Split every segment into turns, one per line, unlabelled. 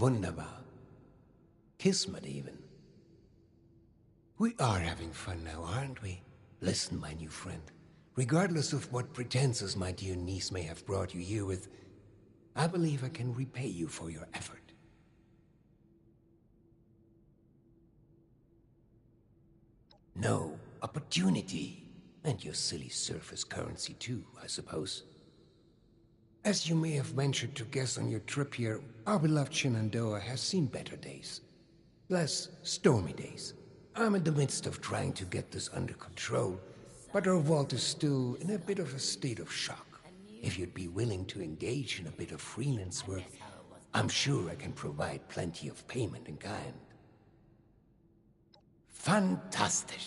Wunderbar. Kismet even. We are having fun now, aren't we? Listen, my new friend. Regardless of what pretenses my dear niece may have brought you here with, I believe I can repay you for your effort. No, opportunity. And your silly surface currency too, I suppose. As you may have ventured to guess on your trip here, our beloved Shenandoah has seen better days. Less stormy days. I'm in the midst of trying to get this under control, but our vault is still in a bit of a state of shock. If you'd be willing to engage in a bit of freelance work, I'm sure I can provide plenty of payment in kind. Fantastic.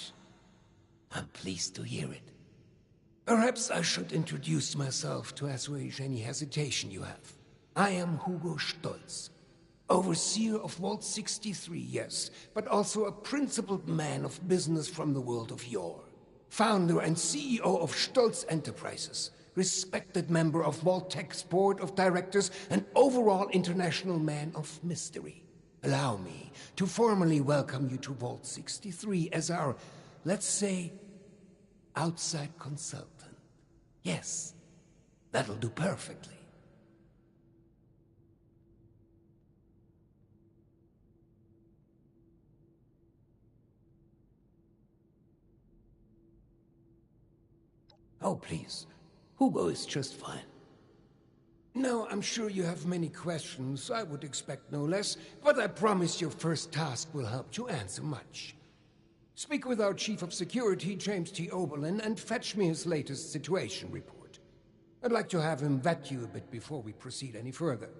I'm pleased to hear it. Perhaps I should introduce myself to assuage any hesitation you have. I am Hugo Stolz, overseer of Vault 63, yes, but also a principled man of business from the world of yore. Founder and CEO of Stolz Enterprises, respected member of Vault Tech's board of directors, and overall international man of mystery. Allow me to formally welcome you to Vault 63 as our, let's say, outside consultant. Yes, that'll do perfectly. Oh, please. Hugo is just fine. Now, I'm sure you have many questions. I would expect no less, but I promise your first task will help you answer much. Speak with our Chief of Security, James T. Oberlin, and fetch me his latest situation report. I'd like to have him vet you a bit before we proceed any further.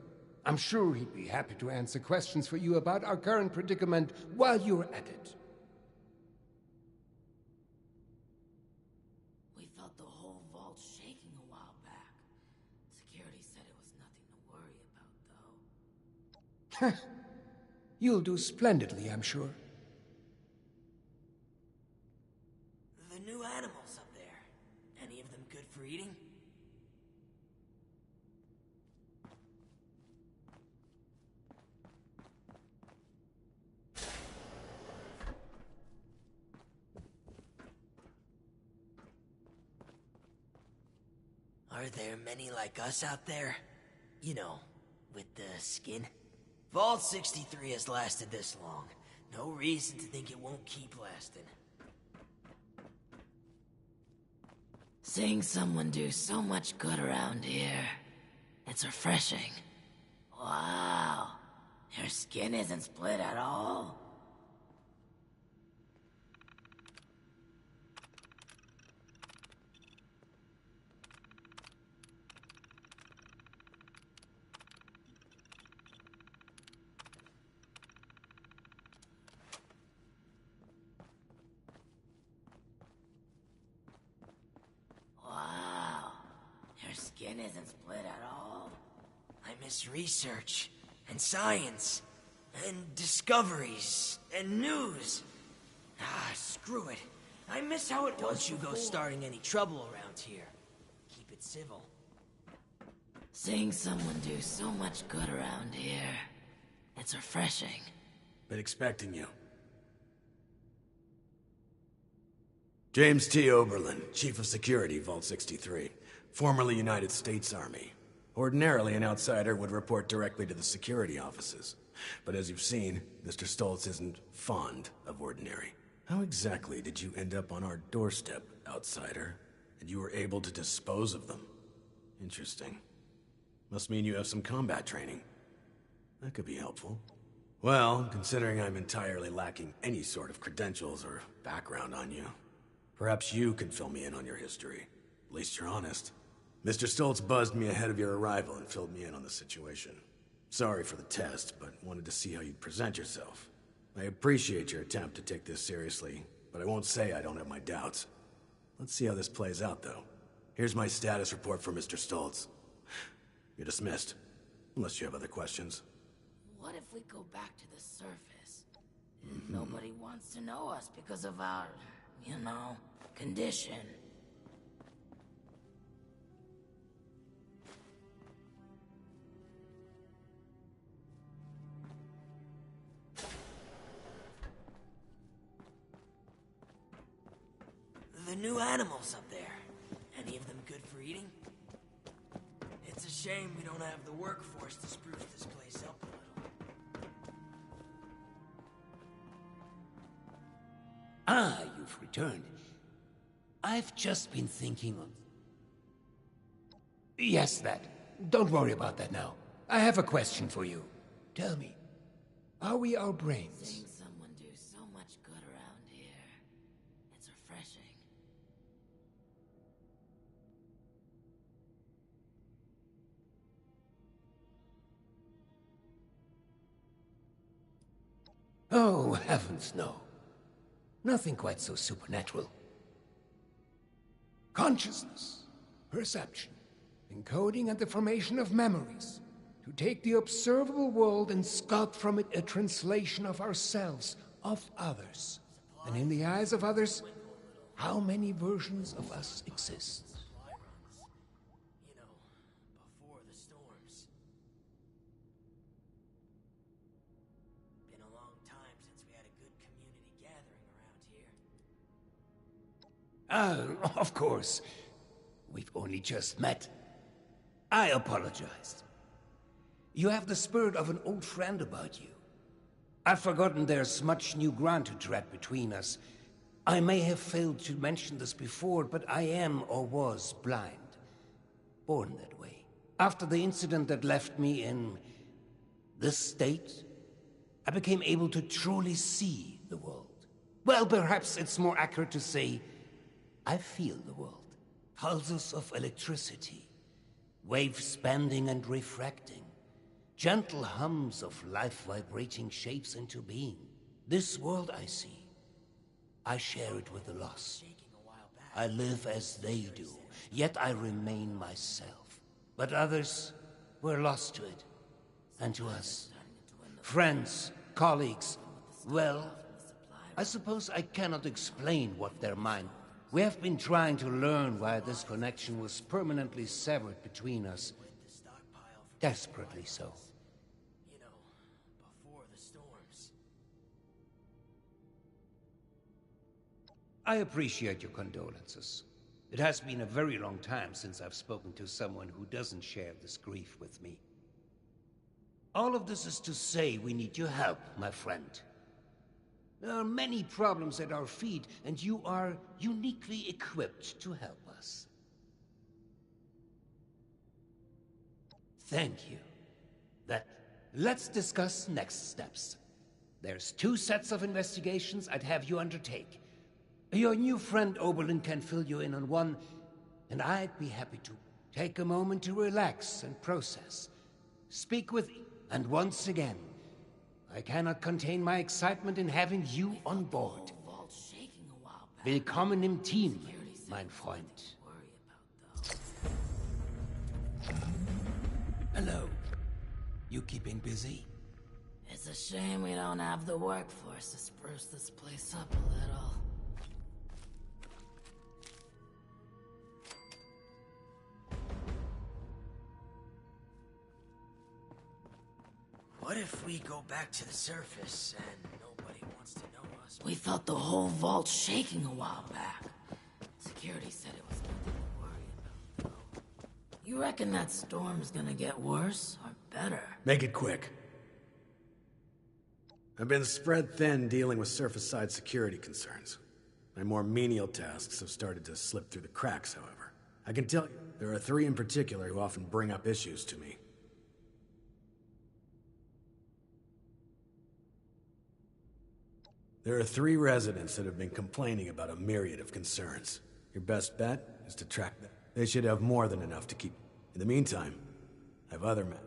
I'm sure he'd be happy to answer questions for you about our current predicament while you're at it.
We felt the whole vault shaking a while back. Security said it was nothing to worry about, though.
You'll do splendidly, I'm sure.
The new animals up there. Any of them good for eating? Are there many like us out there? You know, with the skin? Vault 63 has lasted this long. No reason to think it won't keep lasting. Seeing someone do so much good around here. It's refreshing. Wow. Your skin isn't split at all. Wow. Your skin isn't split at all. I miss research, and science, and discoveries, and news. Ah, screw it. I miss how it was. Don't you go starting any trouble around here. Keep it civil. Seeing someone do so much good around here. It's refreshing.
Been expecting you. James T. Oberlin, Chief of Security, Vault 63. Formerly United States Army. Ordinarily, an outsider would report directly to the security offices. But as you've seen, Mr. Stolz isn't fond of ordinary. How exactly did you end up on our doorstep, outsider? And you were able to dispose of them? Interesting. Must mean you have some combat training. That could be helpful. Well, considering I'm entirely lacking any sort of credentials or background on you, perhaps you can fill me in on your history. At least you're honest. Mr. Stolz buzzed me ahead of your arrival and filled me in on the situation. Sorry for the test, but wanted to see how you'd present yourself. I appreciate your attempt to take this seriously, but I won't say I don't have my doubts. Let's see how this plays out, though. Here's my status report for Mr. Stolz. You're dismissed, unless you have other questions.
What if we go back to the surface? Nobody wants to know us because of our, condition. new animals up there. Any of them good for eating? It's a shame we don't have the workforce to spruce this place up a little.
Ah, you've returned. I've just been thinking on... Yes, that. Don't worry about that now. I have a question for you. Tell me, are we our brains?
Seeing someone do so much good around here. It's refreshing.
Oh, heavens, no. Nothing quite so supernatural. Consciousness, perception, encoding and the formation of memories. To take the observable world and sculpt from it a translation of ourselves, of others. And in the eyes of others, how many versions of us exist?
Supply runs. You know, before the storms. Been a long time since we had a good community gathering around here.
Of course. We've only just met. I apologized. You have the spirit of an old friend about you. I've forgotten there's much new ground to tread between us. I may have failed to mention this before, but I am or was blind. Born that way. After the incident that left me in this state, I became able to truly see the world. Well, perhaps it's more accurate to say, I feel the world. Pulses of electricity, waves bending and refracting, gentle hums of life vibrating shapes into being. This world I see, I share it with the lost. I live as they do, yet I remain myself. But others were lost to it, and to us. Friends, colleagues, well, I suppose I cannot explain what their mind. We have been trying to learn why this connection was permanently severed between us. Desperately so.
You know, before the storms.
I appreciate your condolences. It has been a very long time since I've spoken to someone who doesn't share this grief with me. All of this is to say we need your help, my friend. There are many problems at our feet, and you are uniquely equipped to help us. Thank you. Let's discuss next steps. There's 2 sets of investigations I'd have you undertake. Your new friend Oberlin can fill you in on one, and I'd be happy to take a moment to relax and process. Speak with... And once again, I cannot contain my excitement in having you on board. Willkommen im Team, mein Freund. Hello. You keeping busy?
It's a shame we don't have the workforce to spruce this place up a little. What if we go back to the surface and nobody wants to know us? We felt the whole vault shaking a while back. Security said it was nothing to worry about, though. You reckon that storm's gonna get worse or better?
Make it quick. I've been spread thin dealing with surface-side security concerns. My more menial tasks have started to slip through the cracks, however. I can tell you, there are 3 in particular who often bring up issues to me. There are 3 residents that have been complaining about a myriad of concerns. Your best bet is to track them. They should have more than enough to keep. In the meantime, I have other men.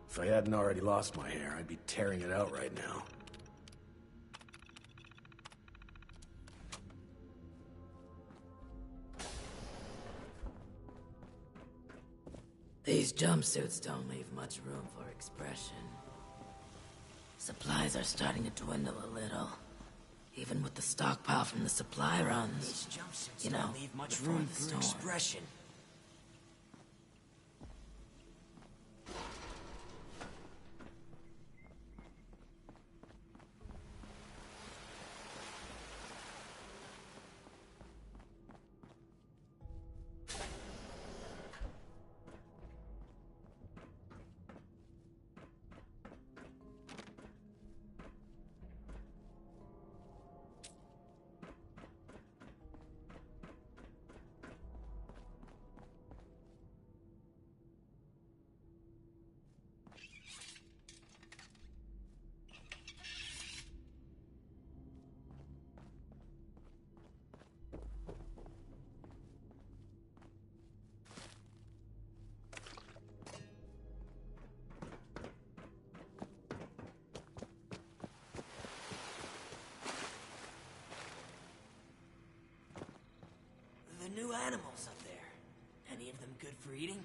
If I hadn't already lost my hair, I'd be tearing it out right now.
These jumpsuits don't leave much room for expression. Supplies are starting to dwindle a little.
Even with the stockpile from the supply runs.
These jumpsuits
You know,
don't leave much
before
room
the
for
storm.
expression. The new animals up there. Any of them good for eating?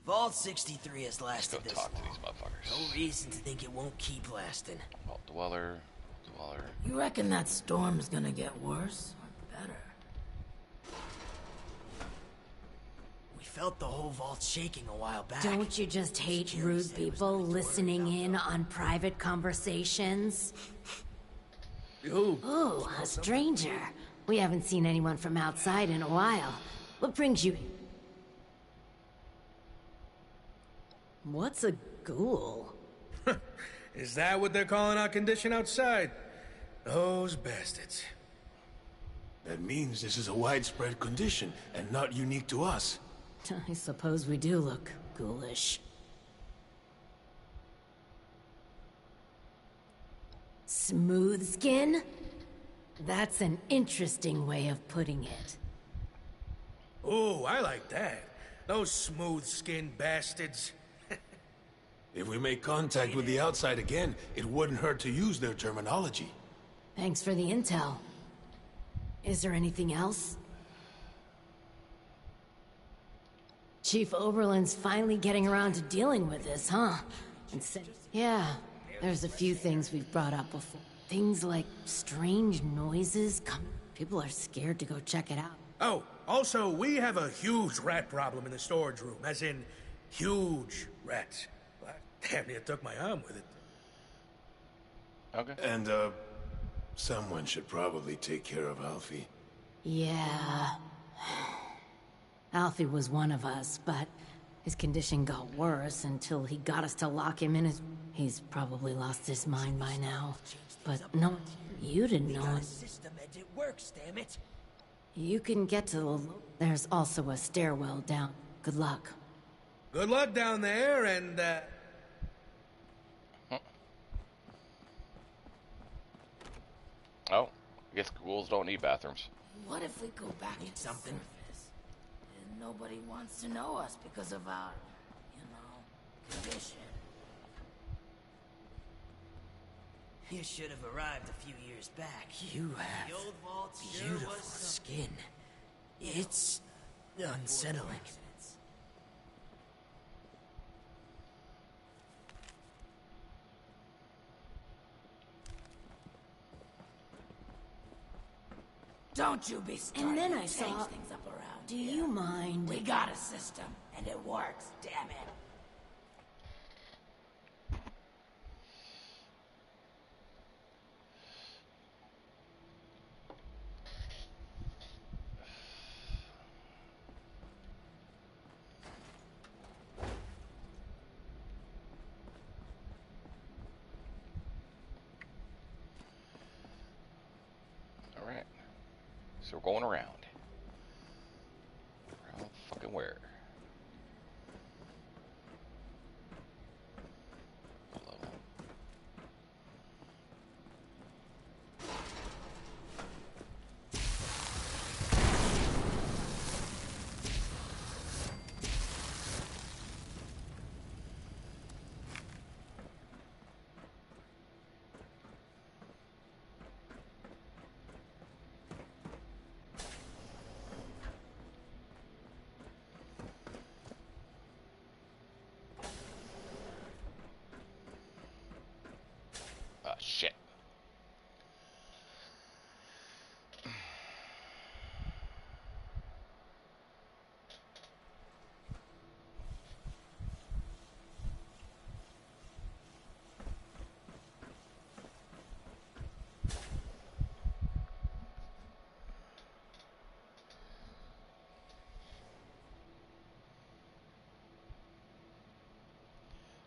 Vault 63 has lasted
Let's go
this
talk to
long.
these motherfuckers.
No reason to think it won't keep lasting.
Vault Dweller.
You reckon that storm's gonna get worse or better?
We felt the whole vault shaking a while back.
Don't you just hate rude people listening in on private conversations? Ooh, a stranger. We haven't seen anyone from outside in a while. What brings you... What's a ghoul?
Is that what they're calling our condition outside? Those bastards.
That means this is a widespread condition, and not unique to us.
I suppose we do look ghoulish. Smooth skin? That's an interesting way of putting it.
Ooh, I like that. Those smooth-skinned bastards.
If we make contact with the outside again, it wouldn't hurt to use their terminology.
Thanks for the intel. Is there anything else? Chief Oberlin's finally getting around to dealing with this, huh? Yeah, there's a few things we've brought up before. Things like strange noises. People are scared to go check it out.
Oh, also, we have a huge rat problem in the storage room, as in, huge rats. Well, I damn near took my arm with it.
Okay.
And, someone should probably take care of Alfie.
Yeah. Alfie was one of us, but his condition got worse until he got us to lock him in his... He's probably lost his mind by now. But no, you didn't know it.
System and it works, damn it.
You can get to the... There's also a stairwell down. Good luck.
Good luck down there, and,
Oh, I guess ghouls don't need bathrooms.
What if we go back to
something?
surface? And nobody wants to know us because of our, condition.
You should have arrived a few years back.
You
The
have
old vault sure
beautiful
was
skin. It's unsettling.
Don't you be starting
And then
to
I
change
saw...
things up around
Do
here.
you mind?
We got a system, and it works, damn it.
Alright. So we're going around. Around fucking where? Hello.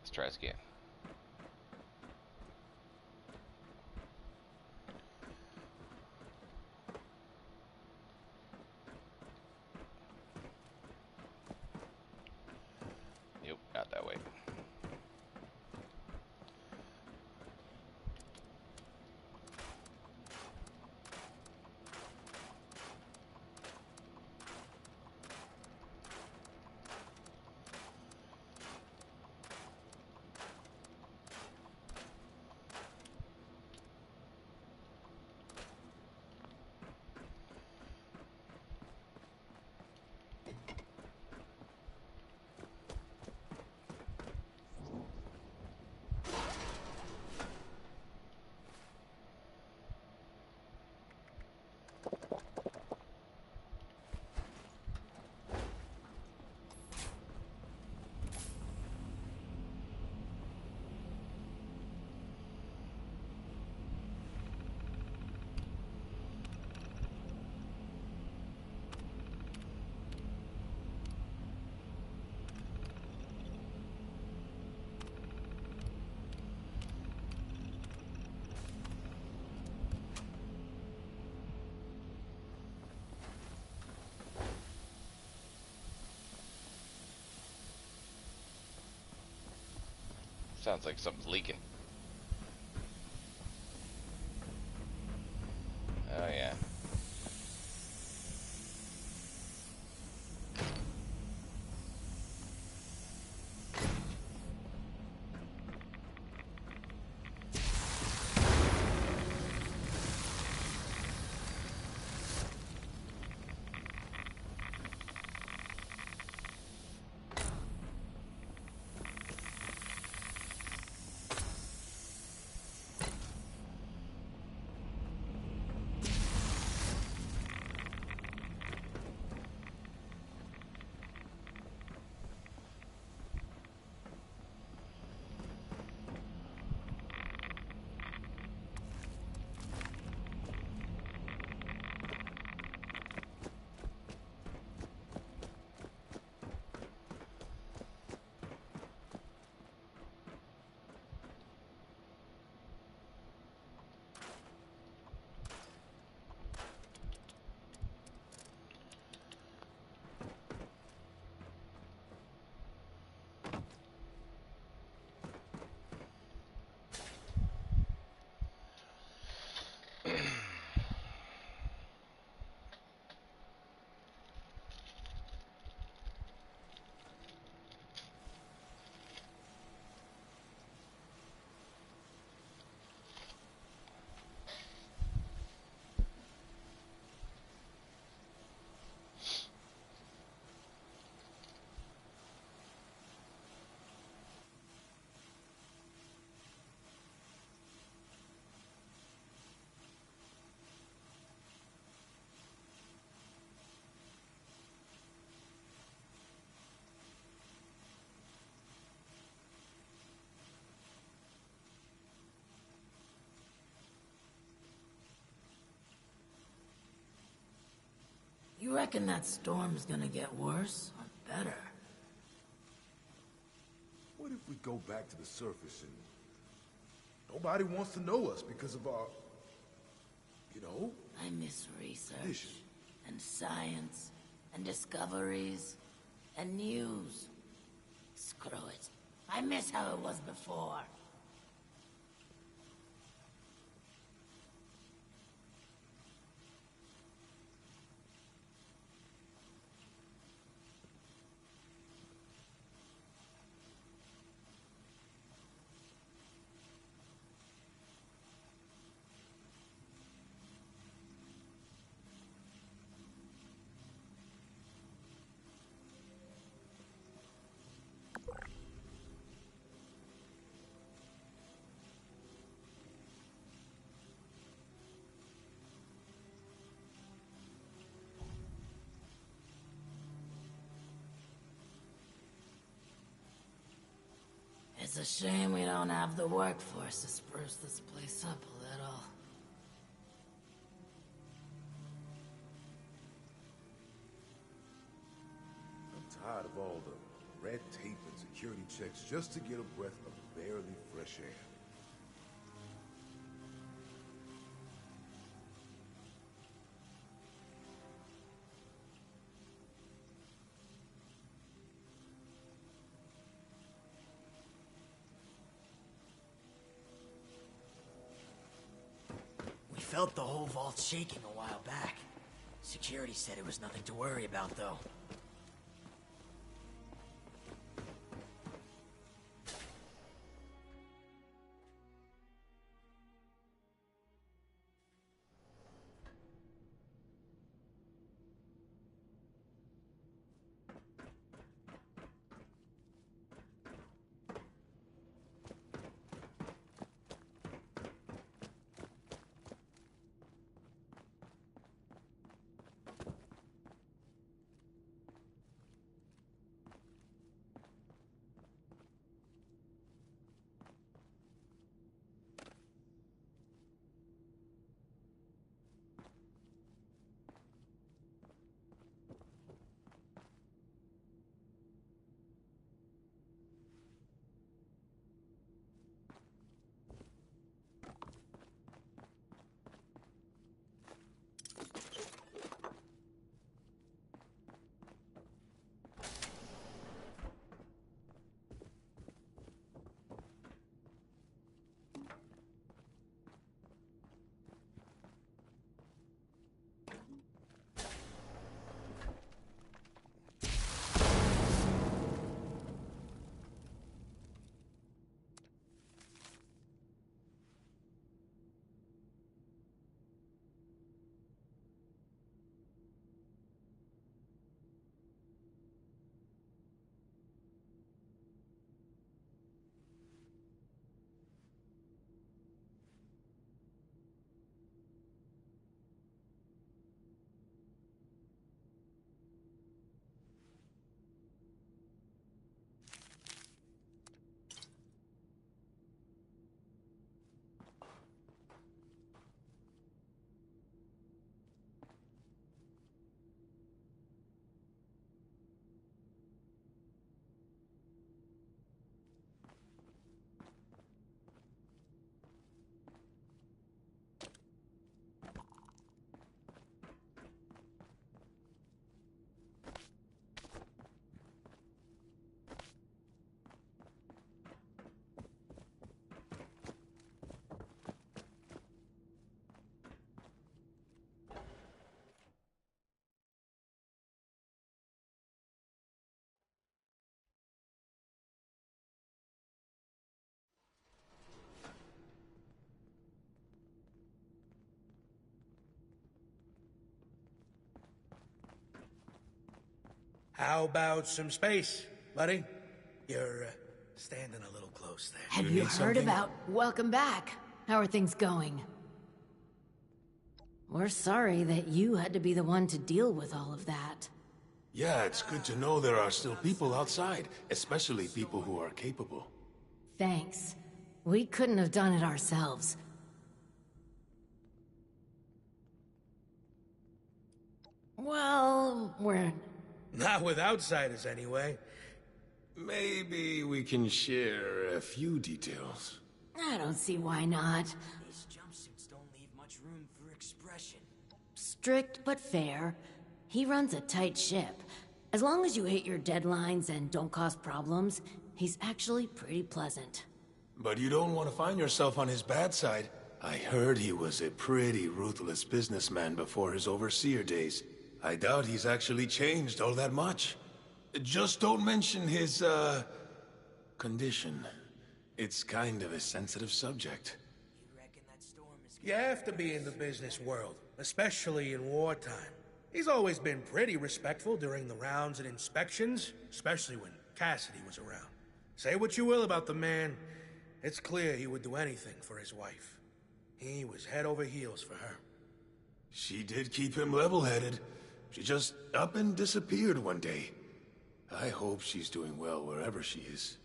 Let's try this again. Nope, not that way. Sounds like something's leaking. Oh yeah.
You reckon that storm's gonna get worse or better?
What if we go back to the surface and nobody wants to know us because of our, you know?
I miss research
Vision.
and science and discoveries and news. Screw it. I miss how it was before. It's a shame we don't have the workforce to spruce this place up a little.
I'm tired of all the red tape and security. security checks just to get a breath of barely fresh air.
We felt the whole vault shaking a while back. Security said it was nothing to worry about, though.
How about some space, buddy? You're standing a little close there.
Have you heard about... Welcome back. How are things going? We're sorry that you had to be the one to deal with all of that.
Yeah, it's good to know there are still people outside, especially people who are capable.
Thanks. We couldn't have done it ourselves. Well, we're...
Not with outsiders, anyway.
Maybe we can share a few details.
I don't see why not.
These jumpsuits don't leave much room for expression.
Strict but fair. He runs a tight ship. As long as you hit your deadlines and don't cause problems, he's actually pretty pleasant.
But you don't want to find yourself on his bad side. I heard he was a pretty ruthless businessman before his overseer days. I doubt he's actually changed all that much. Just don't mention his, condition. It's kind of a sensitive subject.
You reckon that storm is...
You have to be in the business world, especially in wartime. He's always been pretty respectful during the rounds and inspections, especially when Cassidy was around. Say what you will about the man, it's clear he would do anything for his wife. He was head over heels for her.
She did keep him level-headed. She just up and disappeared one day. I hope she's doing well wherever she is.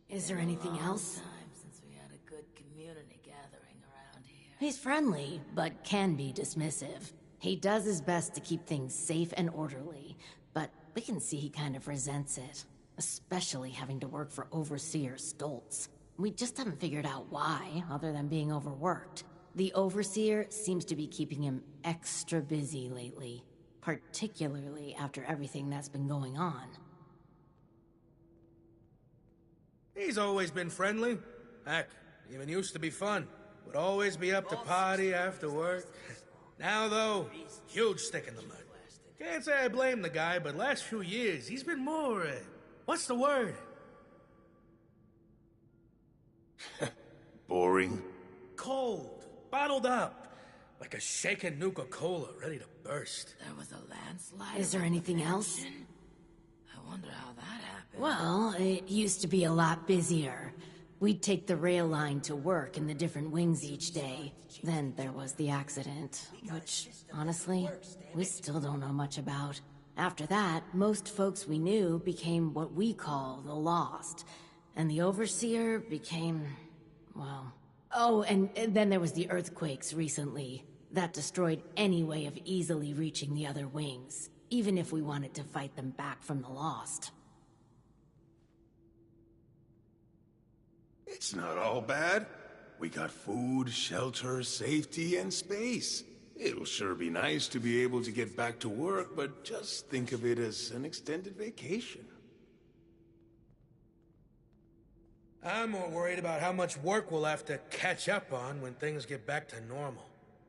Is there anything else?
Time since we had a good community gathering around here.
He's friendly, but can be dismissive. He does his best to keep things safe and orderly, but we can see he kind of resents it. especially having to work for Overseer Stoltz. We just haven't figured out why, other than being overworked. The Overseer seems to be keeping him extra busy lately, particularly after everything that's been going on.
He's always been friendly. Heck, even used to be fun. Would always be up to party after work. Now, though, huge stick in the mud. Can't say I blame the guy, but last few years, he's been more, what's the word?
Boring.
Cold. Bottled up. Like a shaken Nuka-Cola ready to burst.
There was a landslide.
Is there anything else?
I wonder how that happened.
Well, it used to be a lot busier. We'd take the rail line to work in the different wings each day. Then there was the accident, which, honestly, we still don't know much about. After that, most folks we knew became what we call the Lost. And the Overseer became, well... Oh, and then there was the earthquakes recently. That destroyed any way of easily reaching the other wings, even if we wanted to fight them back from the Lost.
It's not all bad. We got food, shelter, safety, and space. It'll sure be nice to be able to get back to work, but just think of it as an extended vacation.
I'm more worried about how much work we'll have to catch up on when things get back to normal.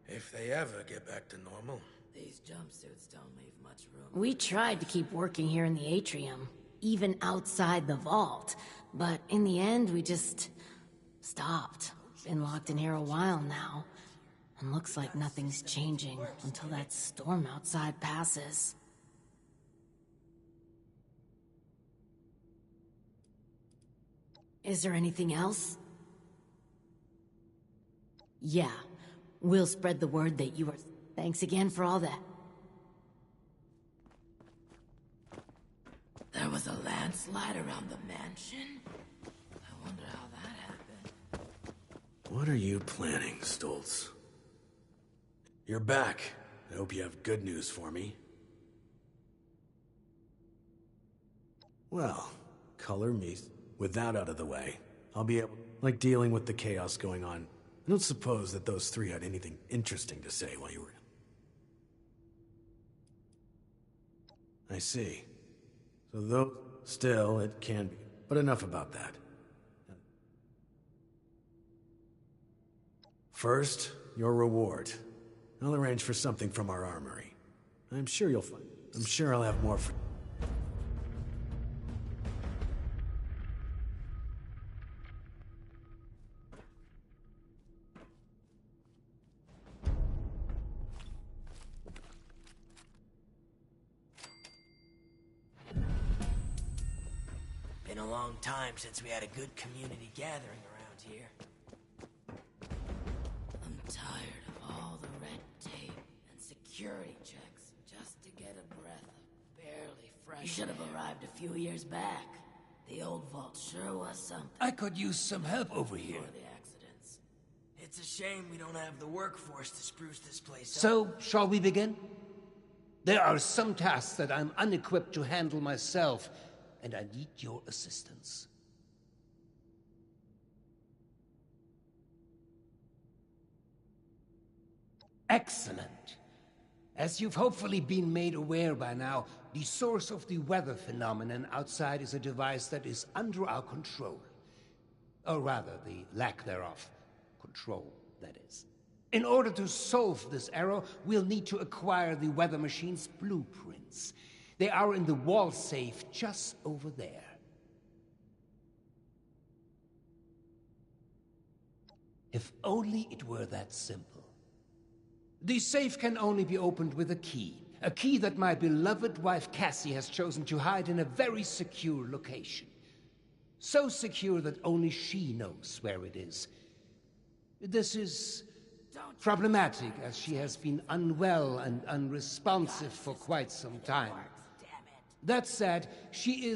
If they ever get back to normal.
These jumpsuits don't leave much room.
We tried to keep working here in the atrium, even outside the vault, but in the end we just stopped. Been locked in here a while now, and looks like nothing's changing until that storm outside passes. Is there anything else? Yeah. We'll spread the word that you are... Thanks again for all that.
There was a landslide around the mansion? I wonder how that happened.
What are you planning, Stoltz? You're back. I hope you have good news for me. Well, color me. With that out of the way, I'll be able... Like dealing with the chaos going on. I don't suppose that those three had anything interesting to say while you were... I see. So though... Still, it can be. But enough about that. First, your reward. I'll arrange for something from our armory. I'm sure you'll find... I'm sure I'll have more for...
Been a long time since we had a good community gathering around here.
I'm tired of all the red tape and security checks just to get a breath of barely fresh. You should have arrived a few years back. The old vault sure was something.
I could use some help over here.
Before the accidents.
It's a shame we don't have the workforce to spruce this place up.
So, shall we begin? There are some tasks that I'm unequipped to handle myself, and I need your assistance. Excellent. As you've hopefully been made aware by now, the source of the weather phenomenon outside is a device that is under our control. Or rather, the lack thereof. Control, that is. In order to solve this error, we'll need to acquire the weather machine's blueprints. They are in the wall safe just over there. If only it were that simple. The safe can only be opened with a key that my beloved wife Cassie has chosen to hide in a very secure location. So secure that only she knows where it is. This is problematic, as she has been unwell and unresponsive for quite some time. That said, she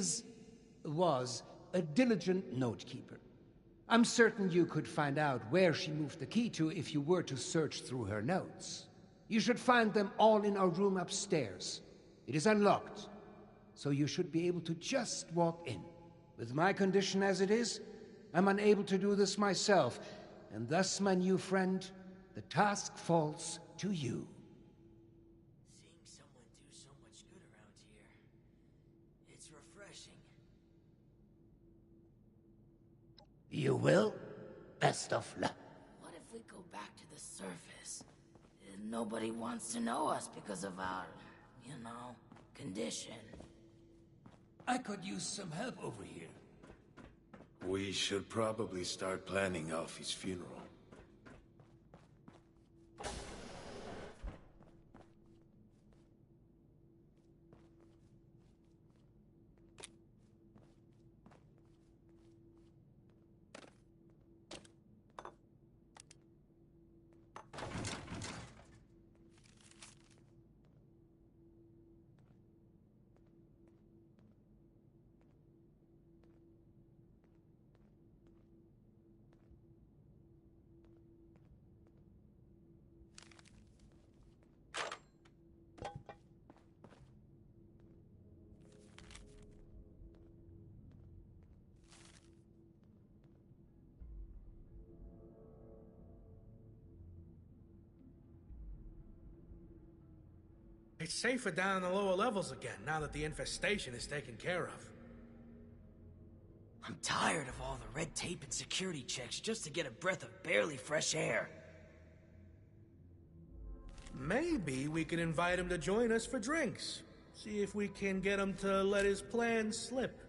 was a diligent note-keeper. I'm certain you could find out where she moved the key to if you were to search through her notes. You should find them all in our room upstairs. It is unlocked. so you should be able to just walk in. With my condition as it is, I'm unable to do this myself, and thus, my new friend, the task falls to you.
Seeing someone do so much good around here, it's refreshing.
You will? Best of luck.
What if we go back to the surface? Nobody wants to know us because of our, condition.
I could use some help over here.
We should probably start planning Alfie's funeral.
It's safer down in the lower levels again, now that the infestation is taken care of.
I'm tired of all the red tape and security checks just to get a breath of barely fresh air.
Maybe we can invite him to join us for drinks. See if we can get him to let his plans slip.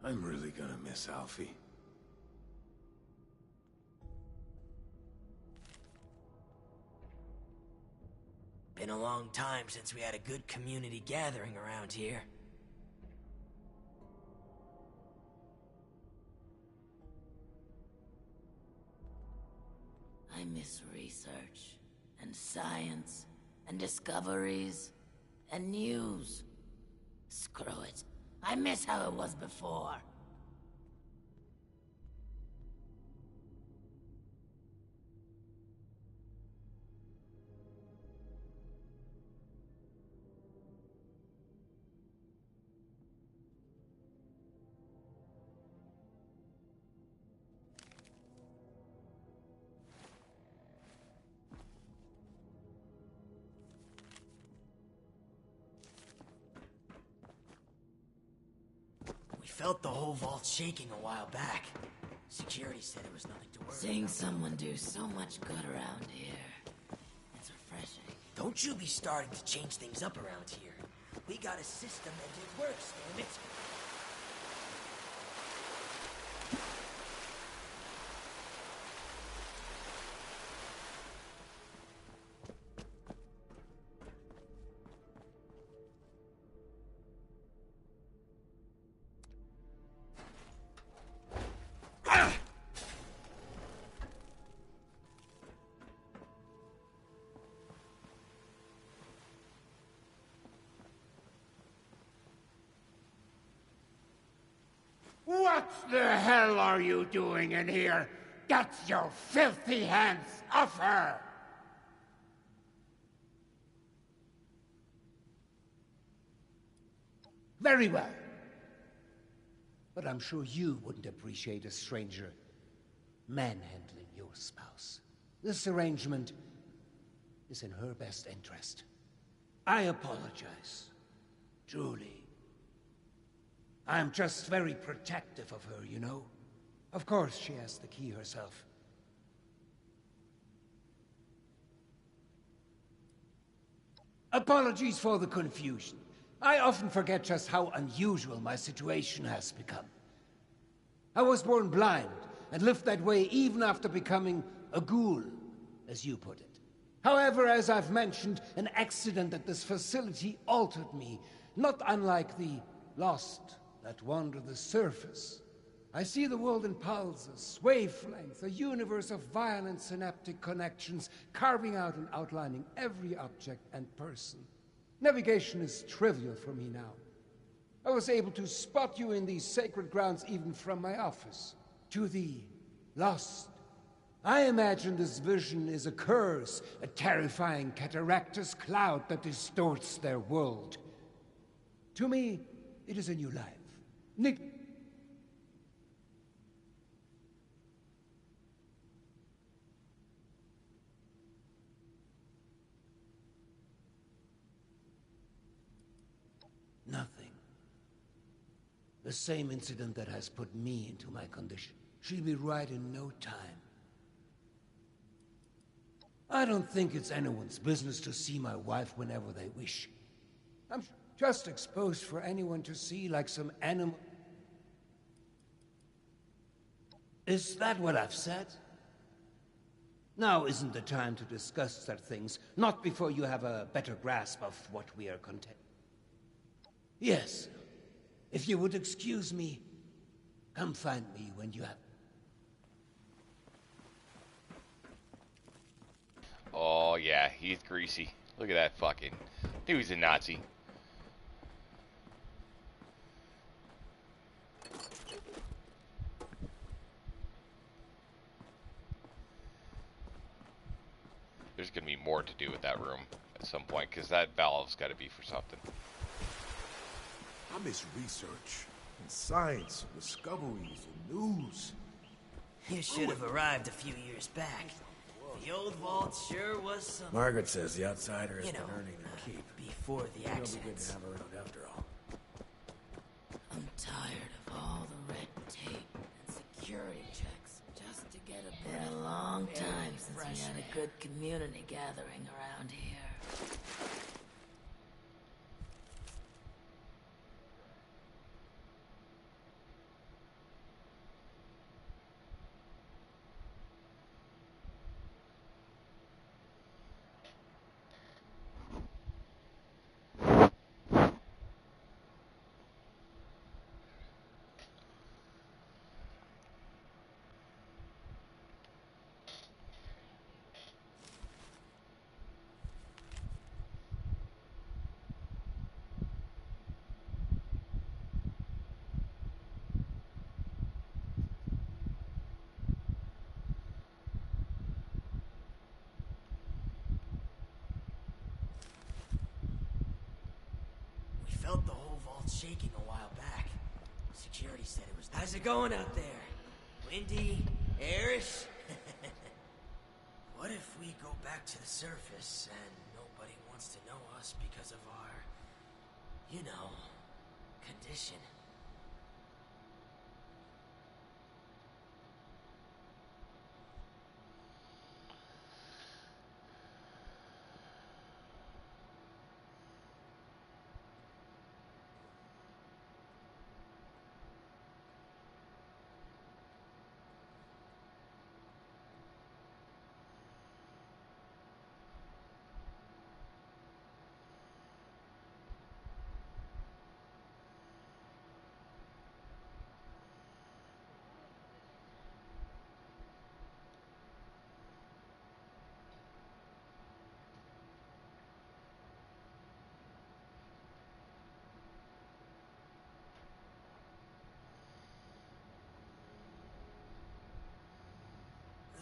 I'm really gonna miss Alfie.
Been a long time since we had a good community gathering around here.
I miss research, and science, and discoveries, and news. Screw it. I miss how it was before.
We felt the whole vault shaking a while back. Security said it was nothing to worry
Seeing
about.
someone do so much good around here, it's refreshing.
Don't you be starting to change things up around here. We got a system and it works, damn it.
What the hell are you doing in here? Get your filthy hands off her! Very well. But I'm sure you wouldn't appreciate a stranger manhandling your spouse. This arrangement is in her best interest. I apologize. Truly. I'm just very protective of her, you know? Of course she has the key herself. Apologies for the confusion. I often forget just how unusual my situation has become. I was born blind and lived that way even after becoming a ghoul. as you put it. However, as I've mentioned, an accident at this facility altered me, not unlike the lost that wander the surface. I see the world in pulses, wavelengths, a universe of violent synaptic connections, carving out and outlining every object and person. Navigation is trivial for me now. I was able to spot you in these sacred grounds even from my office. To the lost, I imagine this vision is a curse, a terrifying cataractous cloud that distorts their world. To me, it is a new life. Nothing. The same incident that has put me into my condition. She'll be right in no time. I don't think it's anyone's business to see my wife whenever they wish. I'm just exposed for anyone to see like some animal. Is that what I've said? Now isn't the time to discuss such things, not before you have a better grasp of what we are content. Yes. If you would excuse me, come find me when you have...
Oh, yeah, he's greasy. Look at that fucking... Knew he's a Nazi. There's gonna be more to do with that room at some point, because that valve's gotta be for something.
I miss research and science and discoveries and news.
You should have arrived a few years back. The old vault sure was something.
Margaret says the outsider has
You
been
know,
earning their keep.
before the
It'll be good to
accidents.
have her around after all.
I'm tired of all the red tape and security checks just to get a breath. Been a long time since we had a good community gathering around here.
We felt the whole vault shaking a while back. Security said it was... How's it going out there? Windy? Airish? What if we go back to the surface and nobody wants to know us because of our... you know, condition?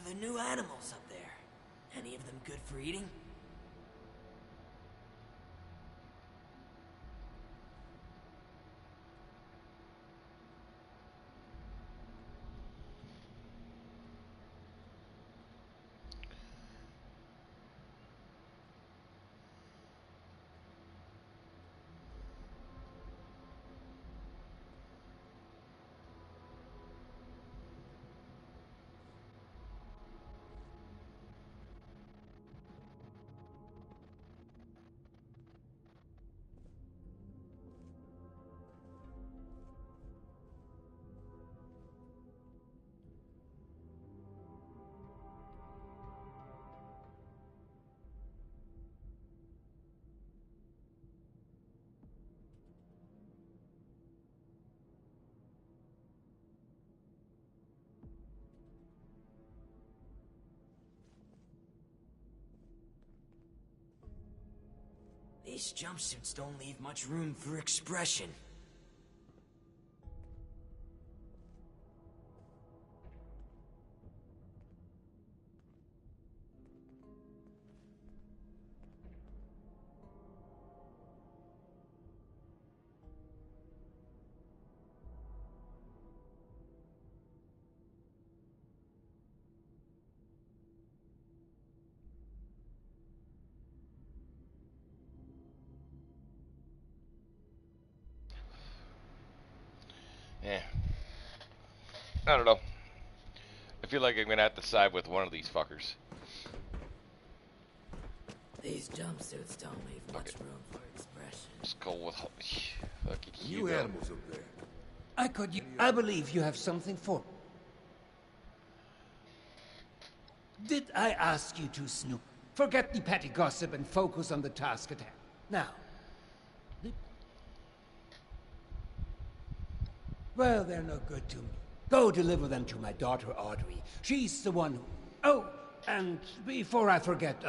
The new animals up there. Any of them good for eating? These jumpsuits don't leave much room for expression.
Yeah. I don't know. I feel like I'm gonna have to side with one of these fuckers.
These jumpsuits don't leave much room for expression.
Just go with fucking
You
Hugo.
animals up there.
I believe you have something for me. Did I ask you to snoop? Forget the petty gossip and focus on the task at hand. Now. Well, they're no good to me. Go deliver them to my daughter, Audrey. She's the one who... Oh, and before I forget,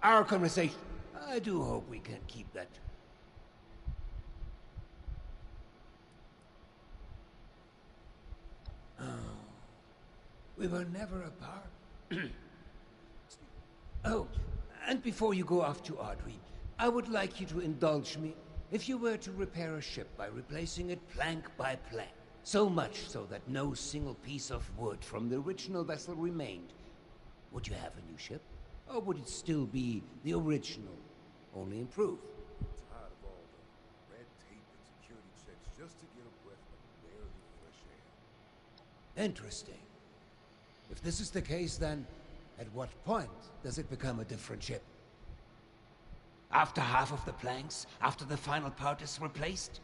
our conversation... I do hope we can keep that. Oh. We were never apart. Oh, and before you go off to Audrey, I would like you to indulge me if you were to repair a ship by replacing it plank by plank. So much so that no single piece of wood from the original vessel remained. Would you have a new ship? Or would it still be the original, only improved?
Tired of all the red tape and security checks just to get a breath of barely fresh air.
Interesting. If this is the case, then at what point does it become a different ship? After half of the planks? After the final part is replaced?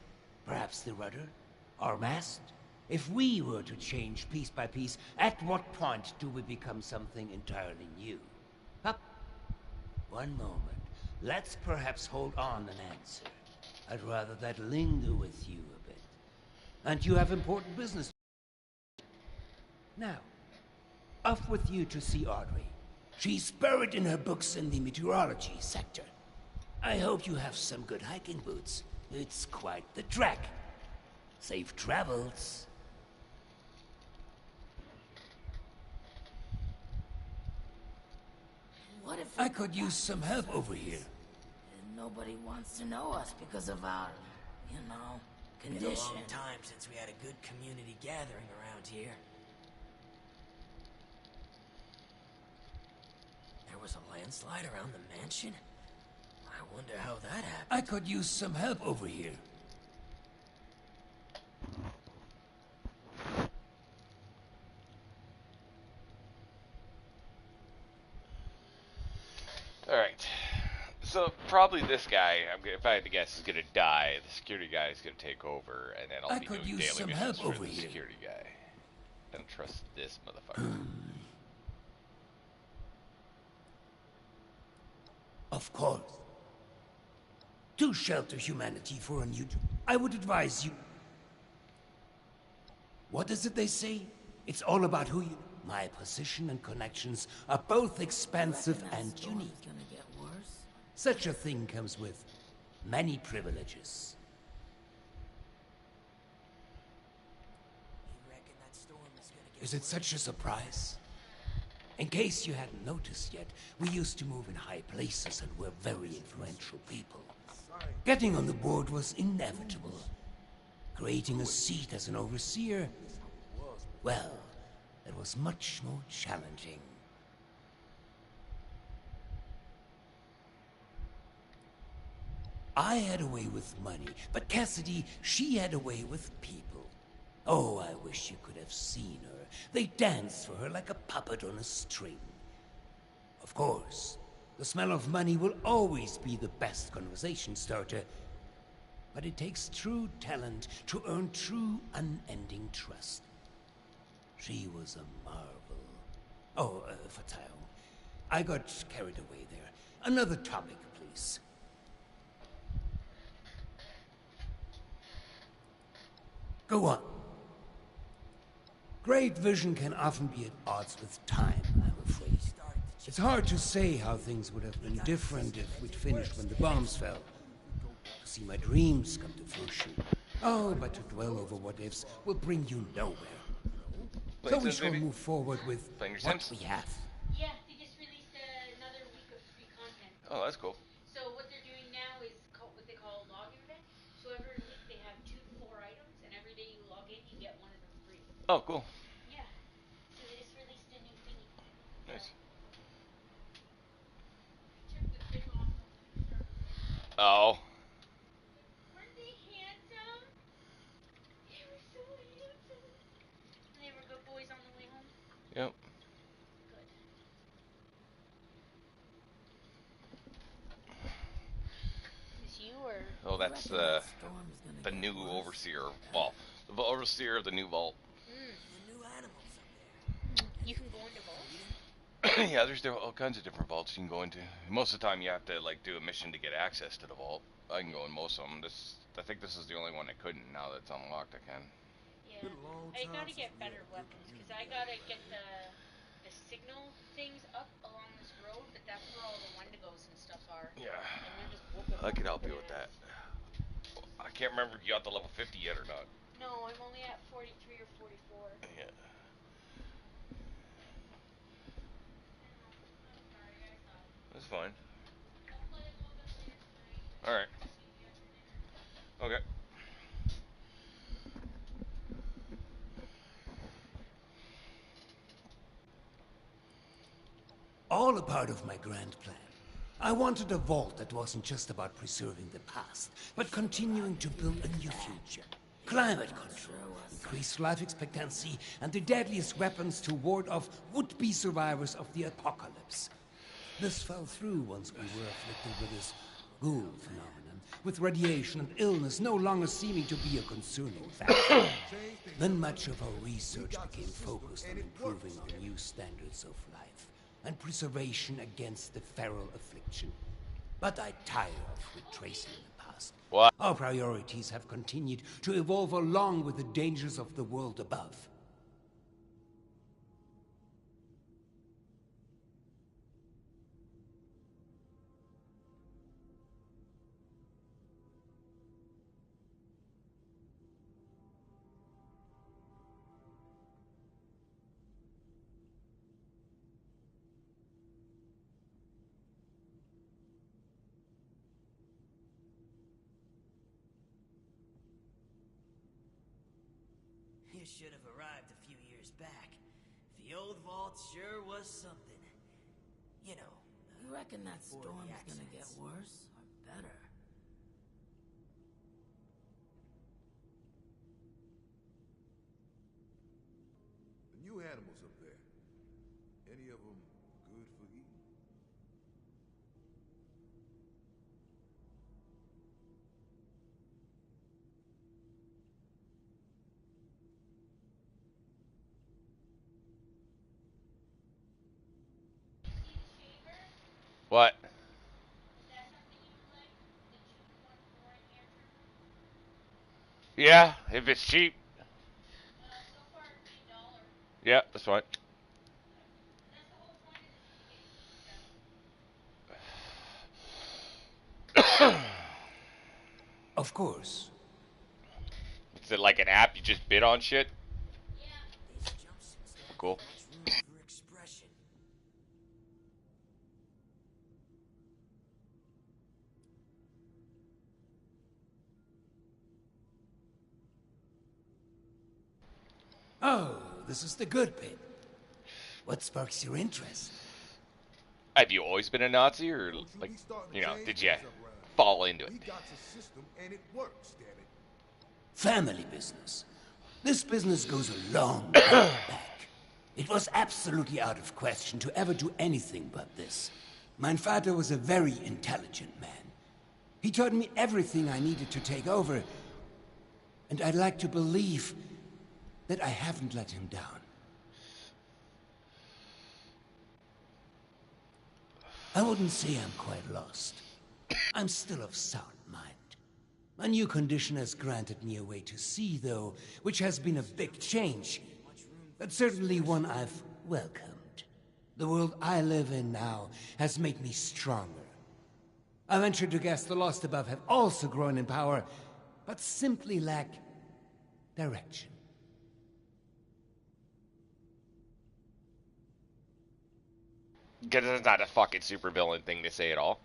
Perhaps the rudder? Or mast? If we were to change piece by piece, at what point do we become something entirely new? Up. One moment. Let's perhaps hold on an answer. I'd rather that linger with you a bit. And you have important business. Now, off with you to see Audrey. She's buried in her books in the meteorology sector. I hope you have some good hiking boots. It's quite the trek. Safe travels.
What if
I could use some help over here.
and nobody wants to know us because of our, you know,
Been a
condition?
long time since we had a good community gathering around here. There was a landslide around the mansion? I wonder how that happened.
I could use some help over here.
Alright. So, probably this guy, if I had to guess, is gonna die. The security guy is gonna take over, and then I'll
I
be
could
doing
use
daily
some
missions
help
for
over
the
here.
security guy. Don't trust this motherfucker.
Of course. To shelter humanity for a new... I would advise you... What is it they say? It's all about who you... My position and connections are both expansive and unique.
It's gonna get worse.
Such a thing comes with many privileges.
You reckon that storm is gonna get
Is it such a surprise? In case you hadn't noticed yet, we used to move in high places and were very influential people. Getting on the board was inevitable. Creating a seat as an overseer, well, it was much more challenging. I had a way with money, but Cassidy, she had a way with people. Oh, I wish you could have seen her. They danced for her like a puppet on a string. Of course, the smell of money will always be the best conversation starter, but it takes true talent to earn true, unending trust. She was a marvel. Oh, Verzeihung. I got carried away there. Another topic, please. Go on. Great vision can often be at odds with time, I'm afraid. It's hard to say how things would have been different if we'd finished when the bombs fell. see my dreams come to fruition. Oh, but to dwell over what ifs will bring you nowhere. So we shall move forward with what we have.
Yeah, they just released another week of free content.
Oh, that's cool.
So what they're doing now is what they call a login event. So every week they have 2 to 4 items, and every day you log in, you get one of them free.
Oh, cool.
Yeah. So they just released a new thingy.
Nice.
Took the grip off of them.
Oh.
Weren't they handsome? They were so handsome. And they were good boys on the way home.
Yep.
Good. Is you or?
Oh, that's the new overseer. Well, the overseer of the new vault.
The new animals up there.
You can go into vault.
Yeah, there's all kinds of different vaults you can go into. Most of the time, you have to like do a mission to get access to the vault. I can go in most of them. I think this is the only one I couldn't. Now that it's unlocked, I can.
Yeah, I gotta get better weapons because I gotta get the signal things up along this road, but that's where all the Wendigos and stuff are.
Yeah.
And they're just whooping.
I could help you with that. I can't remember if you got to level 50 yet or not.
No, I'm only at 43 or 44.
Yeah. That's fine. Alright. Okay.
All a part of my grand plan. I wanted a vault that wasn't just about preserving the past, but continuing to build a new future. Climate control, increased life expectancy, and the deadliest weapons to ward off would-be survivors of the apocalypse. This fell through once we were afflicted with this ghoul phenomenon, with radiation and illness no longer seeming to be a concerning factor. Then much of our research became focused on improving the new standards of life and preservation against the feral affliction. But I tire of retracing the past.
What?
Our priorities have continued to evolve along with the dangers of the world above.
You should have arrived a few years back. The old vault sure was something. You know.
You reckon that
before
storm's
the
gonna get
accidents.
worse or better?
The new animals up there. Any of them good for eating?
What? Yeah, if it's cheap. Yeah, that's fine.
Of course.
Is it like an app you just bid on shit?
These jumpsuits don't
Cool.
have much room for expression.
Oh, this is the good bit. What sparks your interest?
Have you always been a Nazi, or like, you know, did you fall into it?
We got a system and it works, damn it.
Family business. This business goes a long way back. It was absolutely out of question to ever do anything but this. Mein Vater was a very intelligent man. He taught me everything I needed to take over, and I'd like to believe that I haven't let him down. I wouldn't say I'm quite lost. I'm still of sound mind. A new condition has granted me a way to see, though, which has been a big change, but certainly one I've welcomed. The world I live in now has made me stronger. I venture to guess the Lost above have also grown in power, but simply lack direction.
Because it's not a fucking supervillain thing to say at all.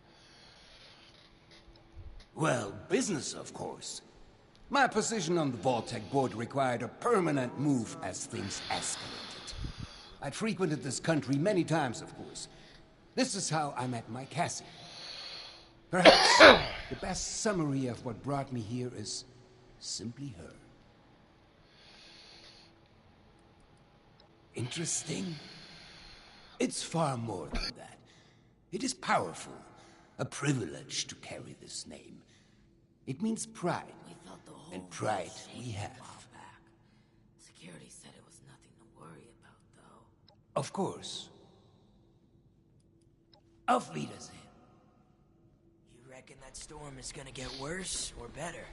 Well, business, of course. My position on the Vault-Tec board required a permanent move as things escalated. I'd frequented this country many times, of course. This is how I met my Cassie. Perhaps the best summary of what brought me here is simply her. Interesting? It's far more than that. It is powerful, a privilege to carry this name. It means pride, and pride we have.
Security said it was nothing to worry about, though.
Of course. Auf Wiedersehen.
You reckon that storm is gonna get worse or better?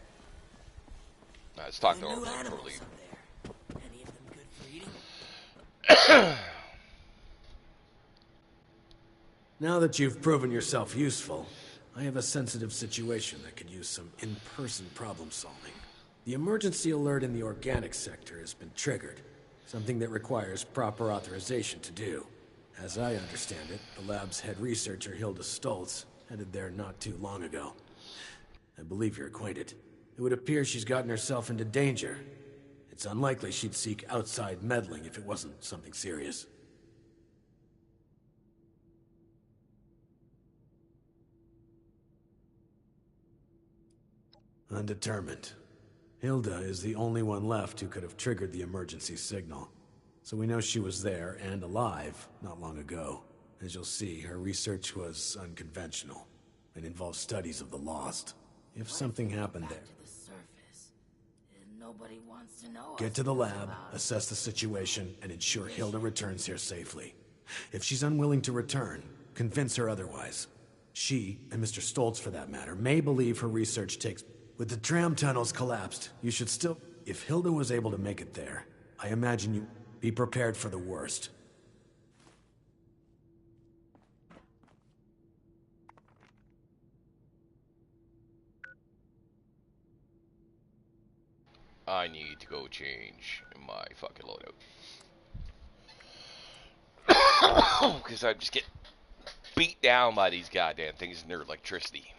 Let's talk to
The new
Orphan
animals
Curly.
up there. Any of them good for eating?
Now that you've proven yourself useful, I have a sensitive situation that could use some in-person problem solving. The emergency alert in the organic sector has been triggered, something that requires proper authorization to do. As I understand it, the lab's head researcher Hilda Stoltz headed there not too long ago. I believe you're acquainted. It would appear she's gotten herself into danger. It's unlikely she'd seek outside meddling if it wasn't something serious. Undetermined. Hilda is the only one left who could have triggered the emergency signal. So we know she was there and alive not long ago. As you'll see, her research was unconventional and involved studies of the lost. If something happened there,
To the surface. Nobody wants to know.
get to the lab, assess the situation, and ensure Hilda returns here safely. If she's unwilling to return, convince her otherwise. She, and Mr. Stoltz for that matter, may believe her research takes... With the tram tunnels collapsed, you should still... If Hilda was able to make it there, I imagine you... Be prepared for the worst.
I need to go change my fucking loadout. Because I just get beat down by these goddamn things and their electricity.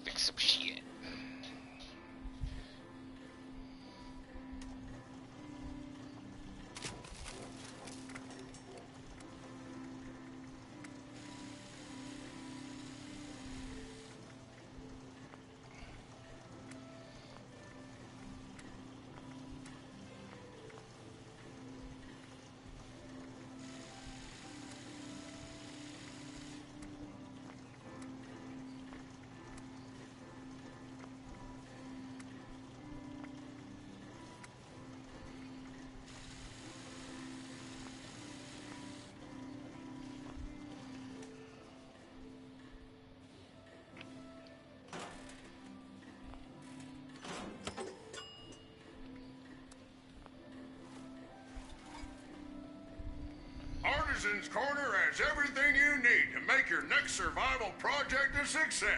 Fix some shit.
Artisan's Corner has everything you need to make your next survival project a success.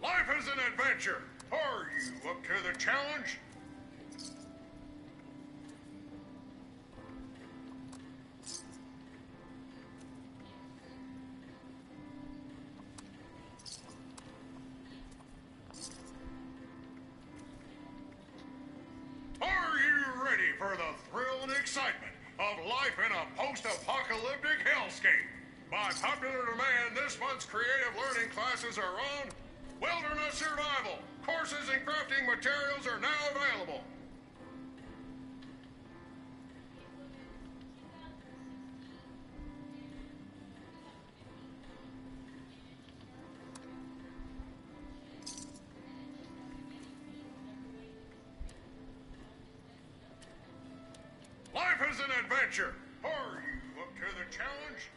Life is an adventure. Are you up to the challenge? For the thrill and excitement of life in a post-apocalyptic hellscape. By popular demand, this month's creative learning classes are on Wilderness Survival. Courses and crafting materials are now available. Life is an adventure. Are you up to the challenge?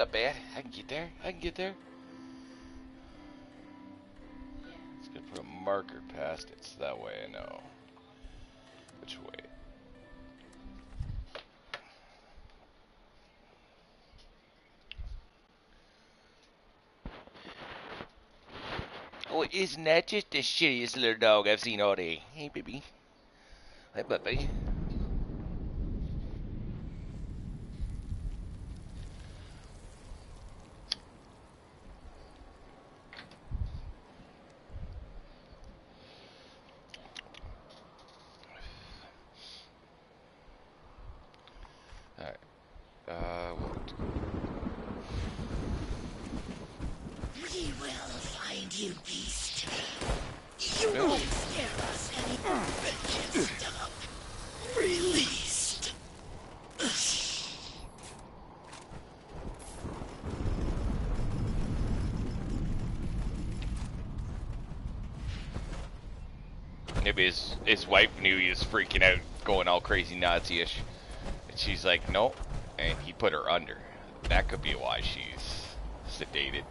not bad. I can get there. I can get there. It's gonna put a marker past it, so that way I know which way. Oh, isn't that just the shittiest little dog I've seen all day? Hey, baby. Hey, baby. Alright.
We will find you, beast. You won't scare us anymore. Vengeance stop. Released.
Maybe his wife knew he was freaking out, going all crazy Nazi-ish. And she's like, nope. And he put her under. That could be why she's sedated.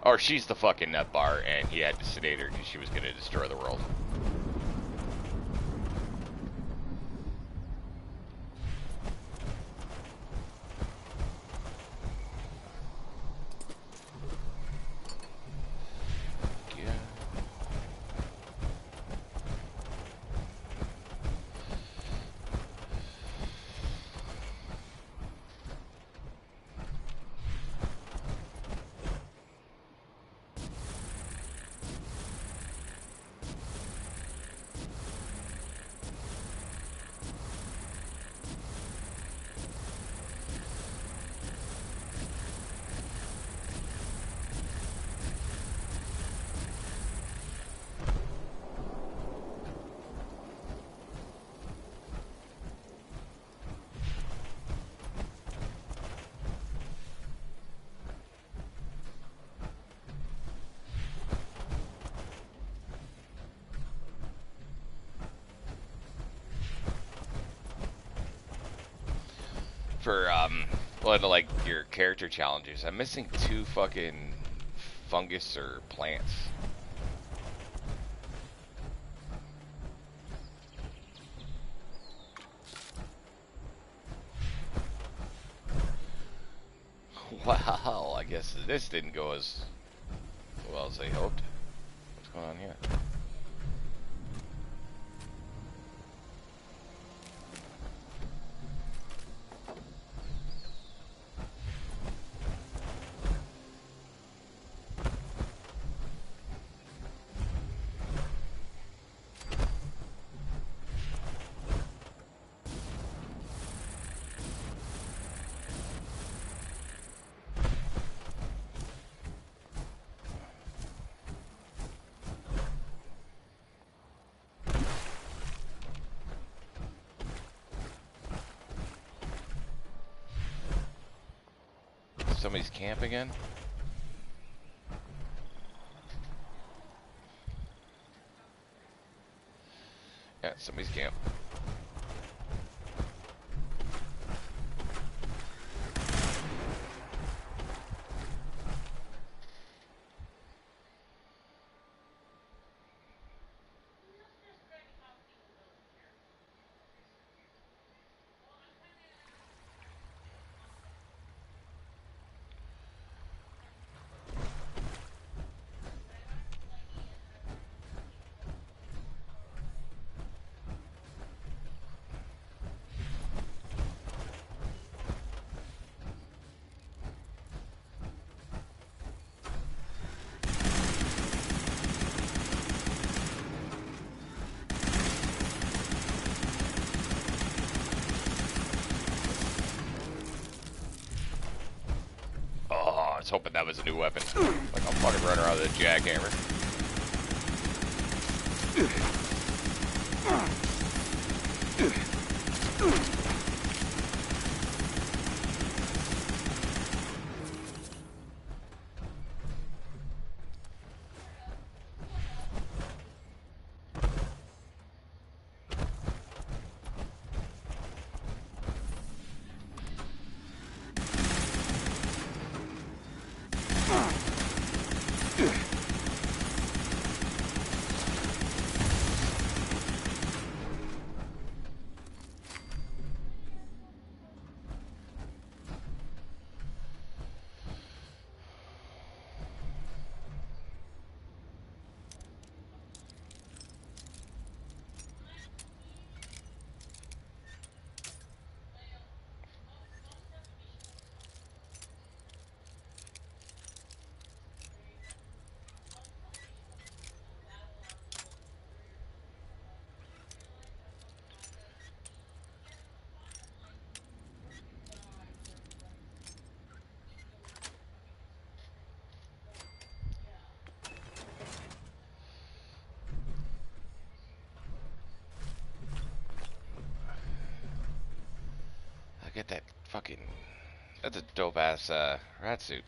Or she's the fucking nut bar and he had to sedate her because she was going to destroy the world. For one of like your character challenges, I'm missing 2 fucking fungus or plants. Wow, I guess this didn't go as well as I hoped. What's going on here? Somebody's camp again? Yeah, somebody's camp. I was hoping that was a new weapon. Like, I'm fucking running around with a jackhammer. fucking... That's a dope-ass, rat suit.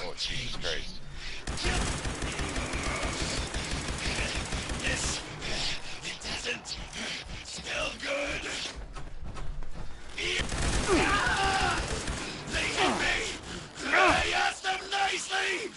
Oh, Jesus Christ.
It doesn't smell good. They hit me. I asked them nicely.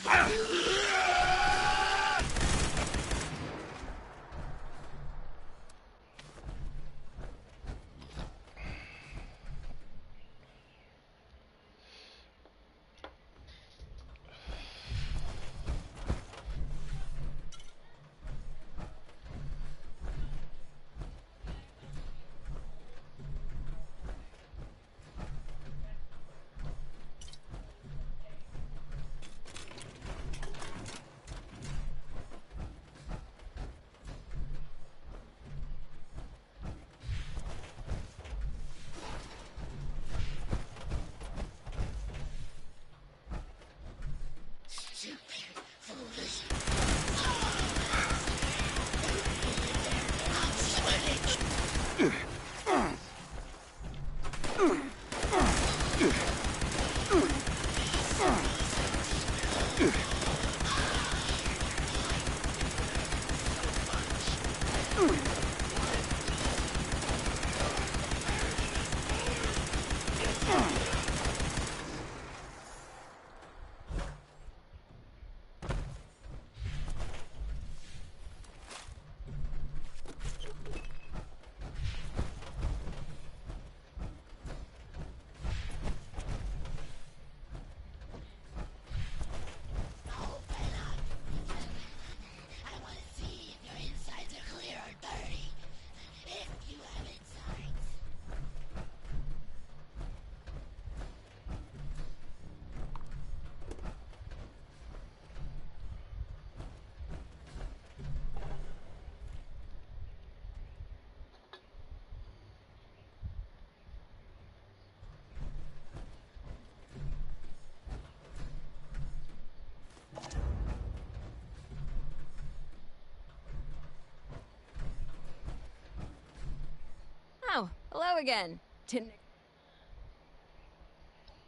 Oh, hello again. Didn't...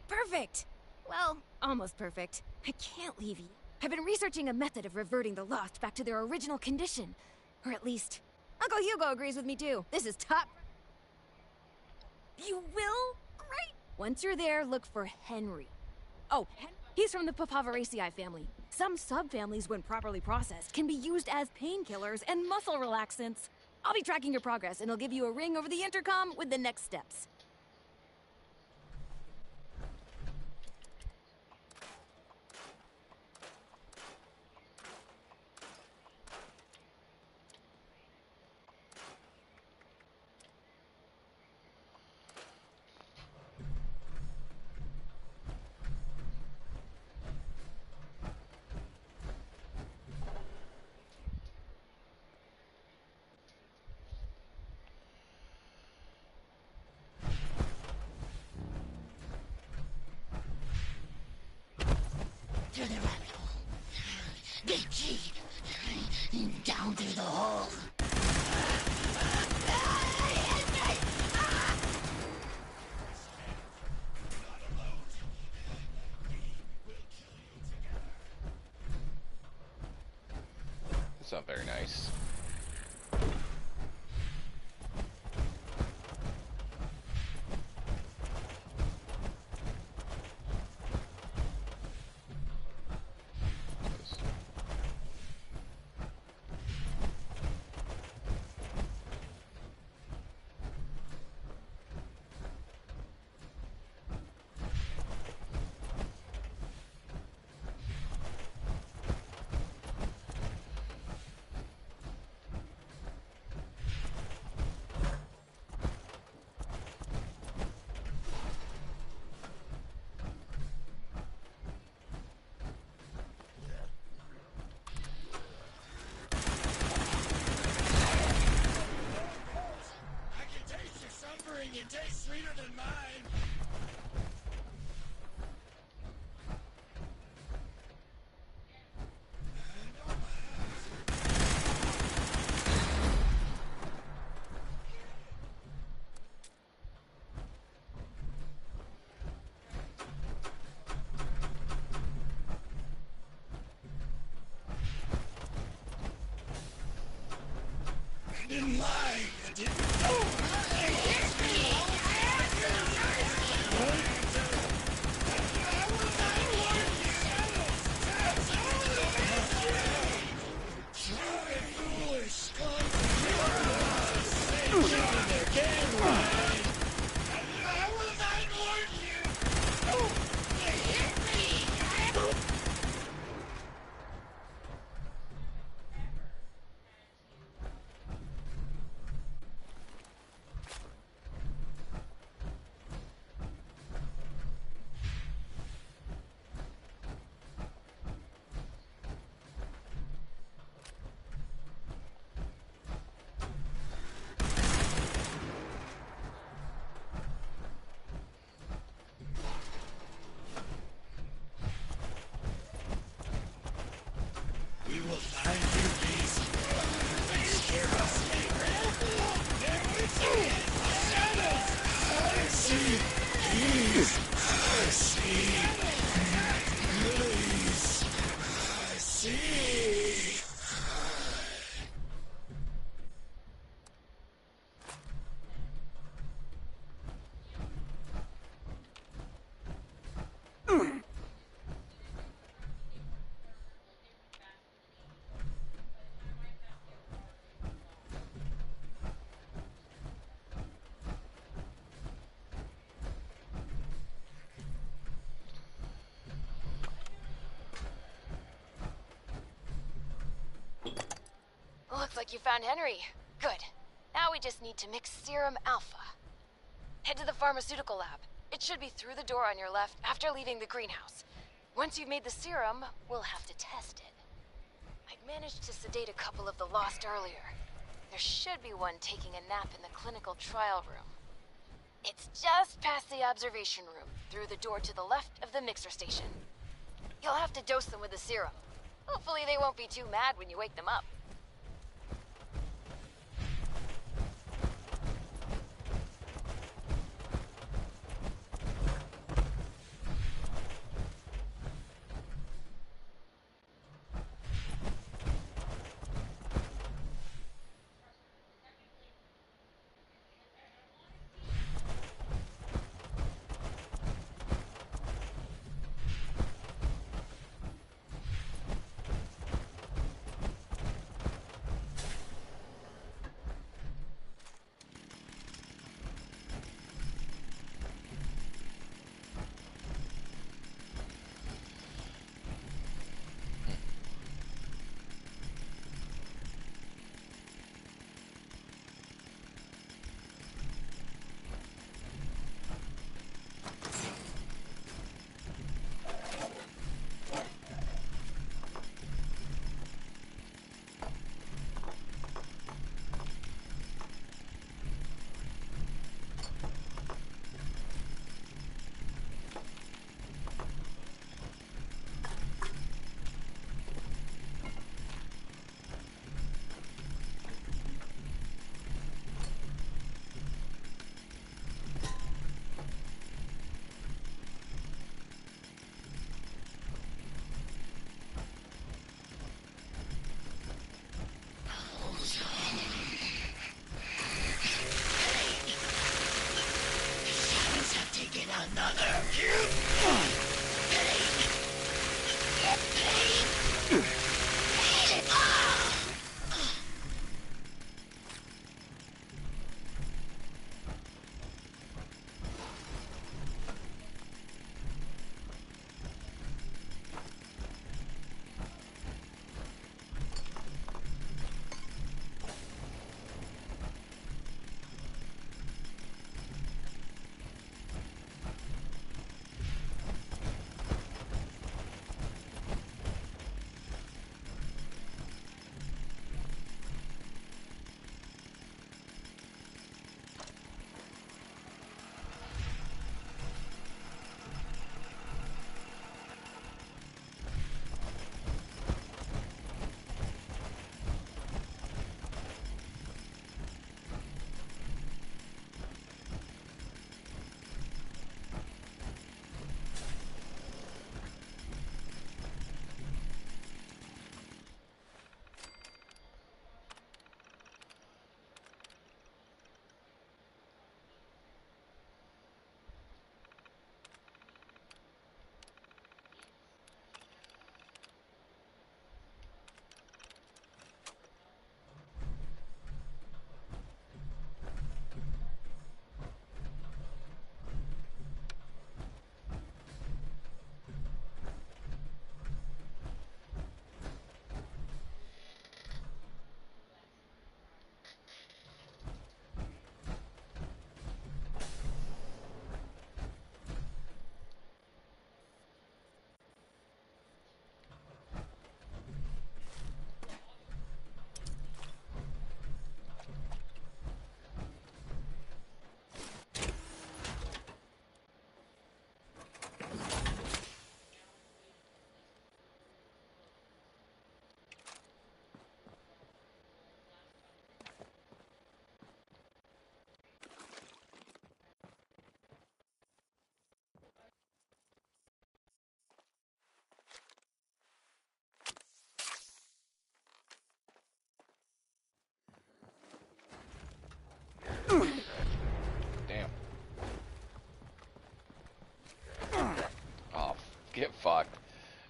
Perfect! Well, almost perfect. I can't leave you. I've been researching a method of reverting the Lost back to their original condition. Or at least, Uncle Hugo agrees with me too. This is top. You will? Great! Once you're there, look for Henry. Oh, he's from the Papaveraceae family. Some subfamilies, when properly processed, can be used as painkillers and muscle relaxants. I'll be tracking your progress, and I'll give you a ring over the intercom with the next steps.
Through the rabbit hole. The key. Down through the hole.
That's not very nice.
It tastes sweeter than mine. I didn't lie. I didn't. We will find you, beast. Scare us, there we see it. Shadows. I see. Please. I see. Please. I see.
Looks like you found Henry. Good. Now we just need to mix Serum Alpha. Head to the pharmaceutical lab. It should be through the door on your left after leaving the greenhouse. Once you've made the serum, we'll have to test it. I've managed to sedate a couple of the Lost earlier. There should be one taking a nap in the clinical trial room. It's just past the observation room, through the door to the left of the mixer station. You'll have to dose them with the serum. Hopefully they won't be too mad when you wake them up.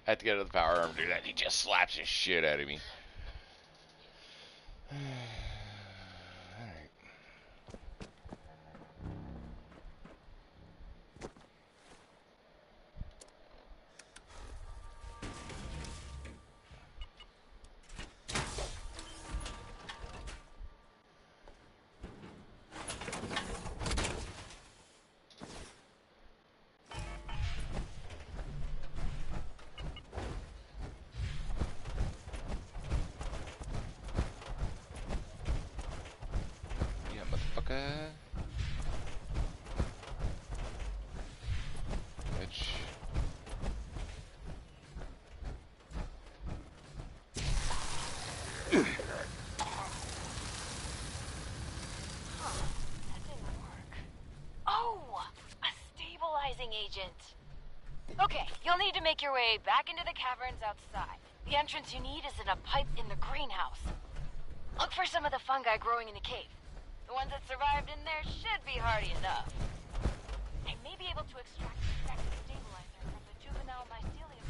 I had to get out of the power armor, do that. He just slaps the shit out of me. Alright. Yeah, motherfucker. Bitch.
Oh, a stabilizing agent. Okay, you'll need to make your way back into the caverns outside. The entrance you need is in a pipe in the greenhouse. Look for some of the fungi growing in the cave. The ones that survived in there should be hardy enough. I may be able to extract the effective stabilizer from the juvenile mycelium.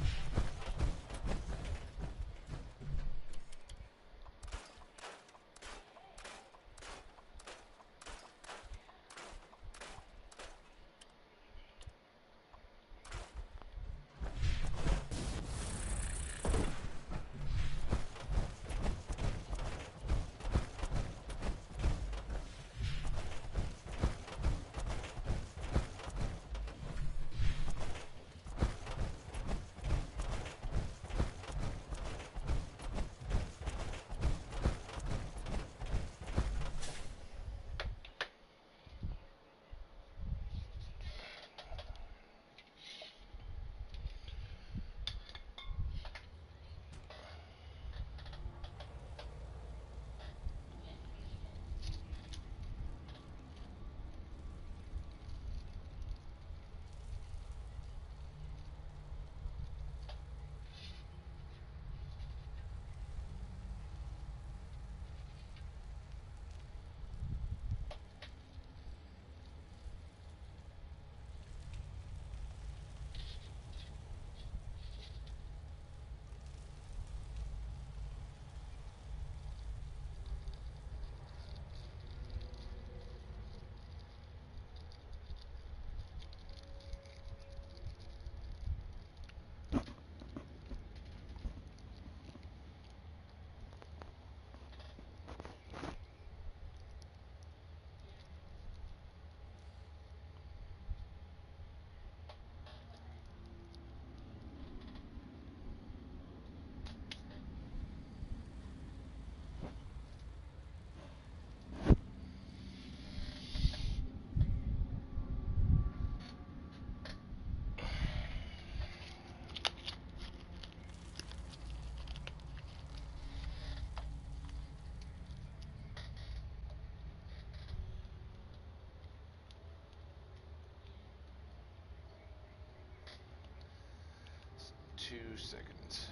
Two seconds.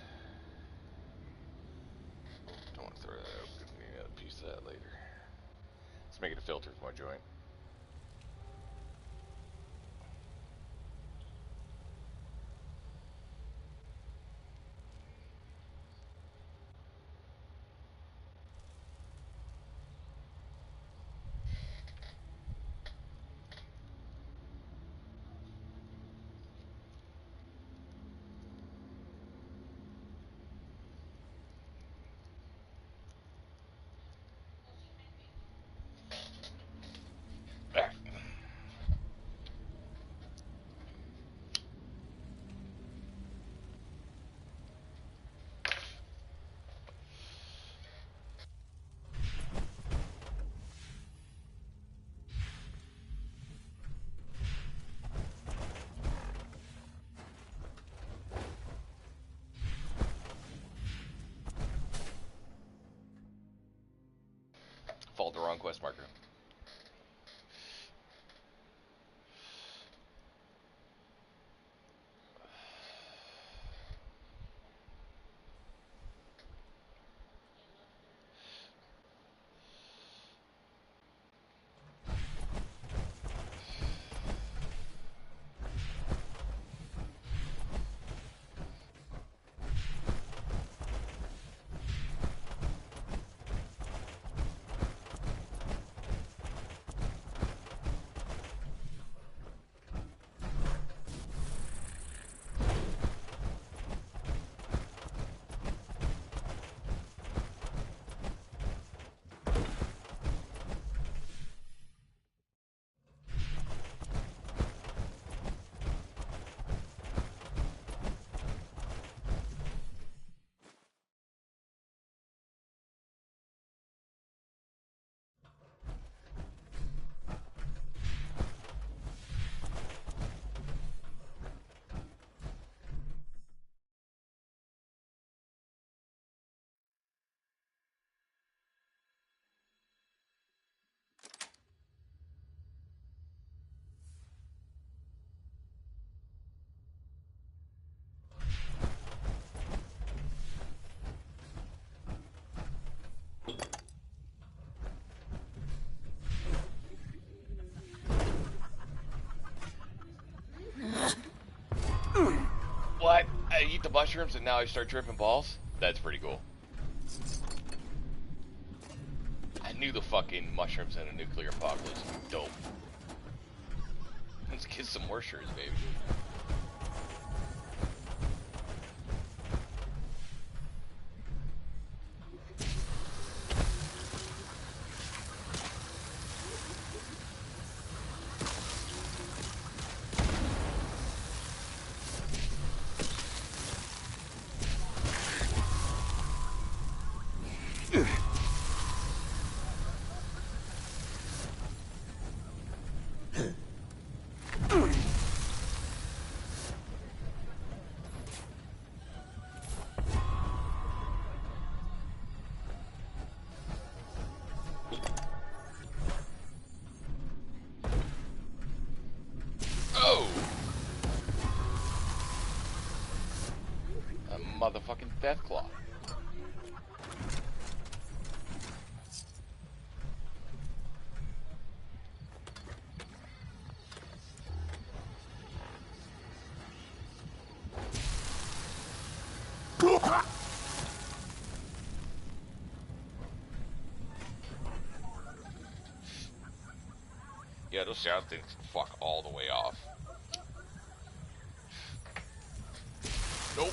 Don't want to throw that out. We need a piece of that later. Let's make it a filter for my joint. Followed the wrong quest marker. I eat the mushrooms and now I start tripping balls? That's pretty cool. I knew the fucking mushrooms in a nuclear apocalypse were dope. Let's get some more shirts, baby. Motherfucking Deathclaw. Yeah, those sound things fuck all the way off. Nope.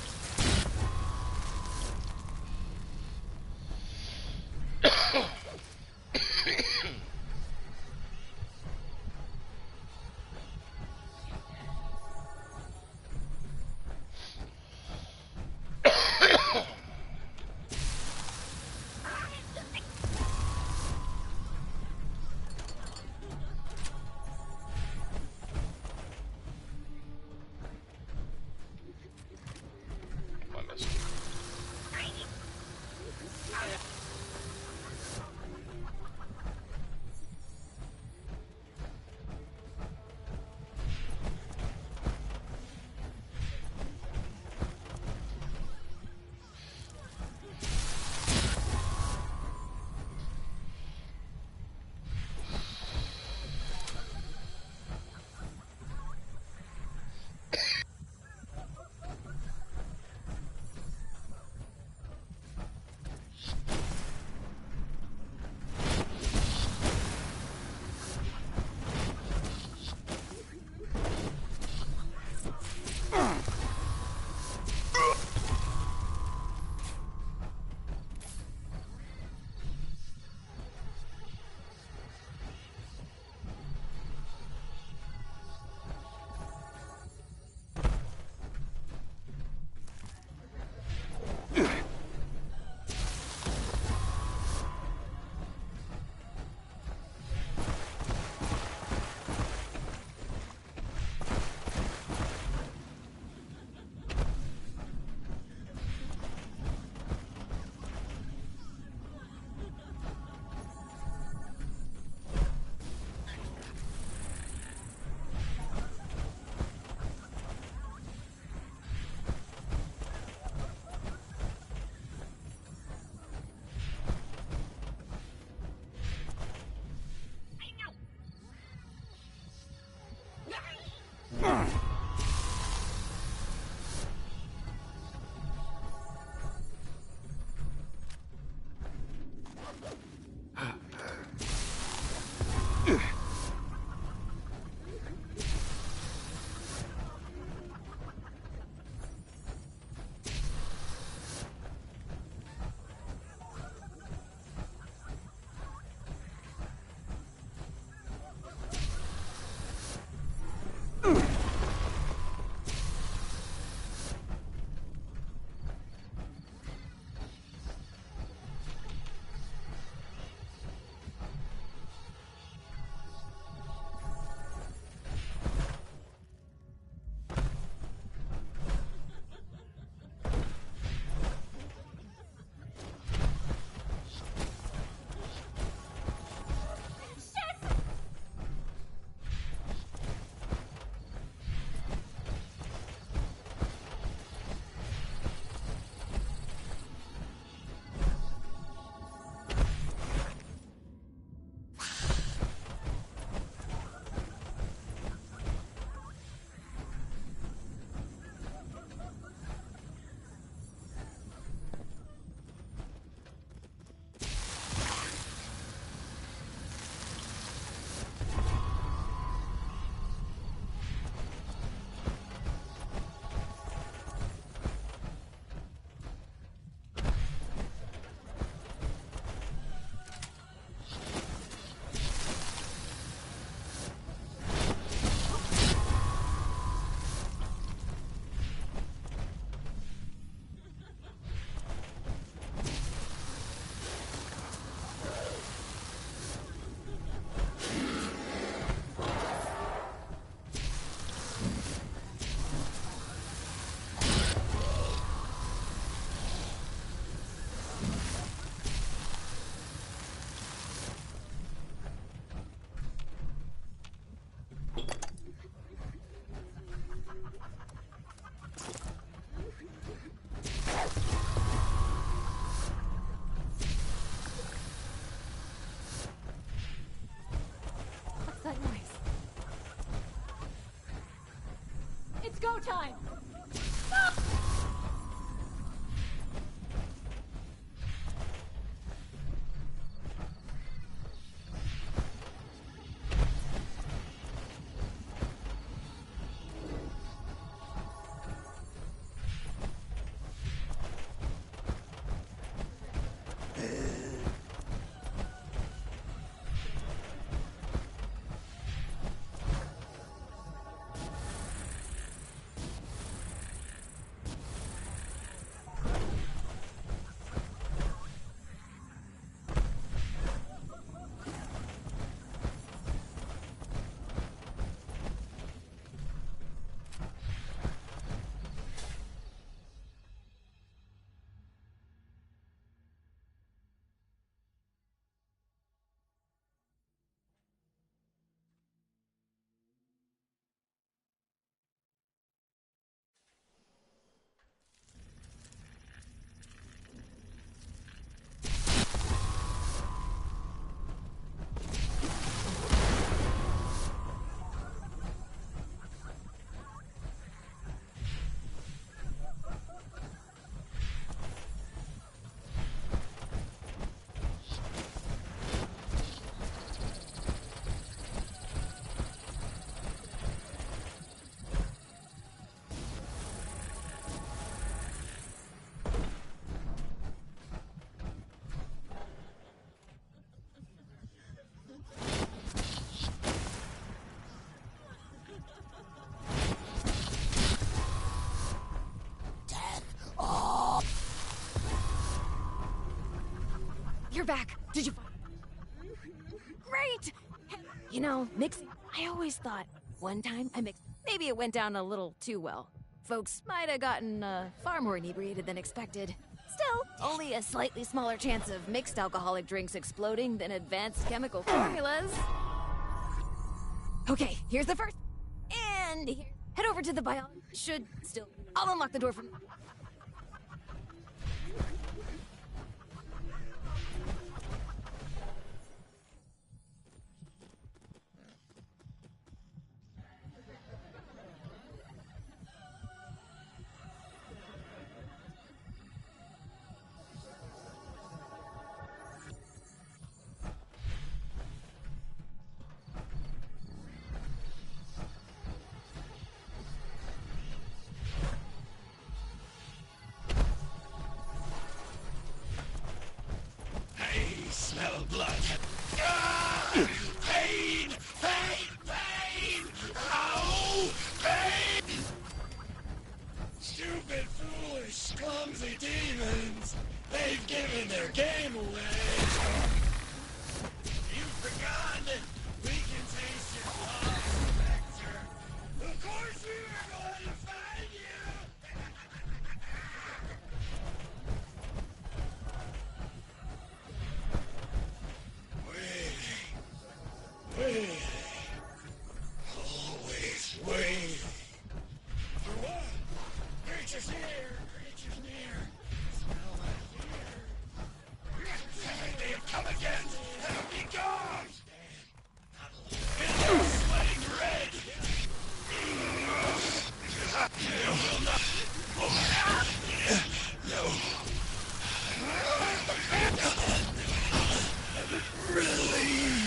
showtime! You're back. Did you find... Great! You know, mixing... I always thought one time I mixed... Maybe it went down a little too well. Folks might have gotten far more inebriated than expected. Still, only a slightly smaller chance of mixed alcoholic drinks exploding than advanced chemical formulas. Okay, here's the first. And here. Head over to the biology... Should still... I'll unlock the door from...
Smell blood. Ah! Pain! Pain! Pain! Ow! Pain! Stupid, foolish, clumsy demons! They've given their game away! You've forgotten we can taste your love, Spectre! Of course we were going to find you! Waiting. Always waiting. For what? Creatures near! Creatures near! Smell my fear! They have come again! Be gone! In sweating red! You will not... No. Release!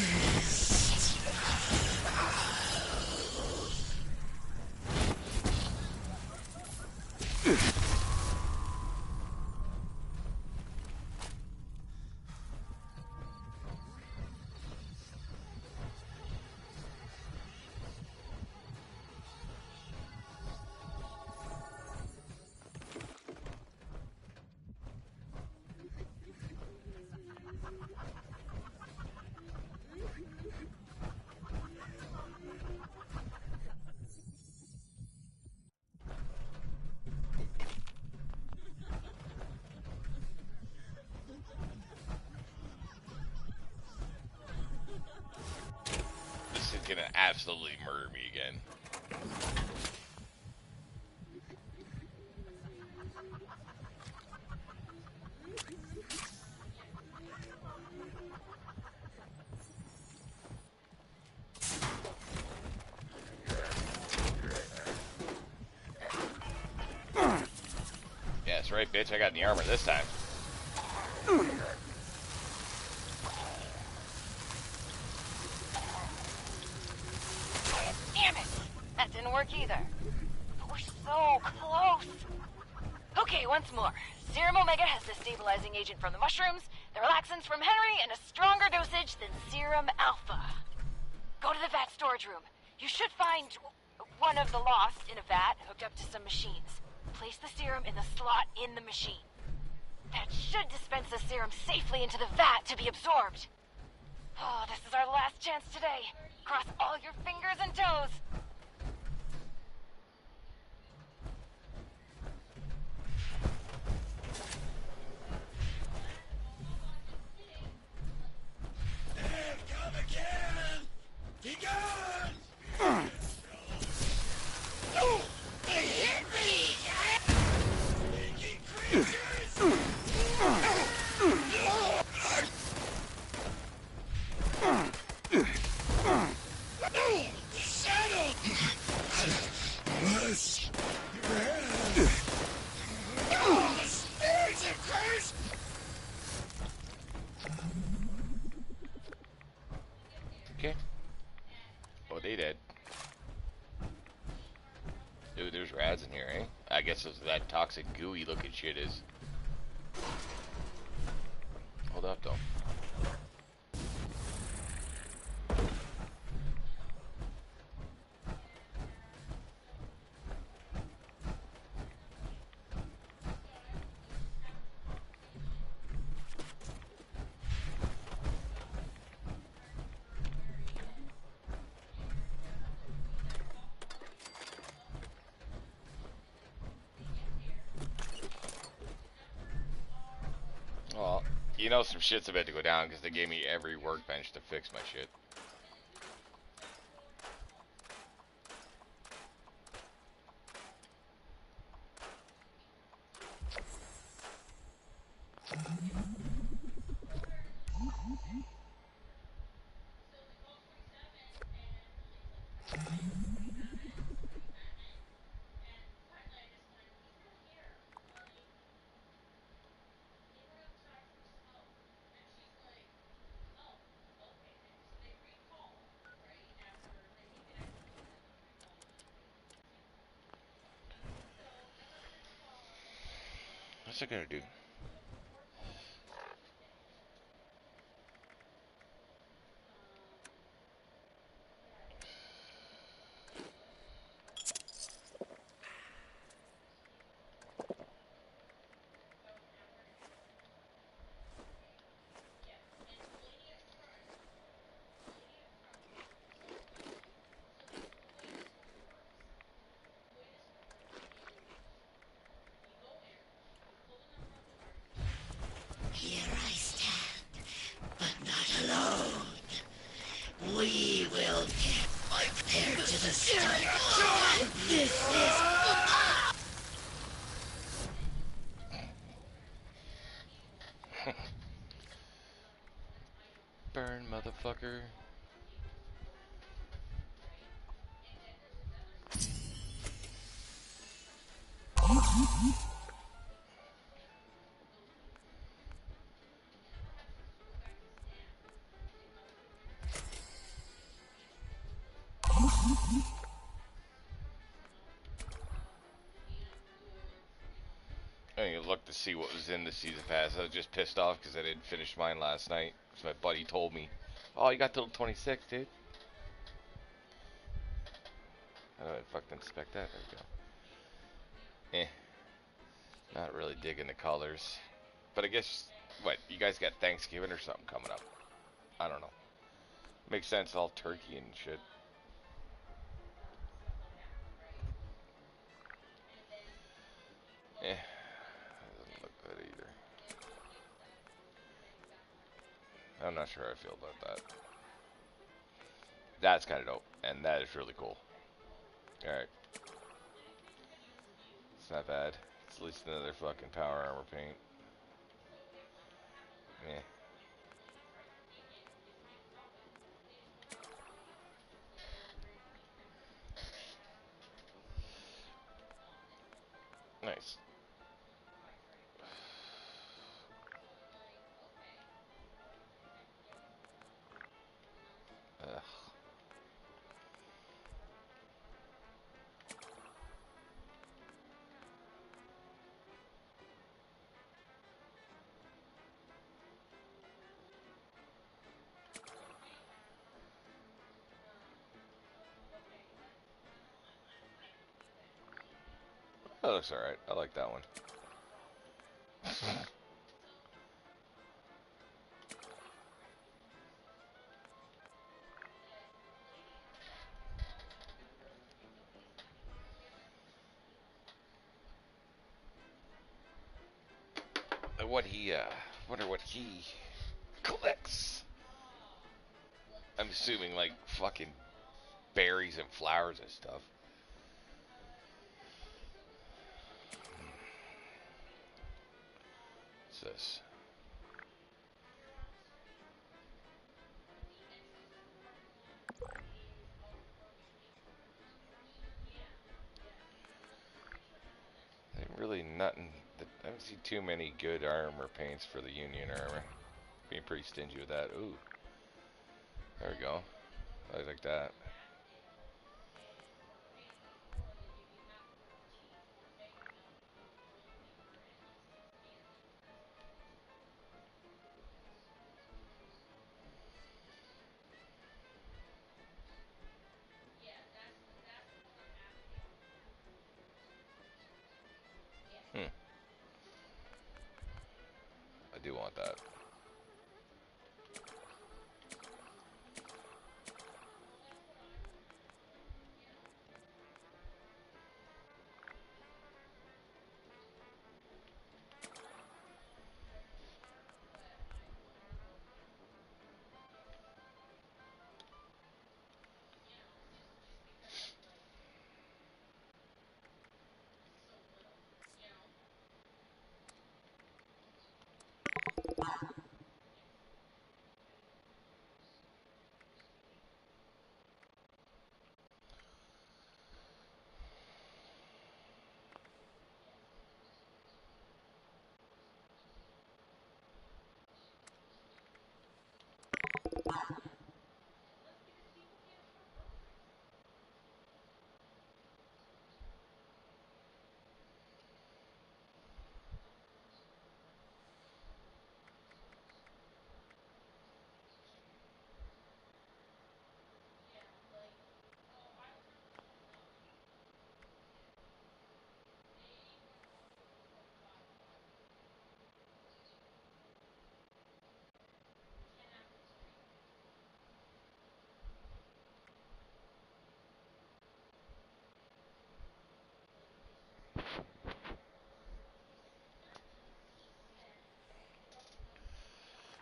Gonna absolutely murder me again. That's right, bitch. I got the armor this time.
Damn it! That didn't work either. But we're so close. Okay, once more. Serum Omega has the stabilizing agent from the mushrooms, the relaxants from Henry, and a stronger dosage than Serum Alpha. Go to the vat storage room. You should find one of the lost in a vat hooked up to some machines. Place the serum in the slot in the machine. That should dispense the serum safely into the vat to be absorbed. Oh, this is our last chance today. Cross all your fingers and toes.
Come again! Be gone! They hit me! Sneaky creatures! Shadow! Wash your hands! The spirits are cursed!
Okay. Oh, they did. Dude, there's rads in here, eh? I guess it's that toxic, gooey looking shit is. Hold up, though. Well, you know some shit's about to go down because they gave me every workbench to fix my shit. What's it gonna do?
Here I stand, but not alone. We will get prepared to the start. This is...
Burn, motherfucker. I didn't even look to see what was in the season pass. I was just pissed off because I didn't finish mine last night. So my buddy told me, "Oh, you got till 26, dude." How do I fucking inspect that? There we go. Not really digging the colors. But I guess, what, you guys got Thanksgiving or something coming up? I don't know. Makes sense, all turkey and shit. That doesn't look good either. I'm not sure how I feel about that. That's kind of dope, and that is really cool. Alright. It's not bad. It's at least another fucking power armor paint. Yeah. Nice. That looks alright. I like that one. Wonder what he collects. I'm assuming like fucking berries and flowers and stuff. What's this? Ain't really nothing. I don't see too many good armor paints for the Union armor. Being pretty stingy with that. Ooh. There we go. I like that. I do want that.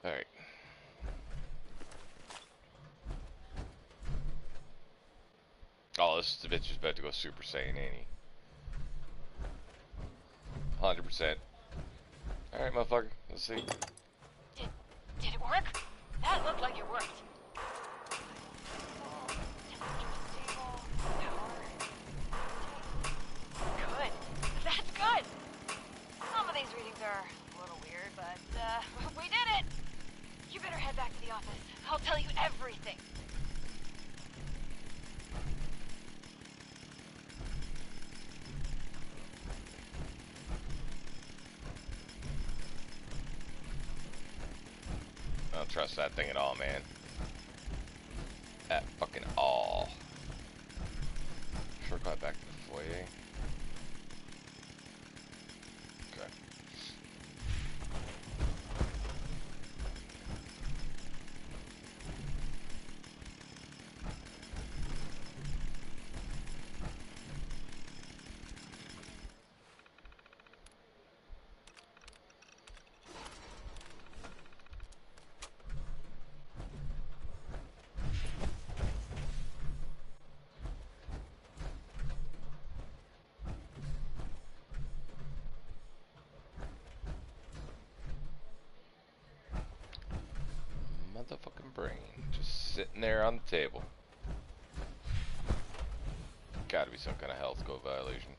Alright. Oh, this bitch is about to go Super Saiyan, ain't he? 100%. Alright, motherfucker. Let's see.
Did it work? That looked like it worked. Good. That's good. Some of these readings are a little weird, but, we did it! You better head back to the office. I'll tell you everything.
I don't trust that thing at all, man. At fucking all. Shortcut back to the foyer. Okay. Motherfucking brain. Just sitting there on the table. Gotta be some kind of health code violation.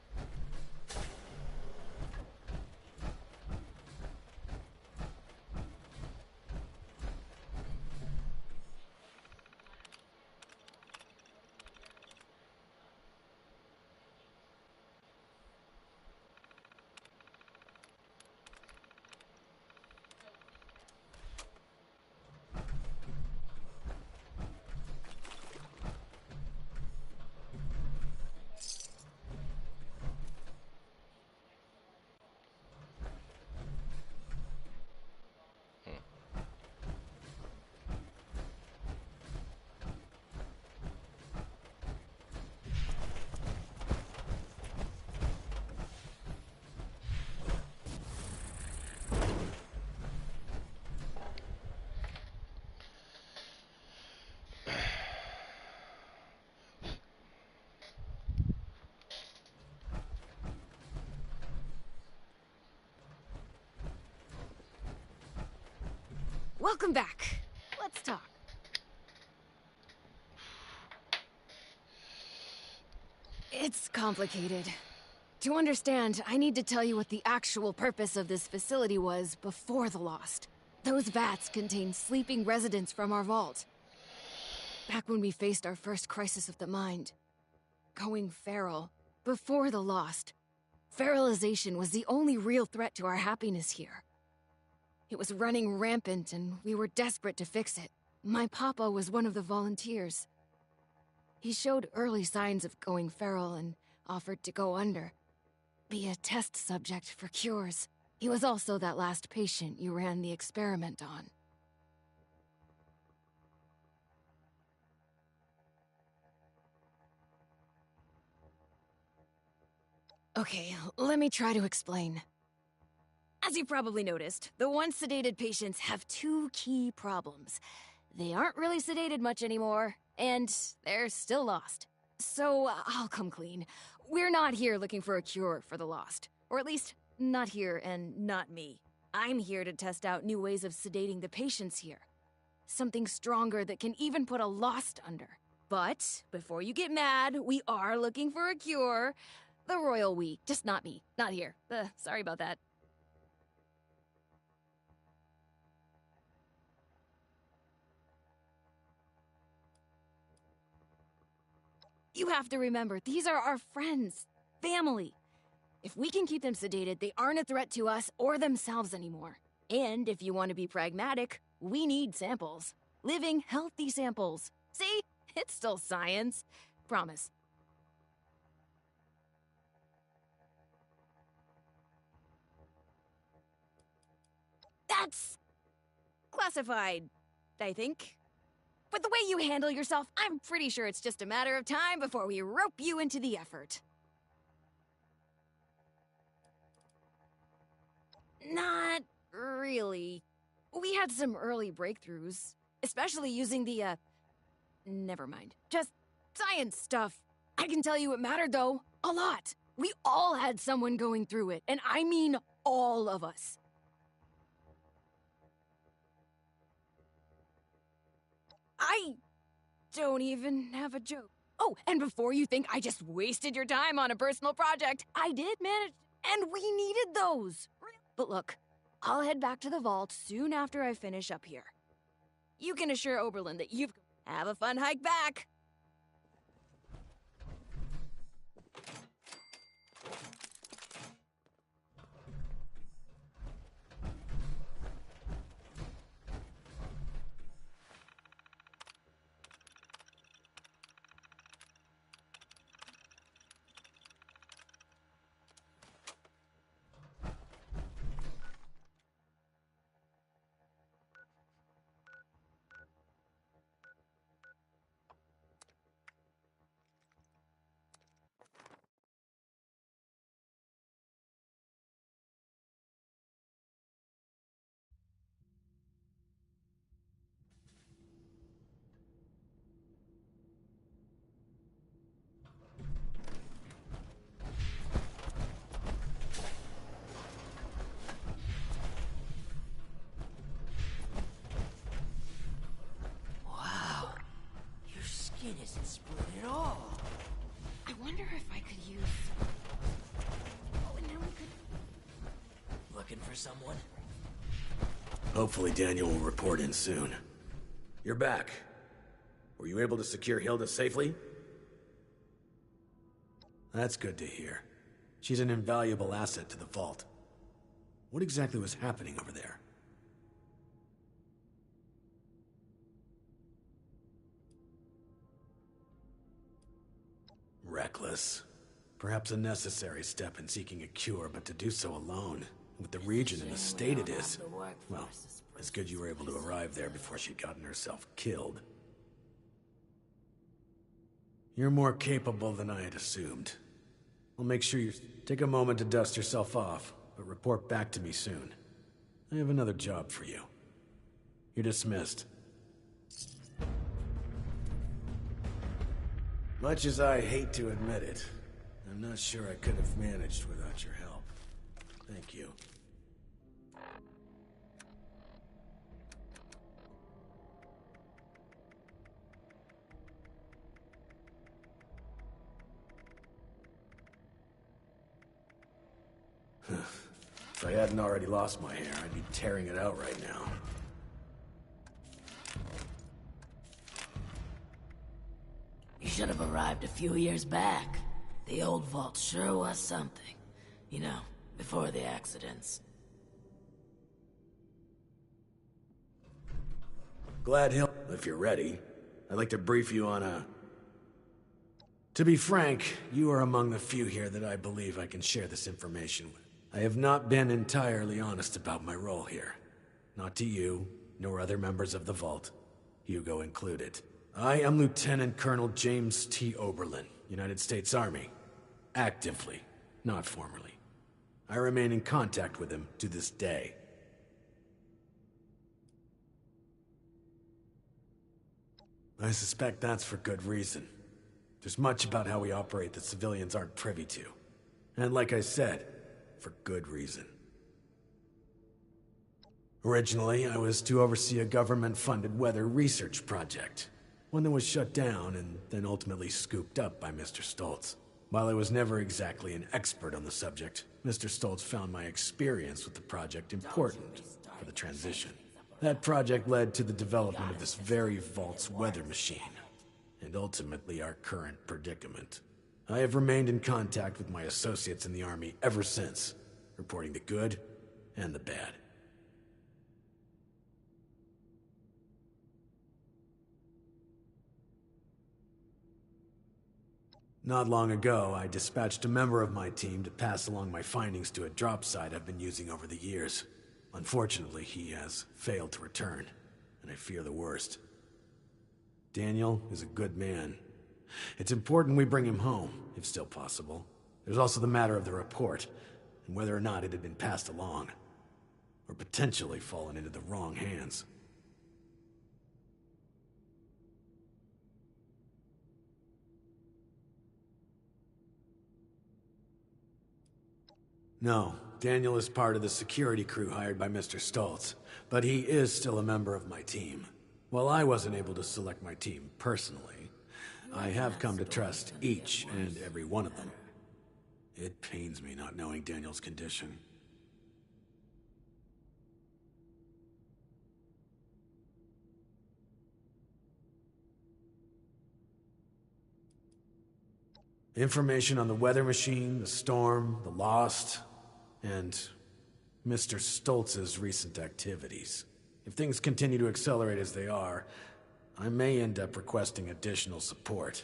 welcome back. Let's talk. It's complicated. To understand, I need to tell you what the actual purpose of this facility was before the Lost. Those vats contain sleeping residents from our vault. Back when we faced our first crisis of the mind. Going feral, before the Lost. Feralization was the only real threat to our happiness here. It was running rampant and we were desperate to fix it. My papa was one of the volunteers. He showed early signs of going feral and offered to go under. Be a test subject for cures. He was also that last patient you ran the experiment on. Okay, let me try to explain. As you probably noticed, the once sedated patients have two key problems. They aren't really sedated much anymore, and they're still lost. So, I'll come clean. We're not here looking for a cure for the Lost. Or at least, not here and not me. I'm here to test out new ways of sedating the patients here. Something stronger that can even put a Lost under. But, before you get mad, we are looking for a cure. The royal we, just not me, not here. Sorry about that. You have to remember, these are our friends, family. If we can keep them sedated, they aren't a threat to us or themselves anymore. And if you want to be pragmatic, we need samples. Living, healthy samples. See? It's still science. Promise. That's classified, I think. With the way you handle yourself, I'm pretty sure it's just a matter of time before we rope you into the effort. Not really. We had some early breakthroughs, especially using the, never mind. Just science stuff. I can tell you it mattered, though. A lot. We all had someone going through it, and I mean all of us. I don't even have a joke. Oh, and before you think I just wasted your time on a personal project, I did manage, and we needed those. But look, I'll head back to the vault soon after I finish up here. You can assure Oberlin that you've... Have a fun hike back!
Skin isn't split at all.
I wonder if I could use... Oh, and then we could...
Looking for someone?
Hopefully Daniel will report in soon. You're back. Were you able to secure Hilda safely? That's good to hear. She's an invaluable asset to the vault. What exactly was happening over there? Reckless. Perhaps a necessary step in seeking a cure, but to do so alone, with the region and the state it is. Well, it's good you were able to arrive there before she'd gotten herself killed. You're more capable than I had assumed. I'll make sure you take a moment to dust yourself off, but report back to me soon. I have another job for you. You're dismissed. Much as I hate to admit it, I'm not sure I could have managed without your help. Thank you. If I hadn't already lost my hair, I'd be tearing it out right now.
You should have arrived a few years back. The old vault sure was something. You know, before the accidents.
Glad Hill, if you're ready. I'd like to brief you on a... To be frank, you are among the few here that I believe I can share this information with. I have not been entirely honest about my role here. Not to you, nor other members of the Vault, Hugo included. I am Lieutenant Colonel James T. Oberlin, United States Army. Actively, not formally. I remain in contact with him to this day. I suspect that's for good reason. There's much about how we operate that civilians aren't privy to. And like I said, for good reason. Originally, I was to oversee a government-funded weather research project. One that was shut down and then ultimately scooped up by Mr. Stoltz. While I was never exactly an expert on the subject, Mr. Stoltz found my experience with the project important for the transition. That project led to the development of this very Vault's weather machine, and ultimately our current predicament. I have remained in contact with my associates in the Army ever since, reporting the good and the bad. Not long ago, I dispatched a member of my team to pass along my findings to a drop site I've been using over the years. Unfortunately, he has failed to return, and I fear the worst. Daniel is a good man. It's important we bring him home, if still possible. There's also the matter of the report, and whether or not it had been passed along, or potentially fallen into the wrong hands. No, Daniel is part of the security crew hired by Mr. Stoltz, but he is still a member of my team. While I wasn't able to select my team personally, I have come to trust each and every one of them. It pains me not knowing Daniel's condition. Information on the weather machine, the storm, the Lost, and Mr. Stoltz's recent activities. If things continue to accelerate as they are, I may end up requesting additional support.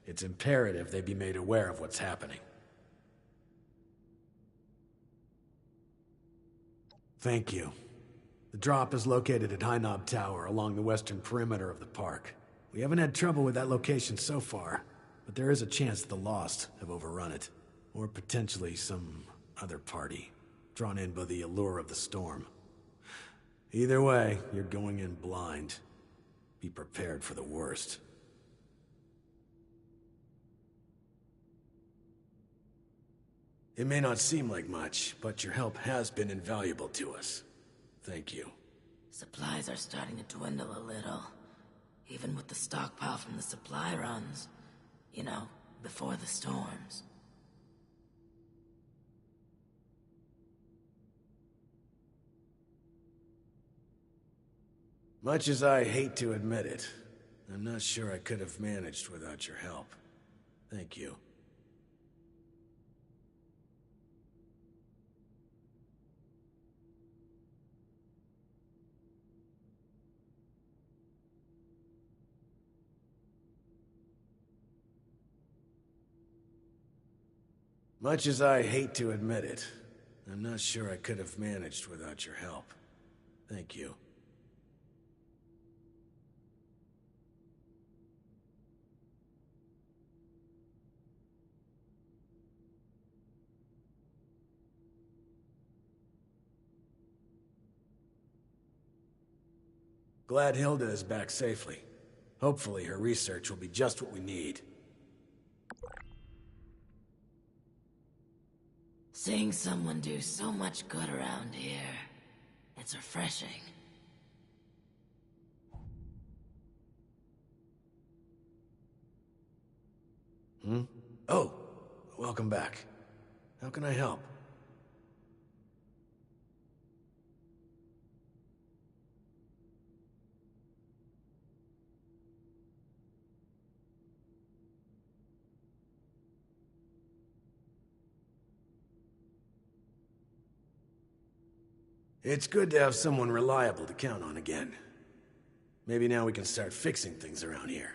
It's imperative they be made aware of what's happening. Thank you. The drop is located at High Knob Tower along the western perimeter of the park. We haven't had trouble with that location so far, but there is a chance that the Lost have overrun it. Or potentially some other party, drawn in by the allure of the storm. Either way, you're going in blind. Be prepared for the worst. It may not seem like much, but your help has been invaluable to us. Thank you.
Supplies are starting to dwindle a little. Even with the stockpile from the supply runs. You know, before the storms.
Much as I hate to admit it, I'm not sure I could have managed without your help. Thank you. Much as I hate to admit it, I'm not sure I could have managed without your help. Thank you. Glad Hilda is back safely. Hopefully her research will be just what we need.
Seeing someone do so much good around here, it's refreshing.
Oh, welcome back. How can I help? It's good to have someone reliable to count on again. Maybe now we can start fixing things around here.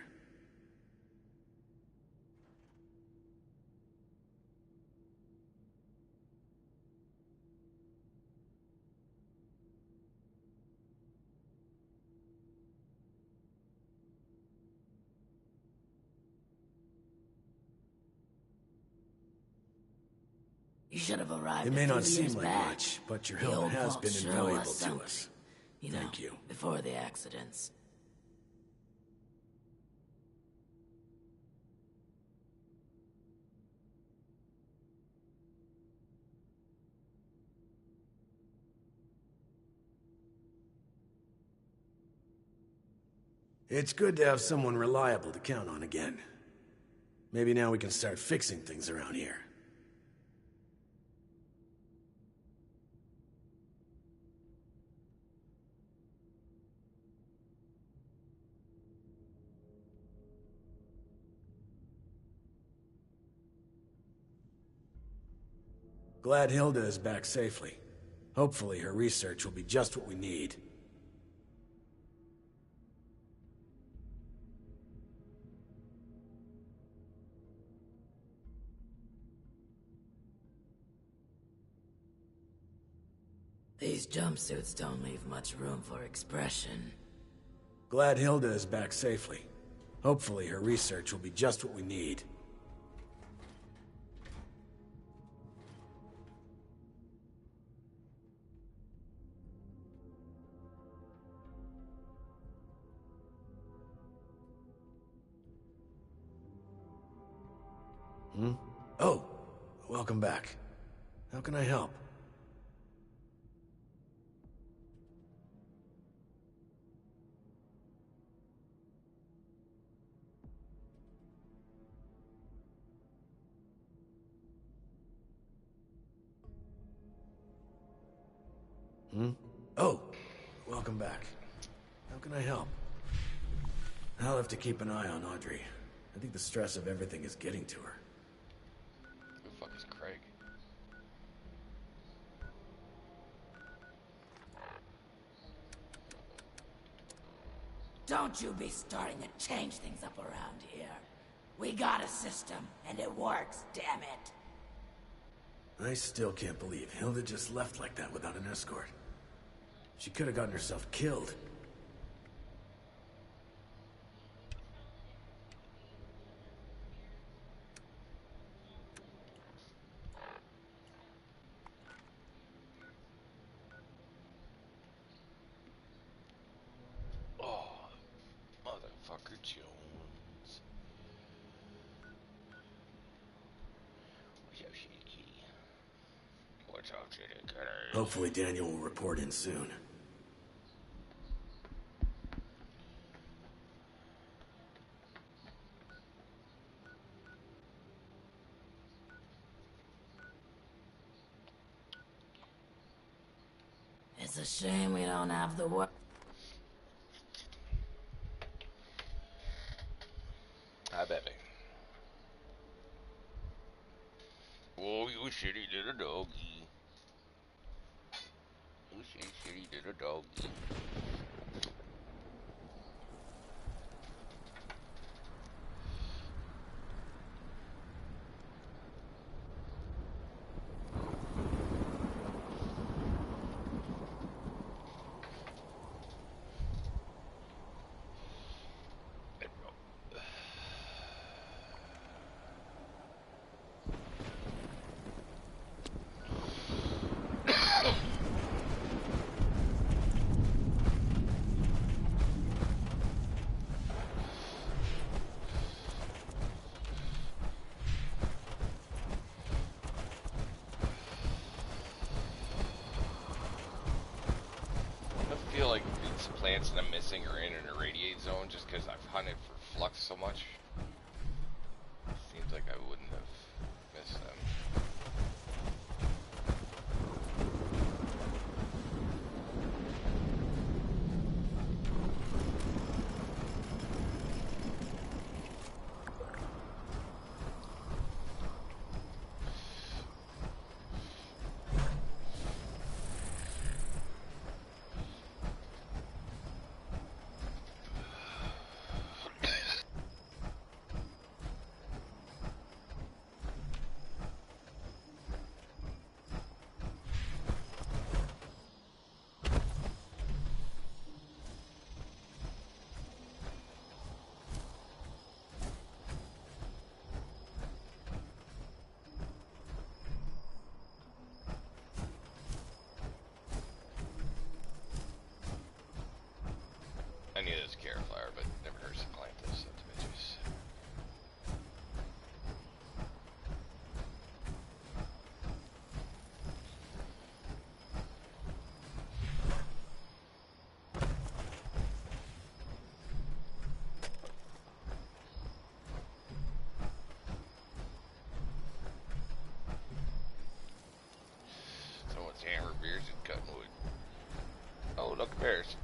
You should have arrived
It may
a few
not seem
years
like
back.
much, but your
The
help
old
has
vault
been
sure
invaluable
was
to
something.
us.
You know,
Thank you.
before the accidents.
It's good to have someone reliable to count on again. Maybe now we can start fixing things around here. Glad Hilda is back safely. Hopefully her research will be just what we need.
These jumpsuits don't leave much room for expression.
Glad Hilda is back safely. Hopefully her research will be just what we need. Oh, welcome back. How can I help? Oh, welcome back. How can I help? I'll have to keep an eye on Audrey. I think the stress of everything is getting to her.
Who the fuck is Craig?
Don't you be starting to change things up around here. We got a system, and it works, damn it.
I still can't believe Hilda just left like that without an escort. She could have gotten herself killed.
Oh, motherfucker Jones. What's up, shitty kitty? What's up, shitty kitty?
Hopefully Daniel will report in soon.
It's a shame we don't have the work.
Hi, baby. Oh, you shitty little doggy. You shitty little doggy. I feel like these plants that I'm missing are in an irradiate zone just because I've hunted for flux so much. Seems like I wouldn't have missed them. got moving. Oh, look, bears.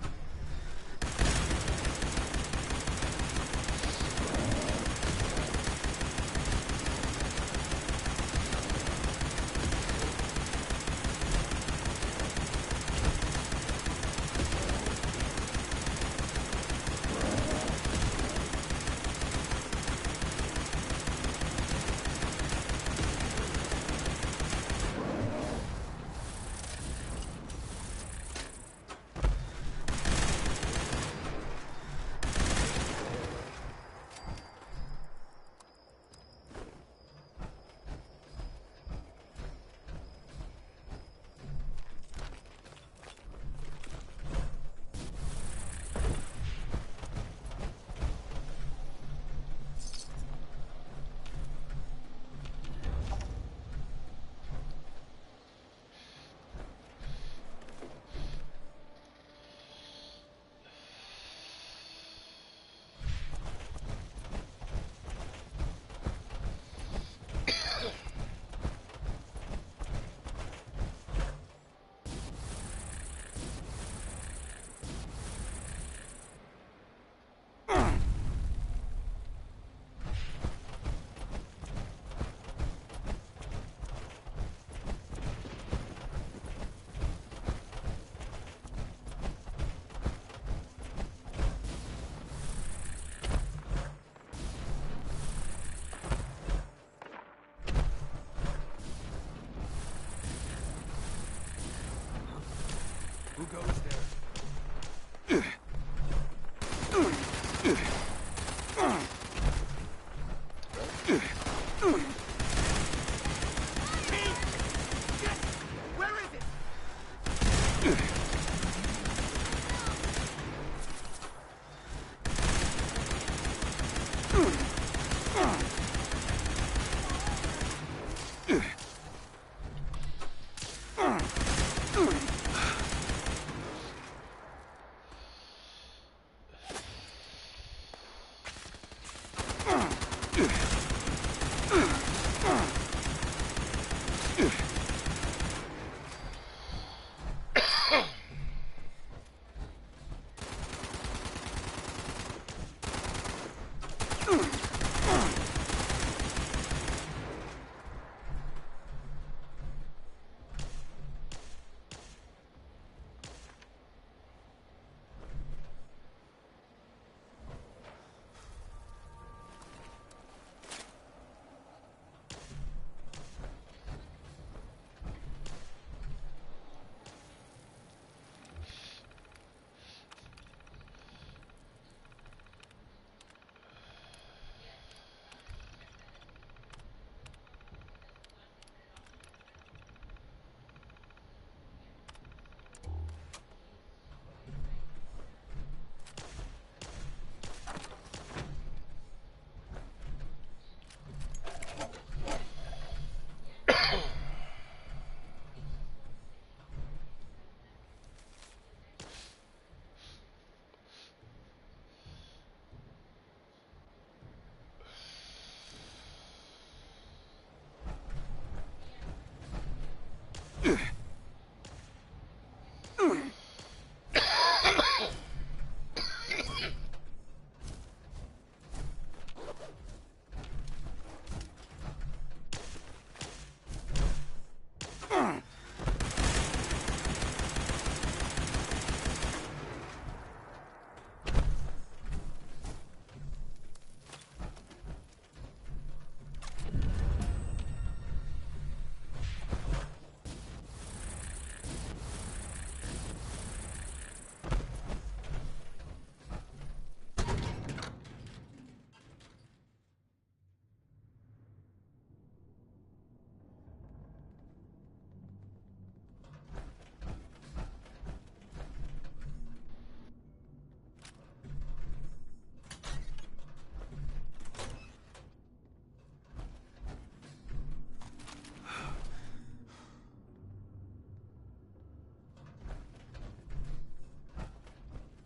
Who goes there? Where is it?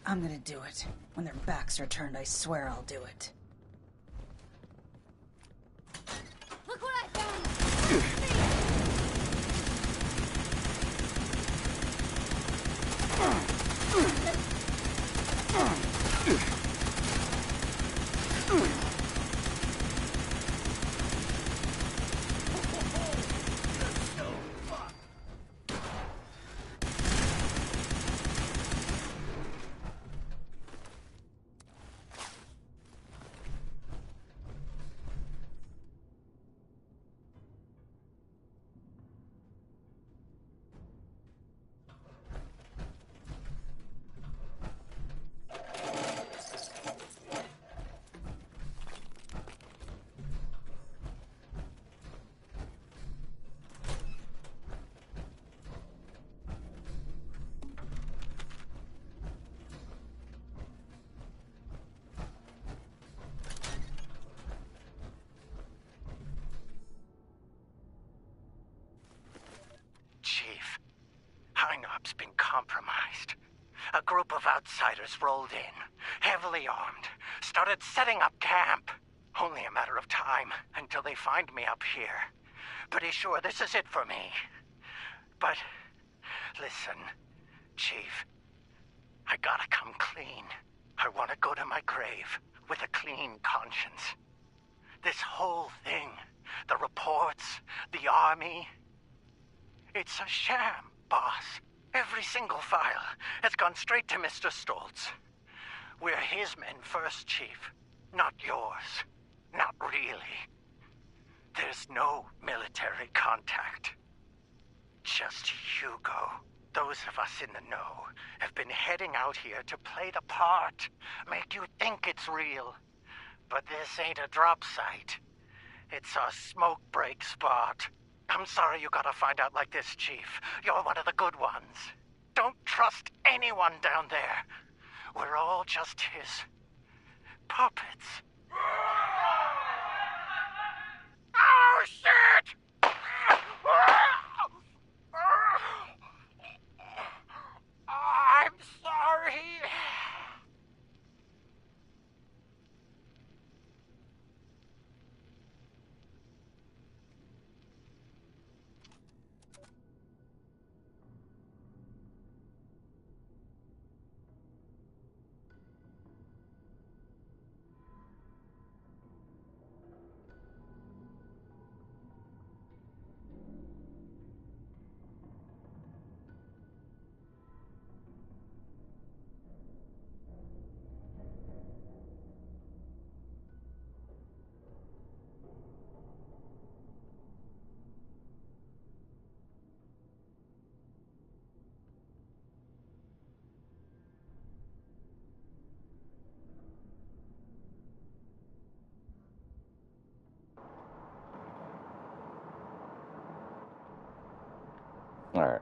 I'm gonna do it. When their backs are turned, I swear I'll do it.
Look what I found!
outsiders rolled in, heavily armed, started setting up camp. Only a matter of time until they find me up here. Pretty sure this is it for me. But, listen, Chief, I gotta come clean. I want to go to my grave with a clean conscience. This whole thing, the reports, the army, it's a sham, boss. Every single file has gone straight to Mr. Stoltz. We're his men first, Chief, not yours. Not really. There's no military contact. Just Hugo. Those of us in the know have been heading out here to play the part, make you think it's real. But this ain't a drop site. It's a smoke break spot. I'm sorry you gotta find out like this, Chief. You're one of the good ones. Don't trust anyone down there. We're all just his puppets. Oh, shit! I'm sorry.
Alright.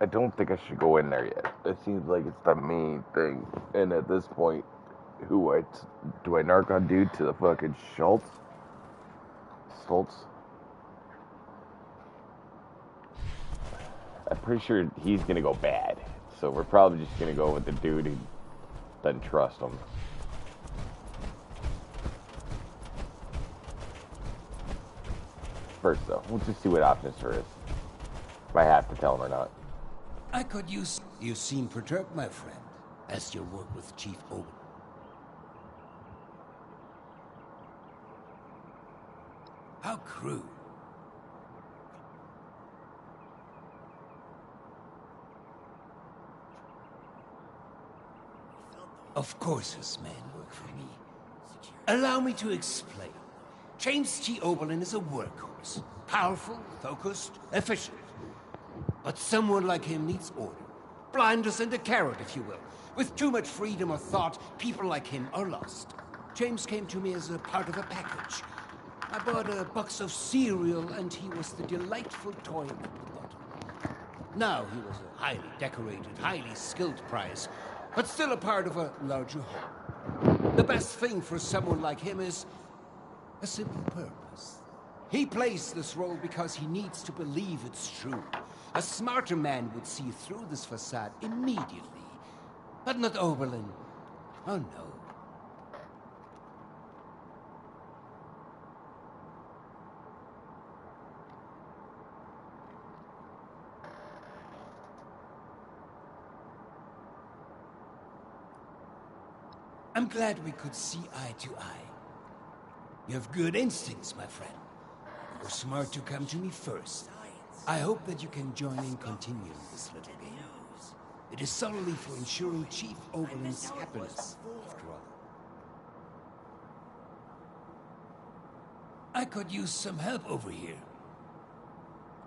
I don't think I should go in there yet. It seems like it's the main thing. And at this point, do I narc on dude to the fucking Stoltz? I'm pretty sure he's gonna go bad. So we're probably just gonna go with the dude who doesn't trust him. First though, we'll just see what options there is. If I have to tell him or not.
I could use... You seem perturbed, my friend, as your work with Chief Oberlin. How crude. Of course his men work for me. Allow me to explain. James T. Oberlin is a workhorse. Powerful, focused, efficient. But someone like him needs order. Blinders and a carrot, if you will. With too much freedom of thought, people like him are lost. James came to me as a part of a package. I bought a box of cereal, and he was the delightful toy at the bottom. Now he was a highly decorated, highly skilled prize, but still a part of a larger whole. The best thing for someone like him is a simple purpose. He plays this role because he needs to believe it's true. A smarter man would see through this facade immediately. But not Oberlin. Oh no. I'm glad we could see eye to eye. You have good instincts, my friend. You're smart to come to me first. I hope that you can join in continuing this little game. It is solely for ensuring Chief Oberlin's happiness, after all. I could use some help over here.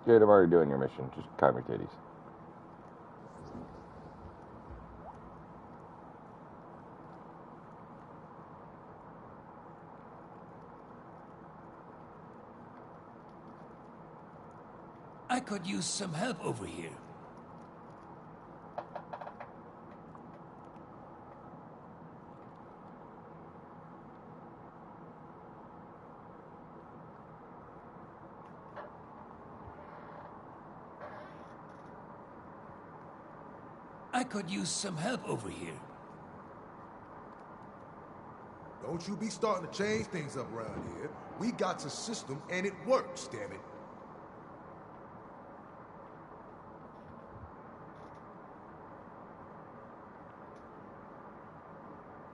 Good, I'm already doing your mission. Just calm your titties.
I could use some help over here. I could use some help over here.
Don't you be starting to change things up around here. We got a system and it works, damn it.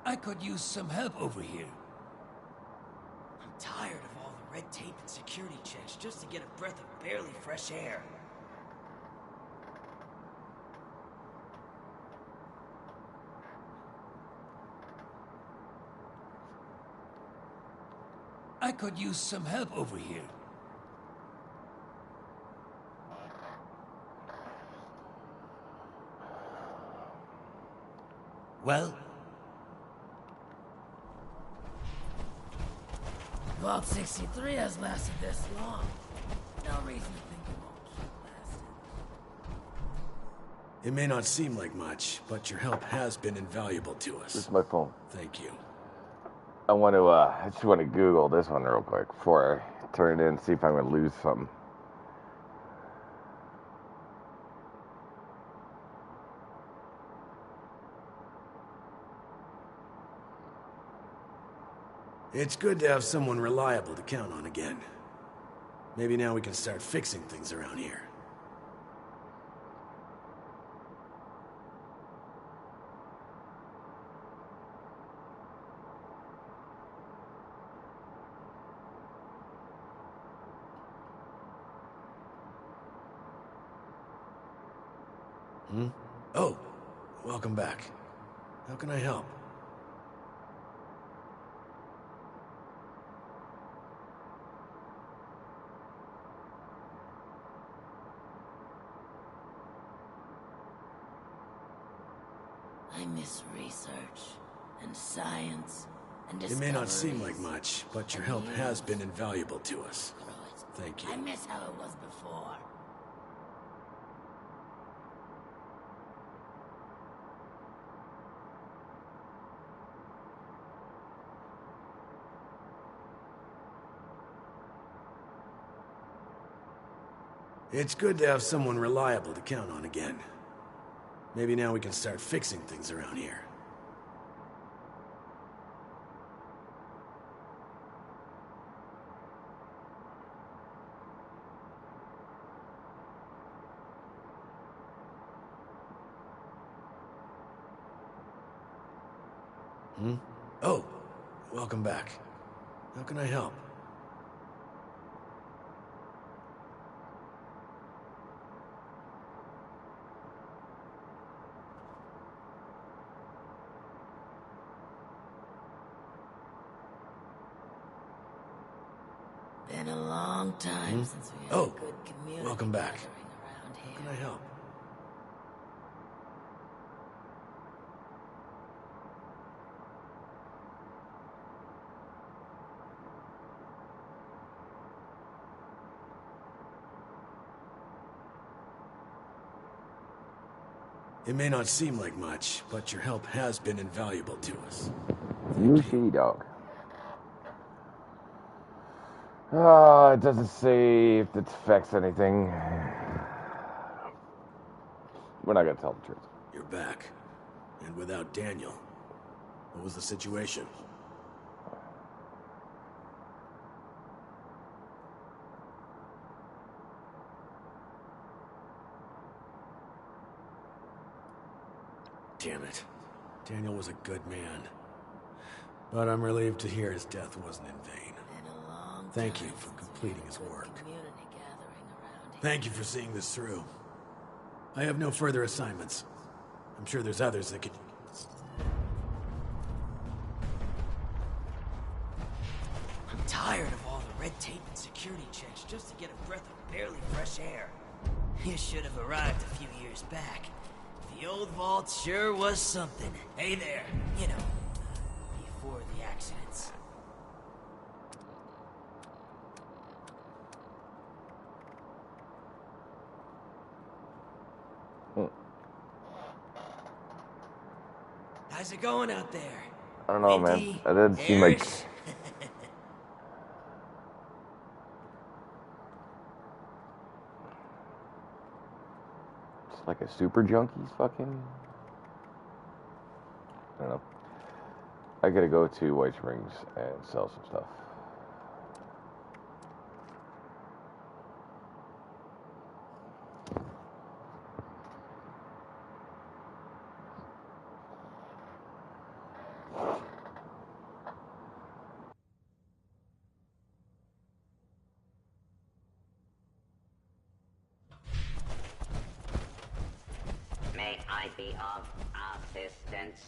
I could use some help over here.
I'm tired of all the red tape and security checks just to get a breath of barely fresh air.
I could use some help over here. Well?
Vault 63 has lasted this long. No reason to think it won't last.
It may not seem like much, but your help has been invaluable to us.
This is my phone.
Thank you.
I just want to Google this one real quick before I turn it in and see if I'm going to lose something.
It's good to have someone reliable to count on again. Maybe now we can start fixing things around here. Oh, welcome back. How can I help?
I miss research and science and
It
discoveries.
may not seem like much, but your help has been invaluable to us. Thank you.
I miss how it was before.
It's good to have someone reliable to count on again. Maybe now we can start fixing things around here. Oh, welcome back. How can I help?
Been a long time since we had a good community
welcome back.
gathering around here.
How can I help? It may not seem like much, but your help has been invaluable to us.
You shitty dog. It doesn't say if it affects anything. We're not gonna tell the truth.
You're back. And without Daniel. What was the situation? Damn it. Daniel was a good man. But I'm relieved to hear his death wasn't in vain. Thank you for completing his work. Thank you for seeing this through. I have no further assignments. I'm sure there's others that could...
I'm tired of all the red tape and security checks just to get a breath of barely fresh air. You should have arrived a few years back. The old vault sure was something. Hey there, you know, before the accidents. How's it going out there?
I don't know, man. That doesn't seem like... It's like a super junkie's fucking... I don't know. I gotta go to White Springs and sell some stuff.
May I be of assistance?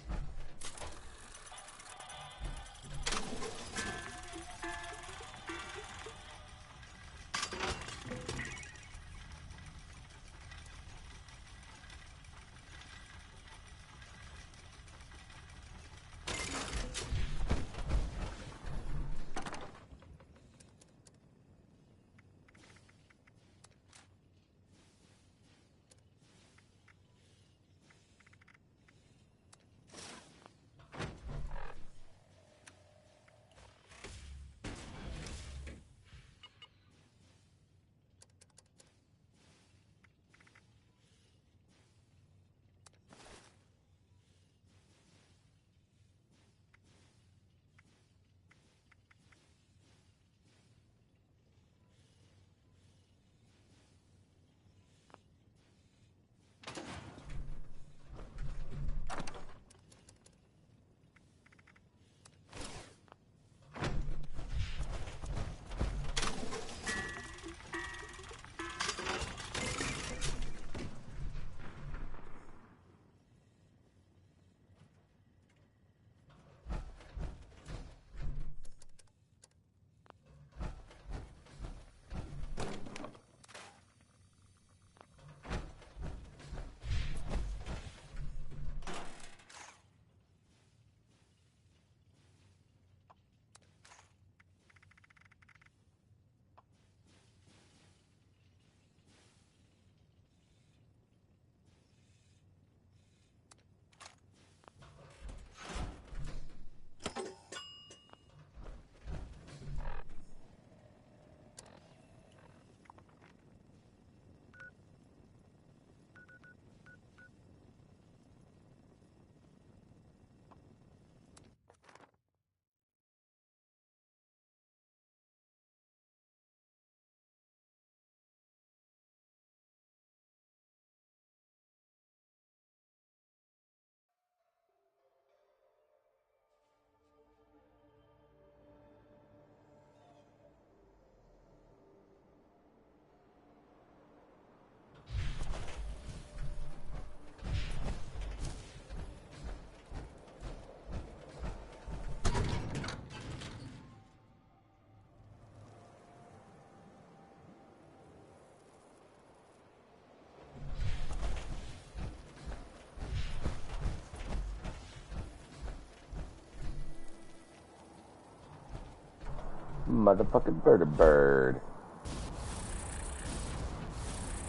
Motherfucking bird.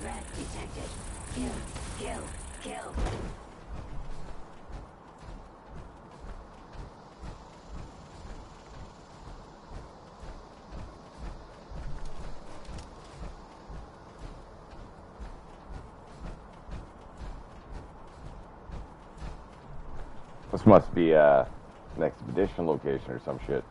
Rat detected. Kill.
This must be an expedition location or some shit.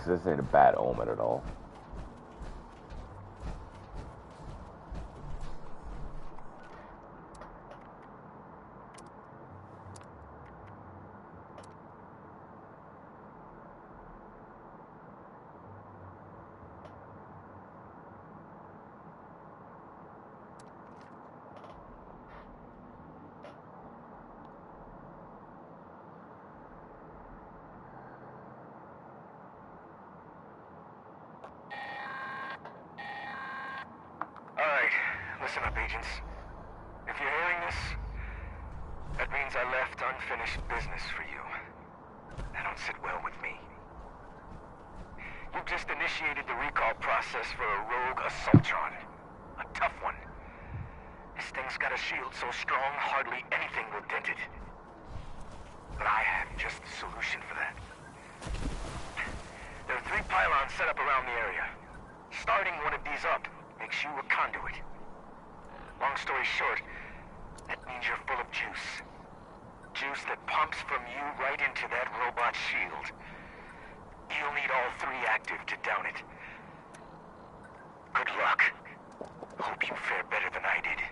This ain't a bad omen at all.
Alright, listen up, agents. If you're hearing this, that means I left unfinished business for you. That don't sit well with me. You've just initiated the recall process for a rogue Assaultron. A tough one. This thing's got a shield so strong, hardly anything will dent it. But I have just the solution for that. There are 3 pylons set up around the area. Starting one of these up makes you a conduit. Long story short, that means you're full of juice. Juice that pumps from you right into that robot shield. You'll need all 3 active to down it. Good luck. Hope you fare better than I did.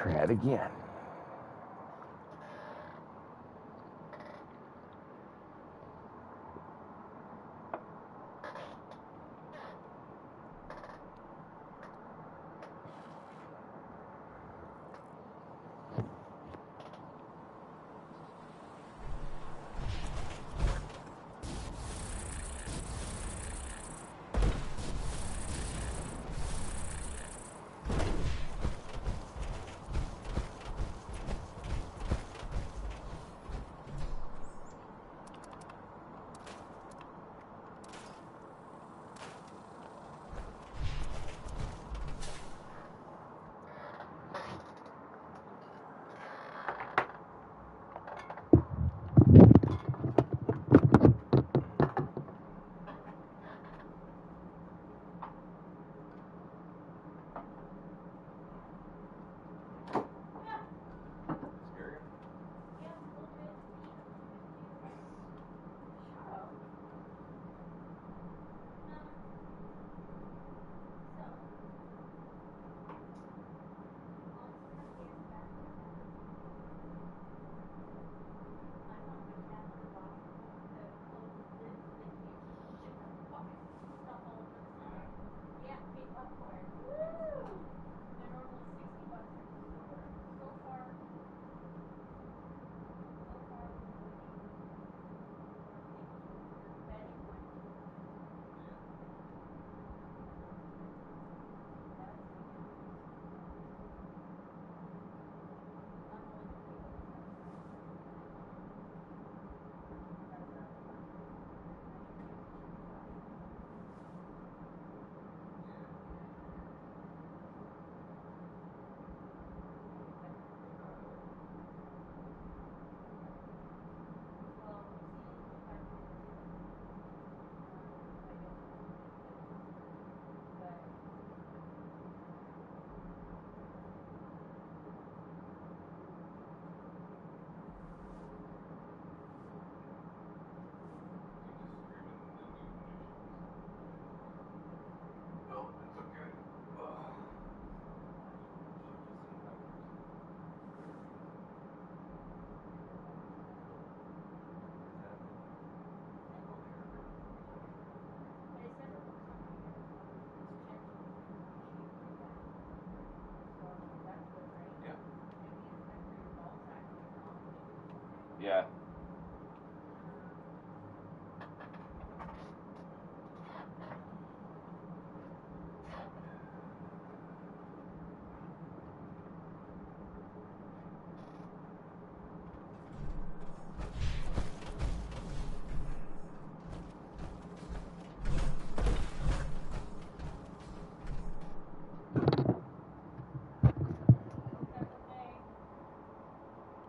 Try it again. Yeah.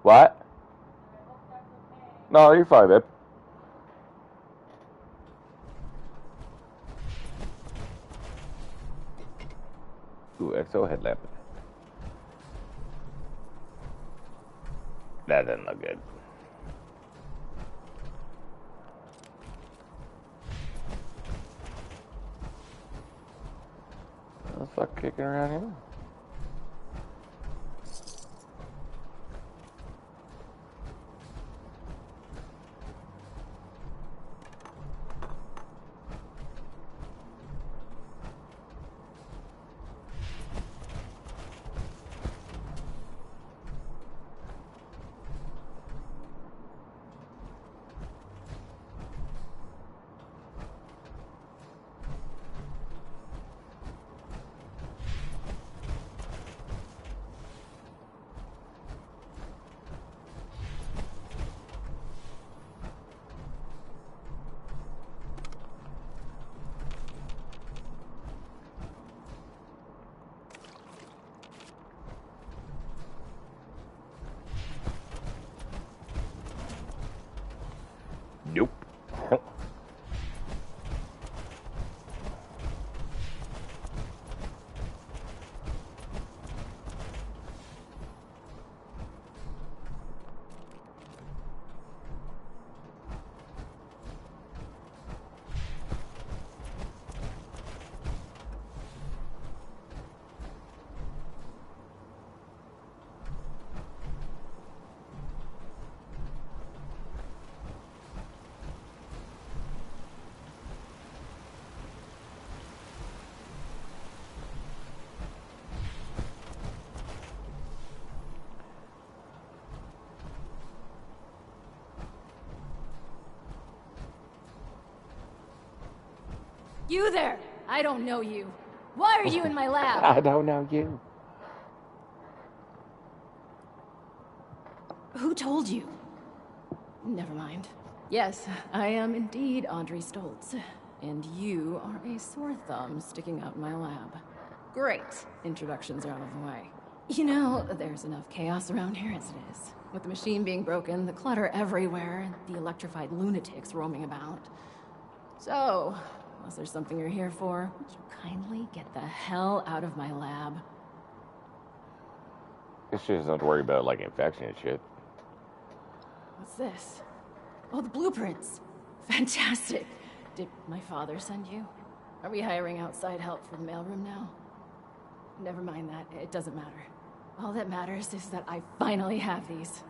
What? No, you're fine, babe. Ooh, XO headlamp. That doesn't look good. What the fuck kicking around here?
You there! I don't know you. Why are you in my lab?
I don't know you.
Who told you? Never mind. Yes, I am indeed Audrey Stoltz. And you are a sore thumb sticking out in my lab. Great. Introductions are out of the way. You know, there's enough chaos around here as it is. With the machine being broken, the clutter everywhere, and the electrified lunatics roaming about. So, unless there's something you're here for, would you kindly get the hell out of my lab?
This shit doesn't have to worry about, like, infection and shit.
What's this? Oh, the blueprints. Fantastic. Did my father send you? Are we hiring outside help for the mailroom now? Never mind that. It doesn't matter. All that matters is that I finally have these.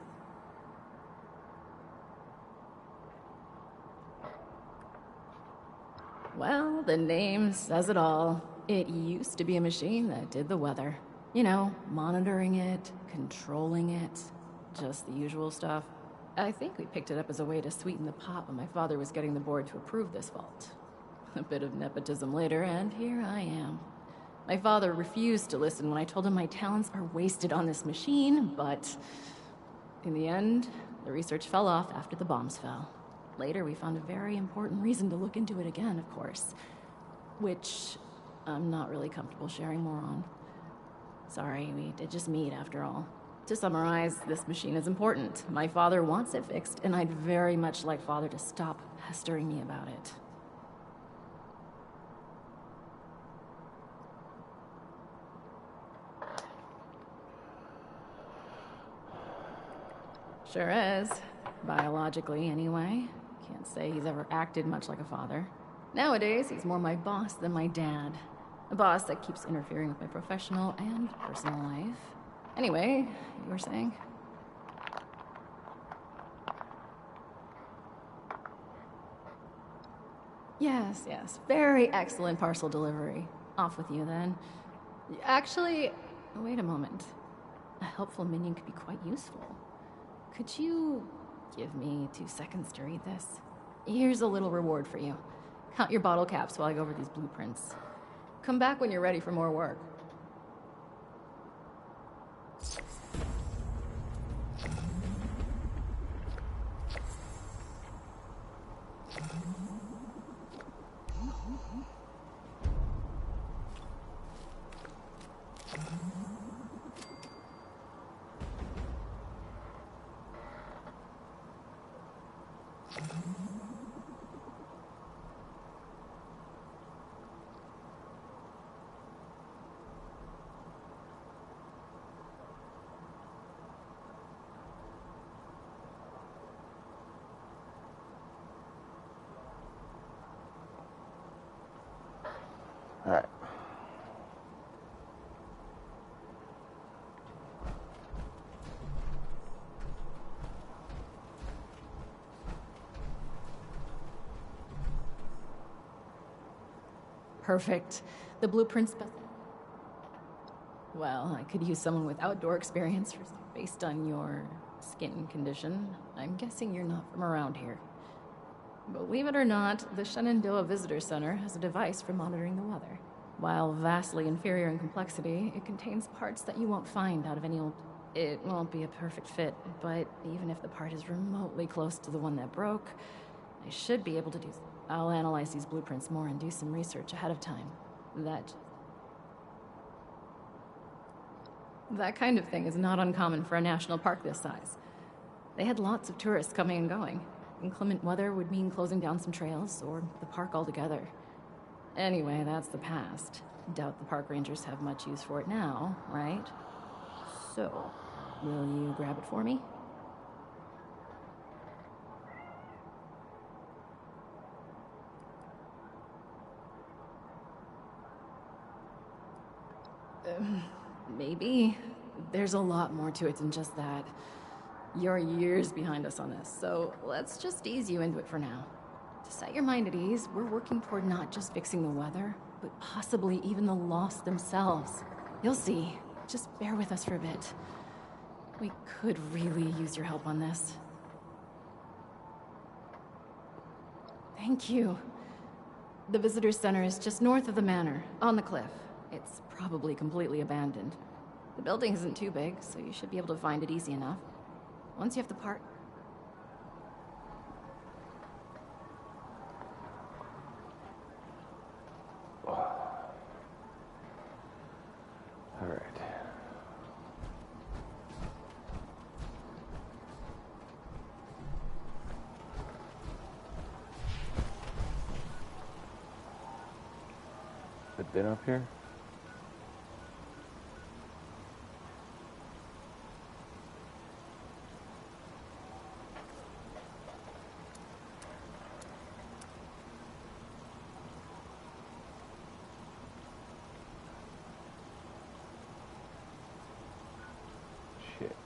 Well, the name says it all. It used to be a machine that did the weather. You know, monitoring it, controlling it, just the usual stuff. I think we picked it up as a way to sweeten the pot when my father was getting the board to approve this vault. A bit of nepotism later, and here I am. My father refused to listen when I told him my talents are wasted on this machine, but in the end, the research fell off after the bombs fell. Later, we found a very important reason to look into it again, of course, which I'm not really comfortable sharing more on. Sorry, we did just meet after all. To summarize, this machine is important. My father wants it fixed, and I'd very much like Father to stop pestering me about it. Sure is. Biologically, anyway. Can't say he's ever acted much like a father. Nowadays, he's more my boss than my dad. A boss that keeps interfering with my professional and personal life. Anyway, you were saying? Yes. Very excellent parcel delivery. Off with you, then. Actually, wait a moment. A helpful minion could be quite useful. Could you give me 2 seconds to read this? Here's a little reward for you. Count your bottle caps while I go over these blueprints. Come back when you're ready for more work.
All right.
Perfect. The blueprints. Well, I could use someone with outdoor experience based on your skin condition. I'm guessing you're not from around here. Believe it or not, the Shenandoah Visitor Center has a device for monitoring the weather. While vastly inferior in complexity, it contains parts that you won't find out of any old... It won't be a perfect fit, but even if the part is remotely close to the one that broke, I should be able to do... I'll analyze these blueprints more and do some research ahead of time. That kind of thing is not uncommon for a national park this size. They had lots of tourists coming and going. Inclement weather would mean closing down some trails, or the park altogether. Anyway, that's the past. Doubt the park rangers have much use for it now, right? So, will you grab it for me? Maybe. There's a lot more to it than just that. You're years behind us on this, so let's just ease you into it for now. To set your mind at ease, we're working toward not just fixing the weather, but possibly even the lost themselves. You'll see. Just bear with us for a bit. We could really use your help on this. Thank you.
The visitor center is just north of the manor, on the cliff. It's probably completely abandoned. The building isn't too big, so you should be able to find it easy enough. Once you have the part...
Alright. It been up here? Shit.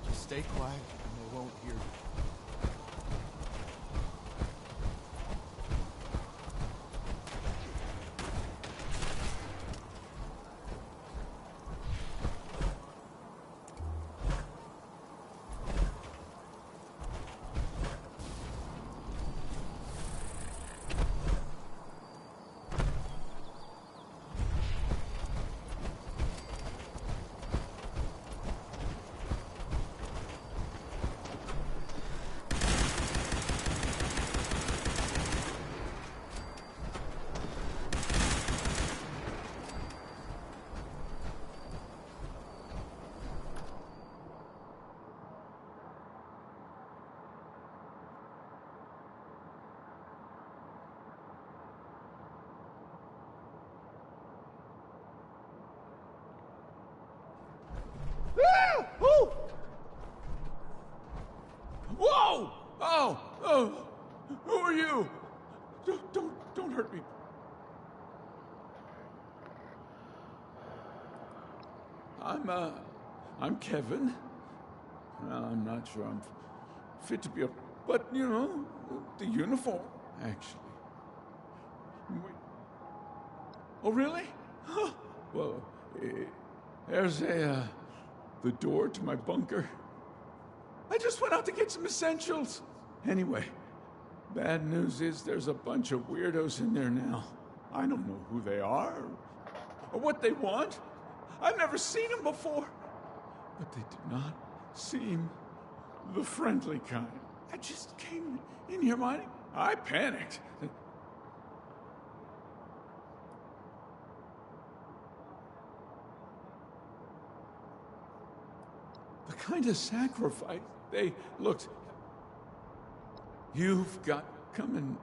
Just stay quiet and they won't hear you. Ah! Oh! Whoa! Oh! Oh! Who are you? Don't hurt me. I'm Kevin. I'm not sure I'm fit to be a... But, you know, the uniform, actually. Wait. Oh, really? Huh. Well, there's the door to my bunker. I just went out to get some essentials. Anyway, bad news is there's a bunch of weirdos in there now. I don't know who they are or what they want. I've never seen them before. But they did not seem the friendly kind. I just came in here mining. I panicked. The kind of sacrifice they looked. You've got coming.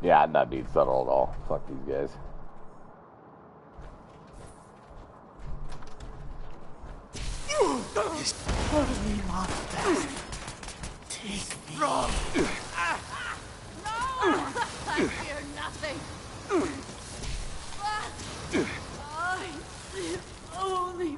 Yeah, I'm not being subtle at all. Fuck these guys.
Just pull me off that. Take me. Wrong.
No! I fear nothing. I live only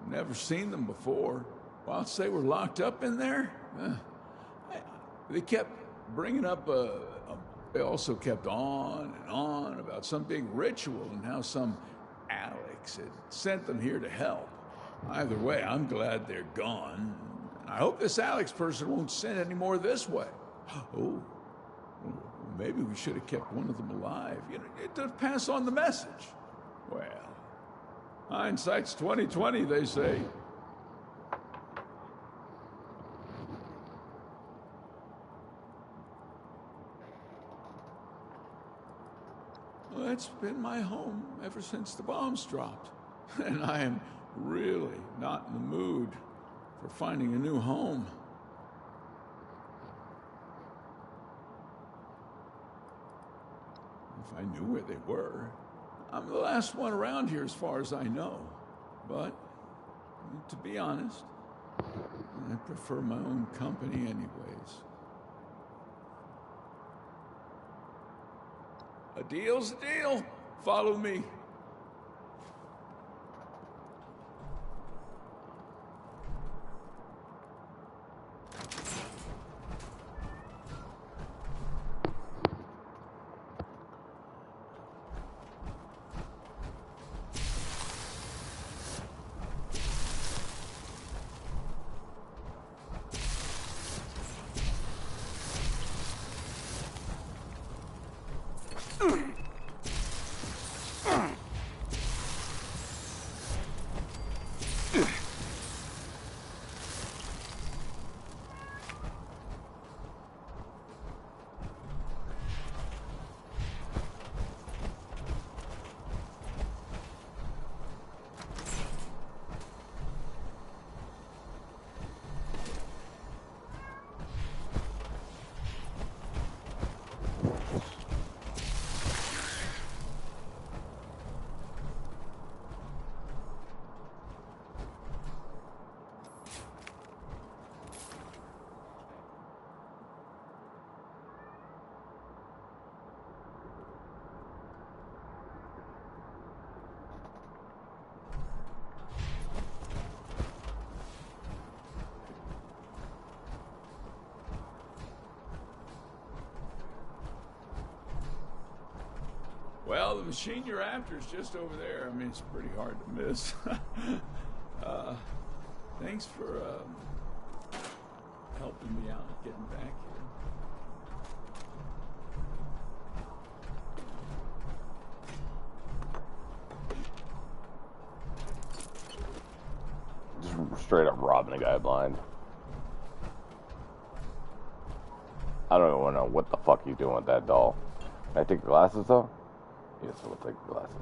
Never seen them before. Whilst they were locked up in there, they kept bringing up they also kept on and on about some big ritual and how some Alex had sent them here to help. Either way, I'm glad they're gone. I hope this Alex person won't send any more this way. Oh, maybe we should have kept one of them alive, you know, to pass on the message. Well, hindsight's 20/20, they say. Well, that's been my home ever since the bombs dropped. And I am really not in the mood for finding a new home. If I knew where they were. I'm the last one around here as far as I know. But, to be honest, I prefer my own company anyways. A deal's a deal. Follow me. Well, the machine you're after is just over there. I mean, it's pretty hard to miss. Thanks for helping me out getting back here.
Just straight up robbing a guy blind. I don't even know what the fuck you doing with that doll. Can I take the glasses though? Yes, I will take the glasses.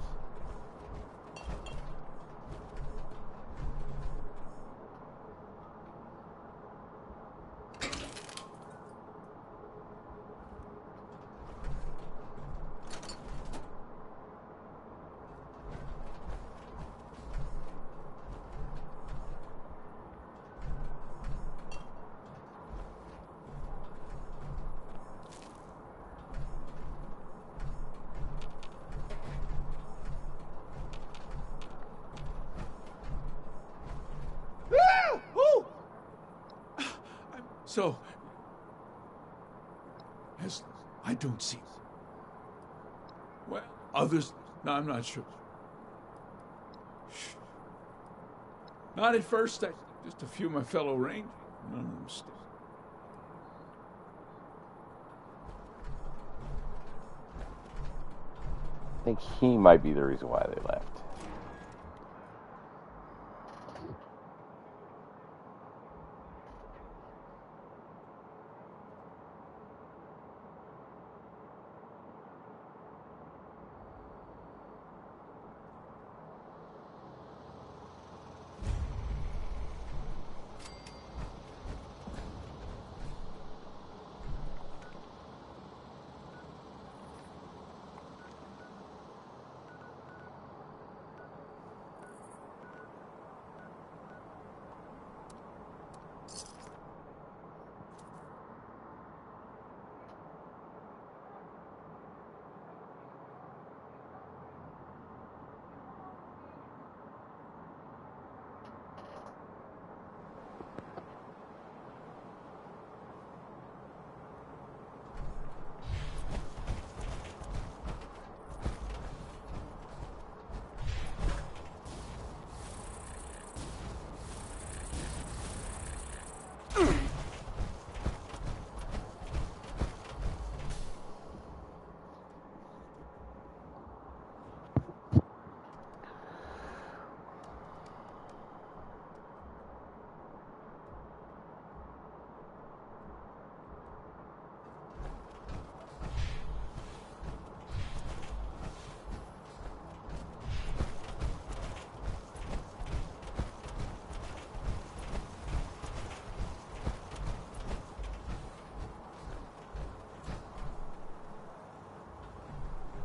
So, as I don't see. Well, others, no, I'm not sure. Shh. Not at first, just a few of my fellow Rangers. None of them still.
I think he might be the reason why they left.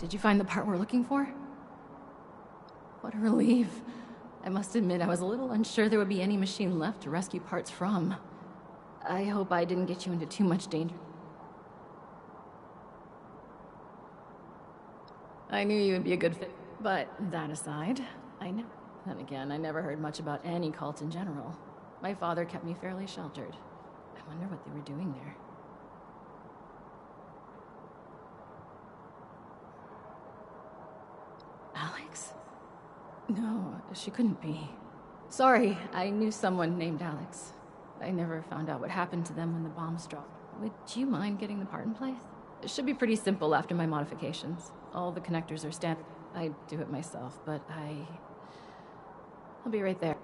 Did you find the part we're looking for? What a relief. I must admit, I was a little unsure there would be any machine left to rescue parts from. I hope I didn't get you into too much danger. I knew you would be a good fit, but that aside, then again, I never heard much about any cult in general. My father kept me fairly sheltered. I wonder what they were doing there. Alex? No, she couldn't be. Sorry, I knew someone named Alex. I never found out what happened to them when the bombs dropped. Would you mind getting the part in place? It should be pretty simple after my modifications. All the connectors are standard. I do it myself, but I'll be right there.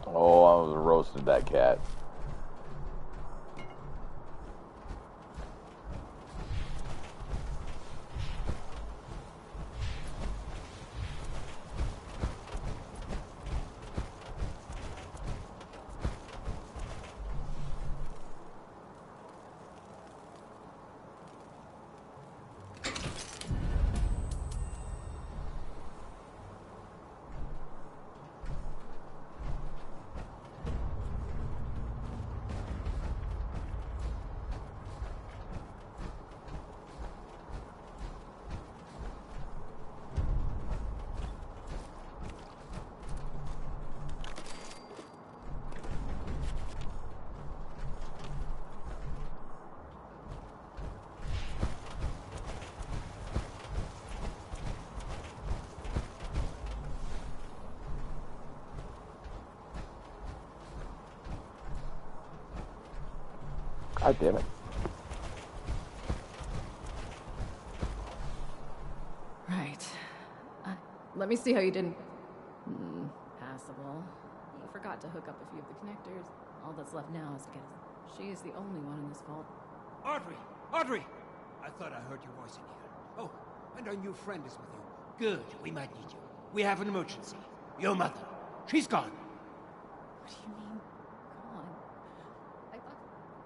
Oh, I was roasted that cat. God damn it.
Right. Let me see how you didn't... passable. You forgot to hook up a few of the connectors. All that's left now is to get... She is the only one in this vault.
Audrey! Audrey! I thought I heard your voice in here. Oh, and our new friend is with you. Good, we might need you. We have an emergency. Your mother. She's gone.
What do you mean, gone? I thought...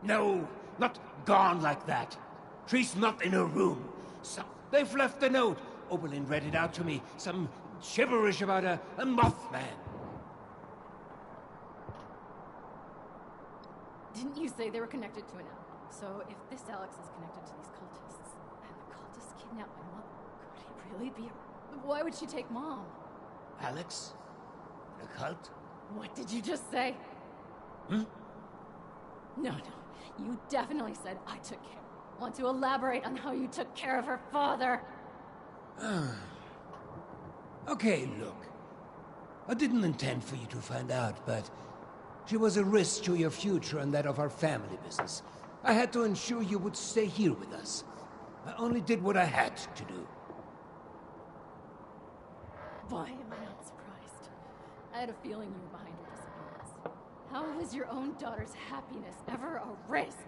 No, not gone like that. She's not in her room. They've left a note. Oberlin read it out to me. Some gibberish about a Mothman.
Didn't you say they were connected to an Alex? So if this Alex is connected to these cultists, and the cultists kidnapped my mother, could he really be a... Why would she take Mom?
Alex? The cult?
What did you just say?
Hmm?
No. You definitely said I took care. Want to elaborate on how you took care of her father?
Okay, look. I didn't intend for you to find out, but she was a risk to your future and that of our family business. I had to ensure you would stay here with us. I only did what I had to do.
Why am I not surprised? I had a feeling you were behind her disappearance. How was your own daughter's happiness ever a risk?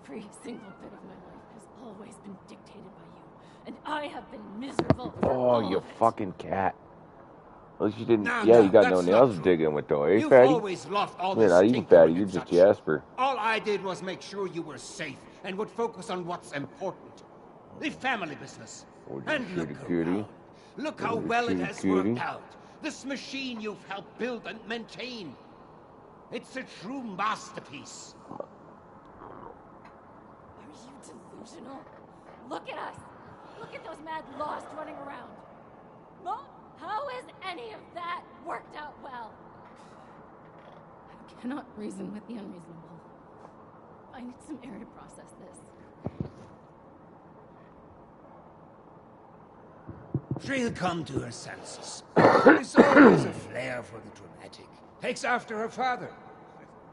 Every single bit of my life has always been dictated by you, and I have been miserable for all
Oh,
of
you
it.
fucking cat. At least you didn't.
No,
Yeah,
no,
you got no
that's
nails
not
to
true.
dig in with, though. Hey,
You've
fatty?
always loved all
You're
this
not even
tinkering
fatty.
and
You're just
such.
Jasper.
All I did was make sure you were safe and would focus on what's important. The family business.
Oh,
And
you
look
cutie cutie.
around. Look how
Oh, you
well it
cutie
has
cutie.
worked out. This machine you've helped build and maintain. It's a true masterpiece.
Are you delusional? Look at us! Look at those mad lost running around! Mom, how has any of that worked out well? I cannot reason with the unreasonable. I need some air to process this.
She'll come to her senses. There's always a flair for the dramatic. Takes after her father.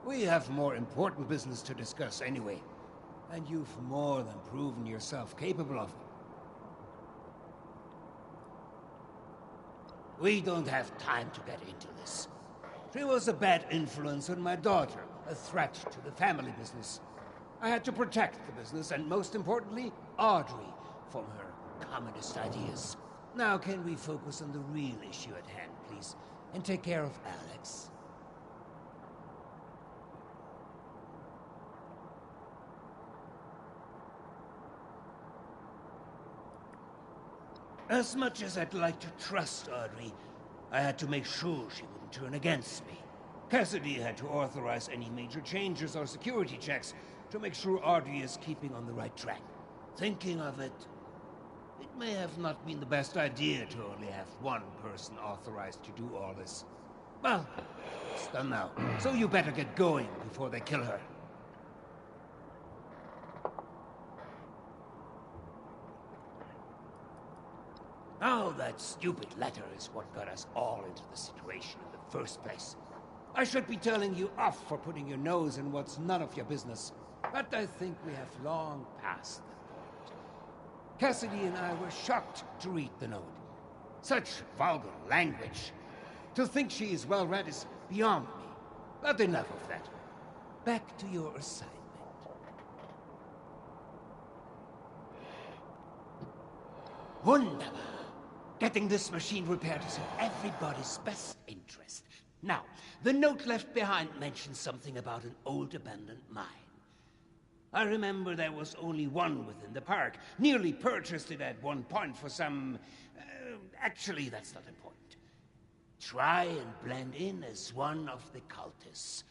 We have more important business to discuss anyway. And you've more than proven yourself capable of it. We don't have time to get into this. She was a bad influence on my daughter, a threat to the family business. I had to protect the business, and most importantly, Audrey, from her communist ideas. Now can we focus on the real issue at hand, please, and take care of Alex? As much as I'd like to trust Audrey, I had to make sure she wouldn't turn against me. Cassidy had to authorize any major changes or security checks to make sure Audrey is keeping on the right track. Thinking of it, it may have not been the best idea to only have one person authorized to do all this. Well, it's done now, so you better get going before they kill her. Oh, that stupid letter is what got us all into the situation in the first place. I should be telling you off for putting your nose in what's none of your business, but I think we have long passed that point. Cassidy and I were shocked to read the note. Such vulgar language. To think she is well read is beyond me. But enough of that. Back to your assignment. Wunderbar. Getting this machine repaired is in everybody's best interest. Now, the note left behind mentions something about an old abandoned mine. I remember there was only one within the park. Nearly purchased it at one point for some... actually, that's not important. Try and blend in as one of the cultists.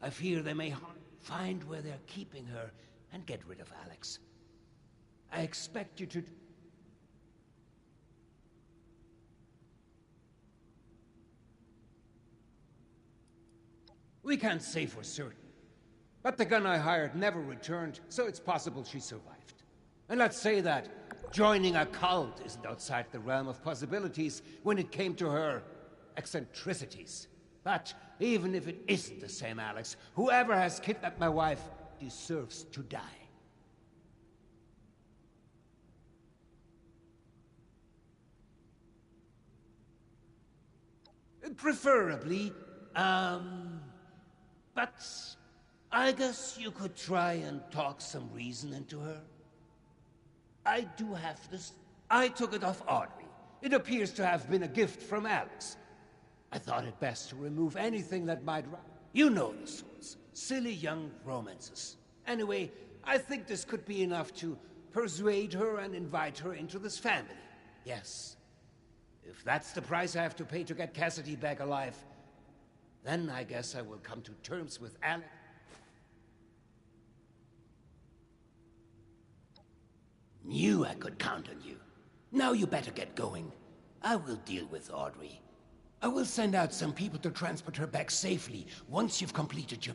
I fear they may find where they're keeping her and get rid of Alex. I expect you to... We can't say for certain. But the gun I hired never returned, so it's possible she survived. And let's say that joining a cult isn't outside the realm of possibilities when it came to her eccentricities. But even if it isn't the same Alex, whoever has kidnapped my wife deserves to die. Preferably, but I guess you could try and talk some reason into her. I do have this. I took it off Audrey. It appears to have been a gift from Alex. I thought it best to remove anything that might... You know the sorts. Silly young romances. Anyway, I think this could be enough to persuade her and invite her into this family. Yes. If that's the price I have to pay to get Cassidy back alive, then I guess I will come to terms with Alex. Knew I could count on you. Now you better get going. I will deal with Audrey. I will send out some people to transport her back safely once you've completed your...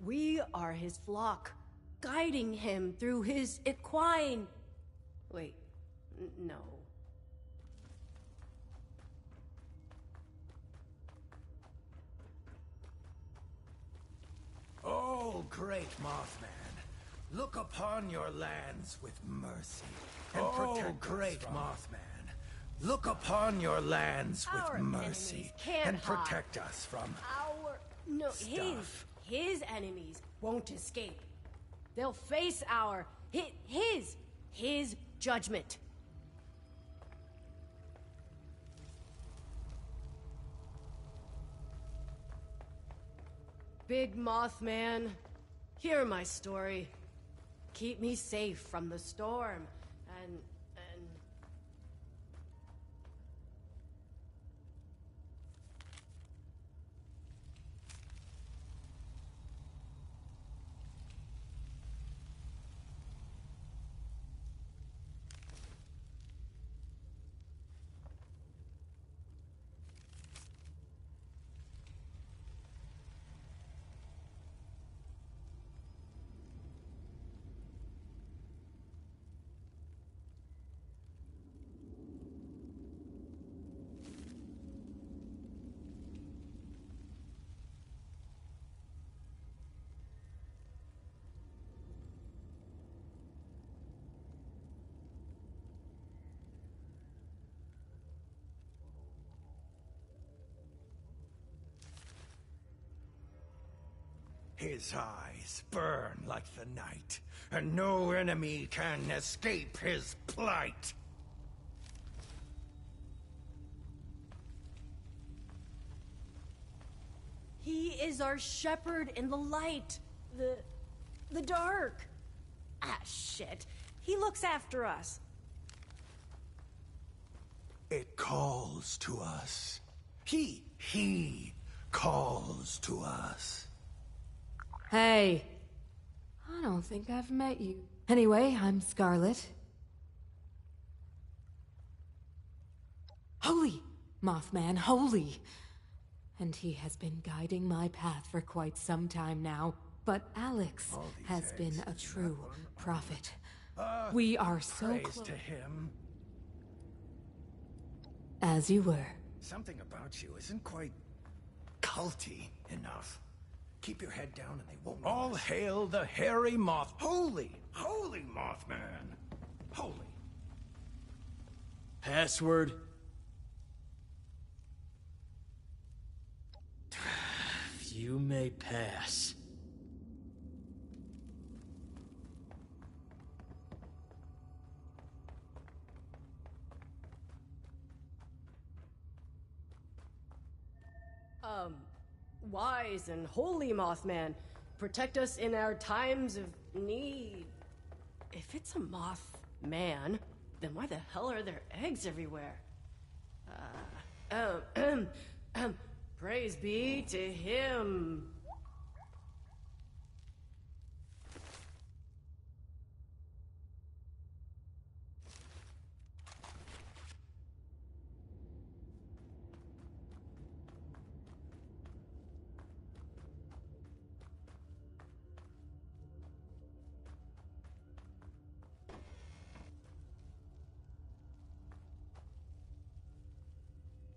We are his flock, guiding him through his equine... Wait, no.
Oh, great Mothman, look upon your lands with mercy and great Mothman, look upon your lands with
Our
mercy
enemies can't
and
hide.
protect us from
No,
stuff.
his enemies won't escape. They'll face our... his judgment. Big Mothman, hear my story. Keep me safe from the storm, and...
His eyes burn like the night, and no enemy can escape his plight.
He is our shepherd in the light. The dark. Ah, shit. He looks after us.
It calls to us. He calls to us.
Hey. I don't think I've met you. Anyway, I'm Scarlet. Holy! Mothman, holy! And he has been guiding my path for quite some time now. But Alex has been a true prophet. We are so
Praise
close.
to him.
As you were.
Something about you isn't quite culty enough. Keep your head down and they won't know. All hail the hairy moth. Holy Mothman. Holy.
Password? You may pass.
Wise and holy Mothman, protect us in our times of need. If it's a Mothman, then why the hell are there eggs everywhere? Praise be to him.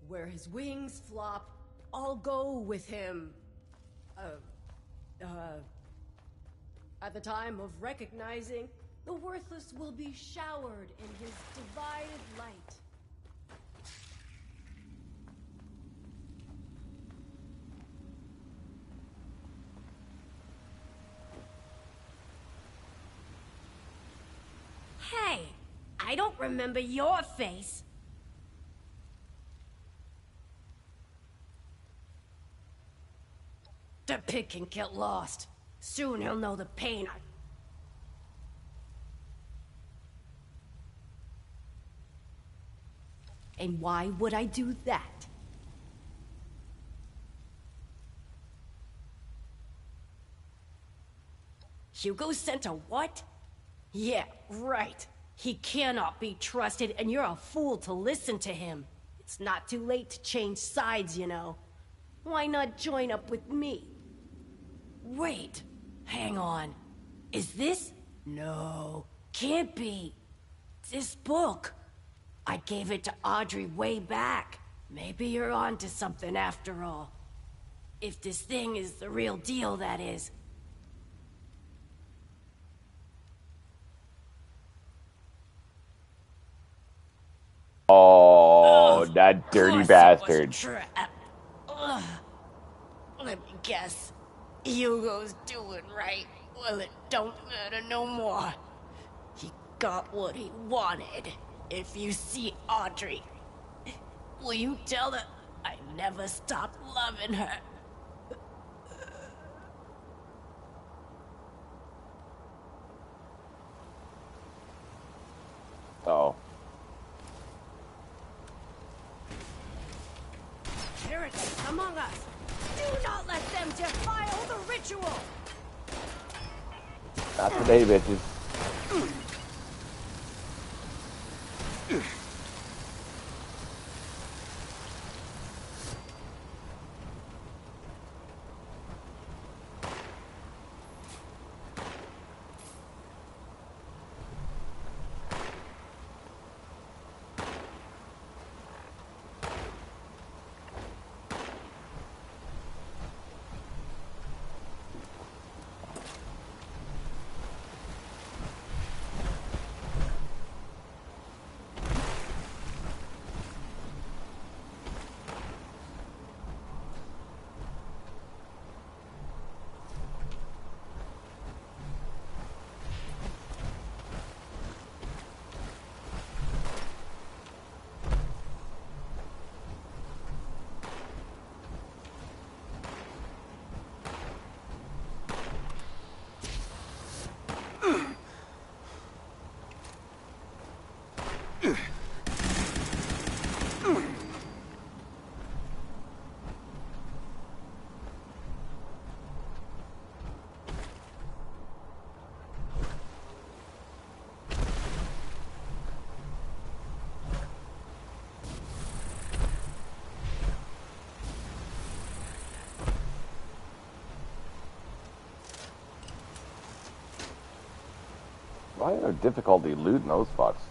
Where his wings flop, I'll go with him. At the time of recognizing, the worthless will be showered in his divided light. Hey, I don't remember your face. The pig can get lost. Soon he'll know the pain. And why would I do that? Hugo sent a what? Yeah, right. He cannot be trusted, and you're a fool to listen to him. It's not too late to change sides, you know. Why not join up with me? Wait,
Hang on. Is this? No, can't be. This book. I gave it to Audrey way back. Maybe you're on to something after all. If this thing is the real deal, that is.
Oh, that dirty bastard.
Ugh. Let me guess. Hugo's doing right. Well, it don't matter no more. He got what he wanted. If you see Audrey, will you tell her I never stopped loving her?
Oh.
Heretics among us! Do not let them defile the ritual!
Not today, bitches. Why are difficulty looting those spots?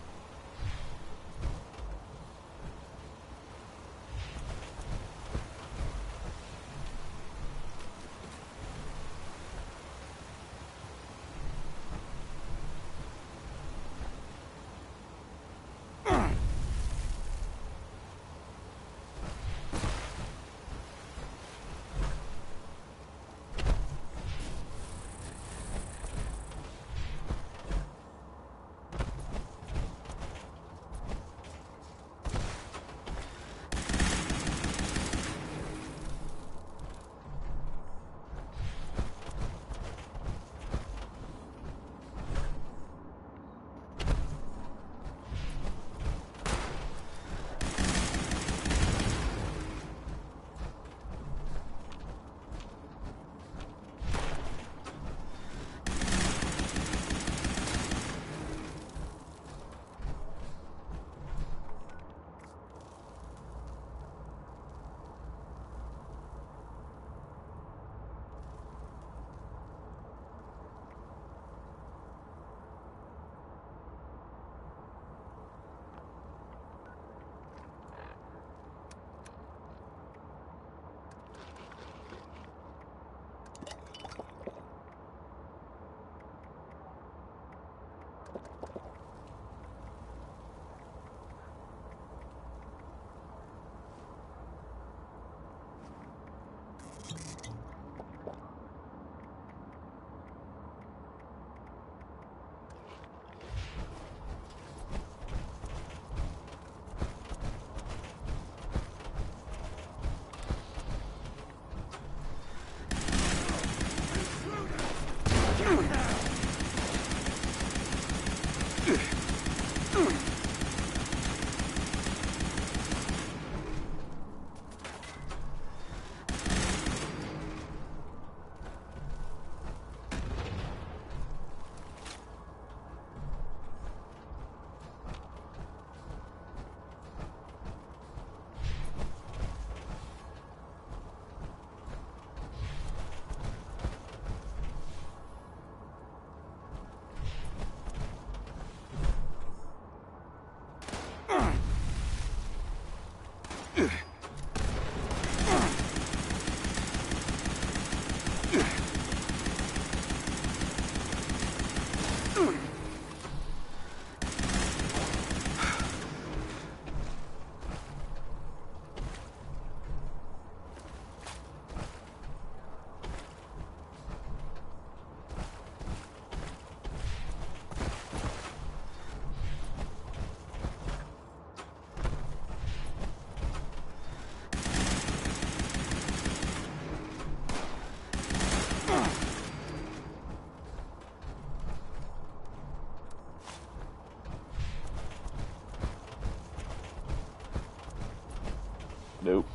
Nope.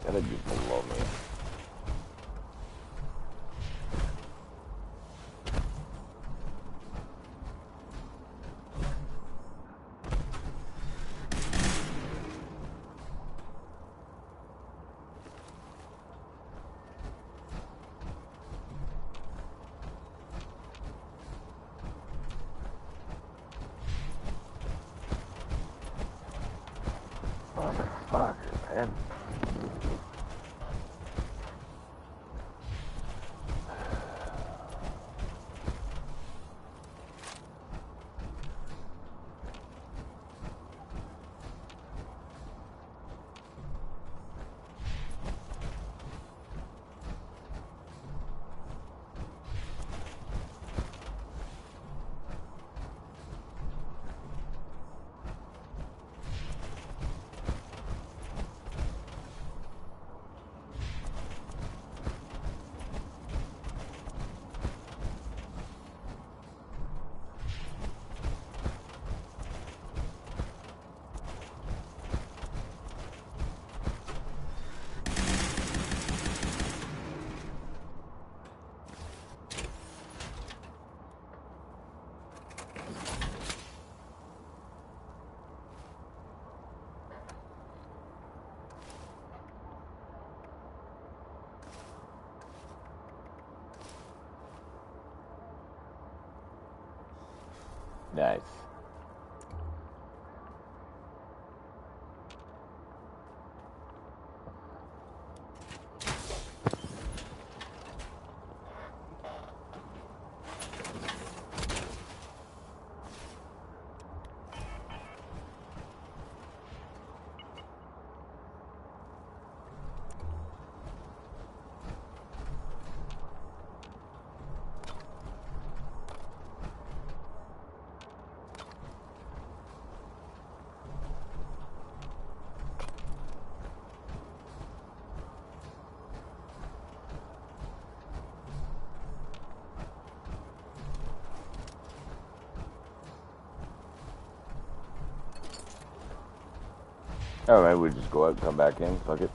Gotta be below me. Motherfucker, man. Nice. Oh, maybe we just go out and come back in. Fuck it.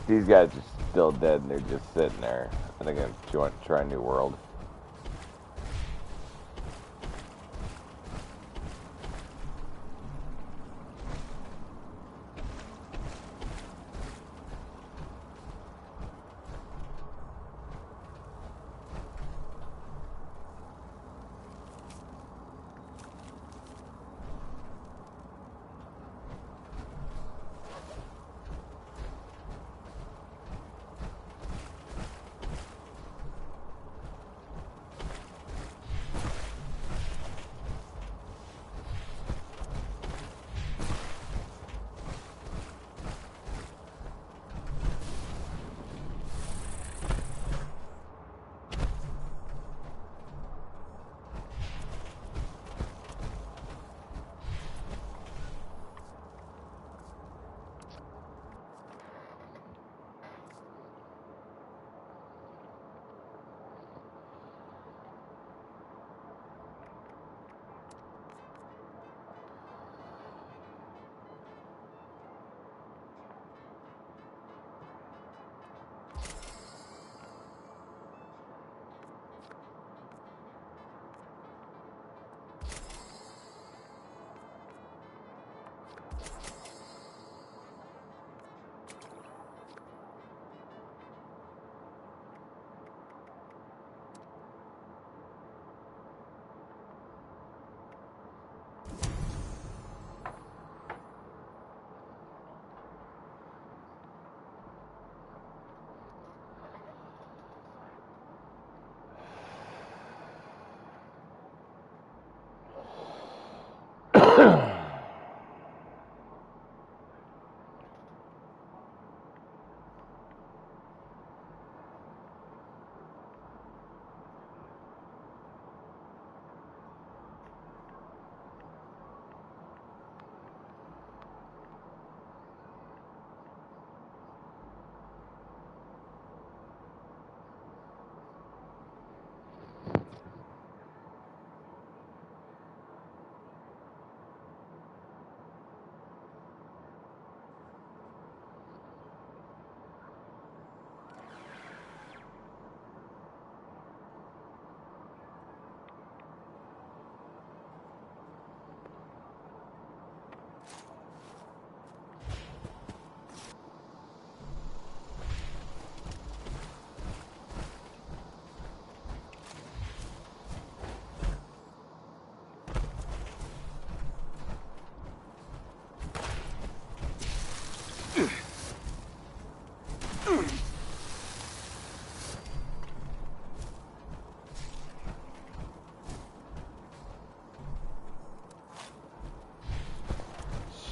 These guys are still dead and they're just sitting there. I think I'm trying New World.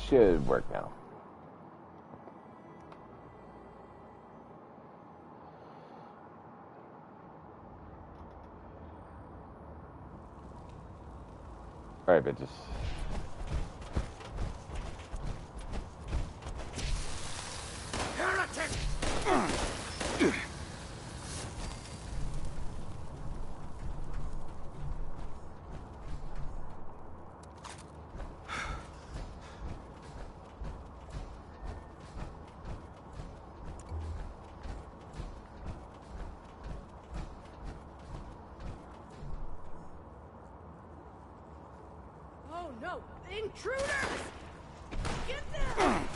Should work now. Alright, bitches.
Oh no! Intruders! Get them!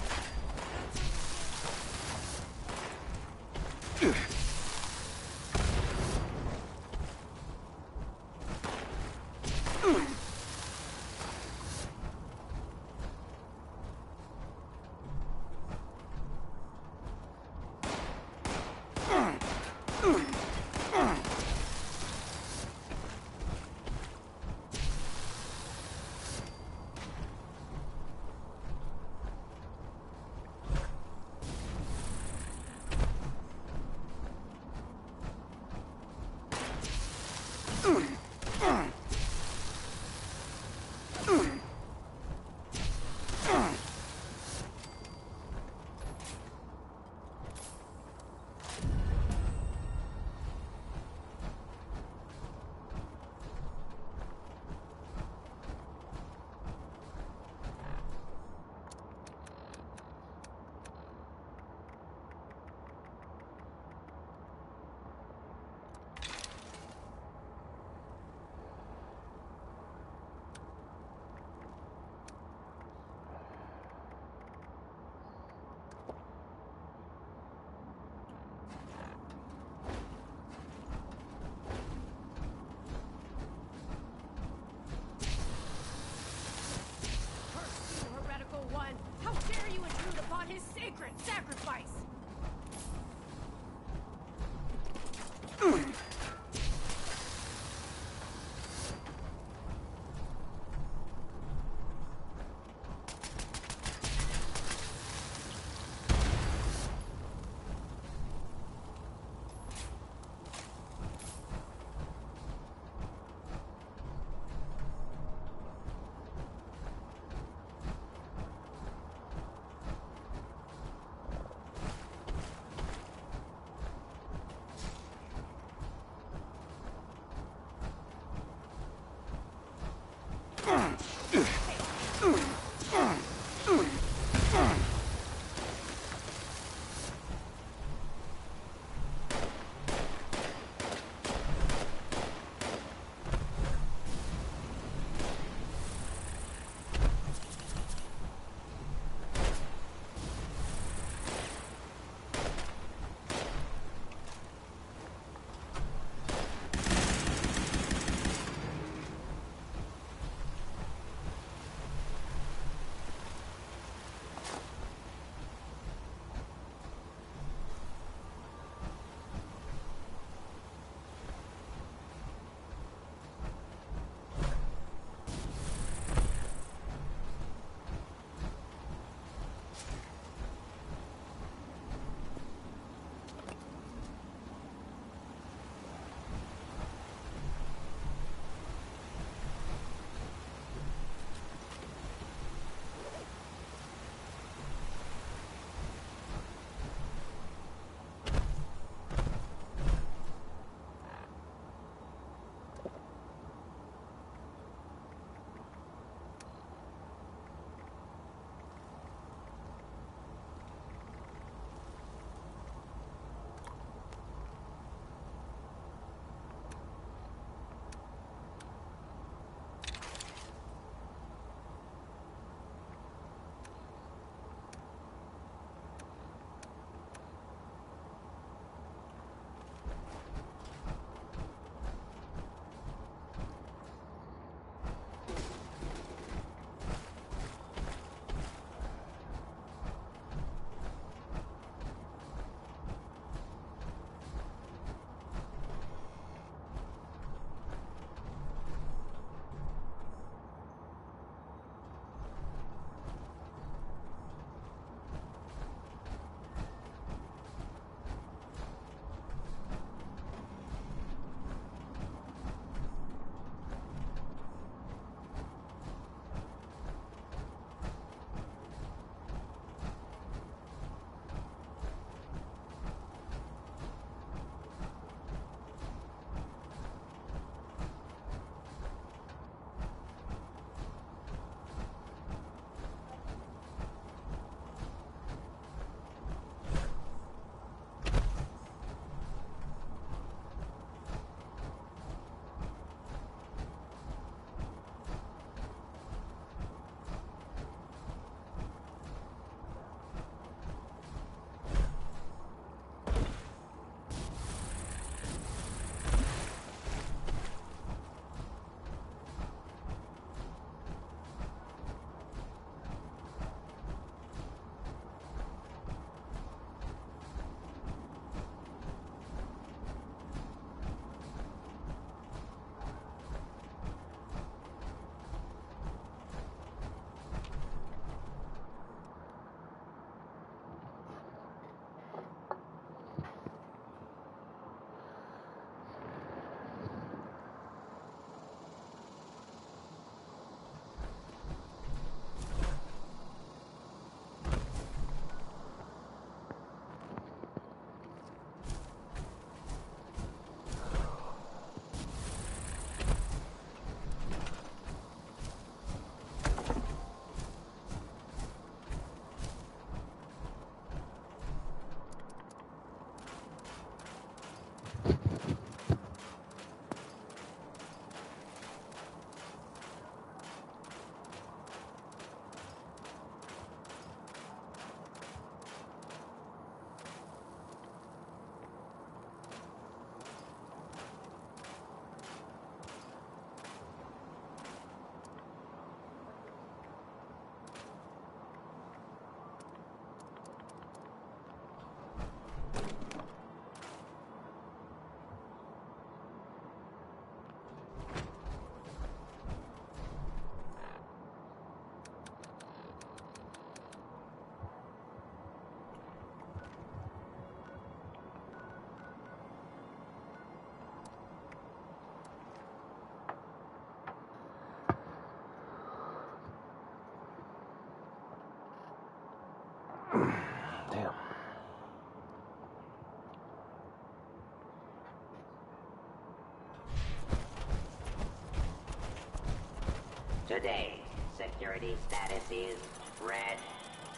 Today, security status is red.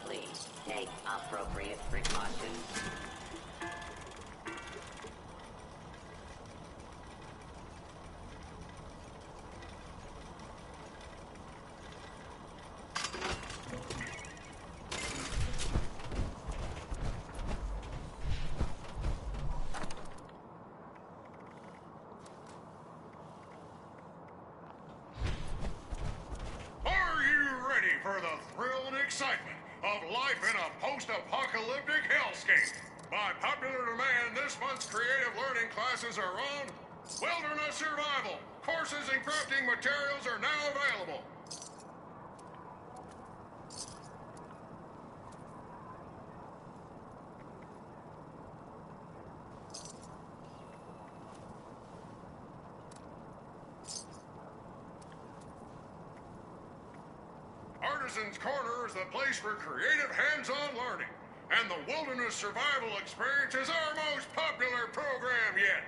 Please take appropriate precautions.
Are you ready for the thrill and excitement of life in a post-apocalyptic hellscape? By popular demand, this month's creative learning classes are on wilderness survival. Courses and crafting materials are now available. Artisan's Corner is the place for creative hands-on learning, and the Wilderness Survival Experience is our most popular program yet.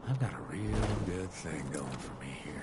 I've got a real good thing going for me here.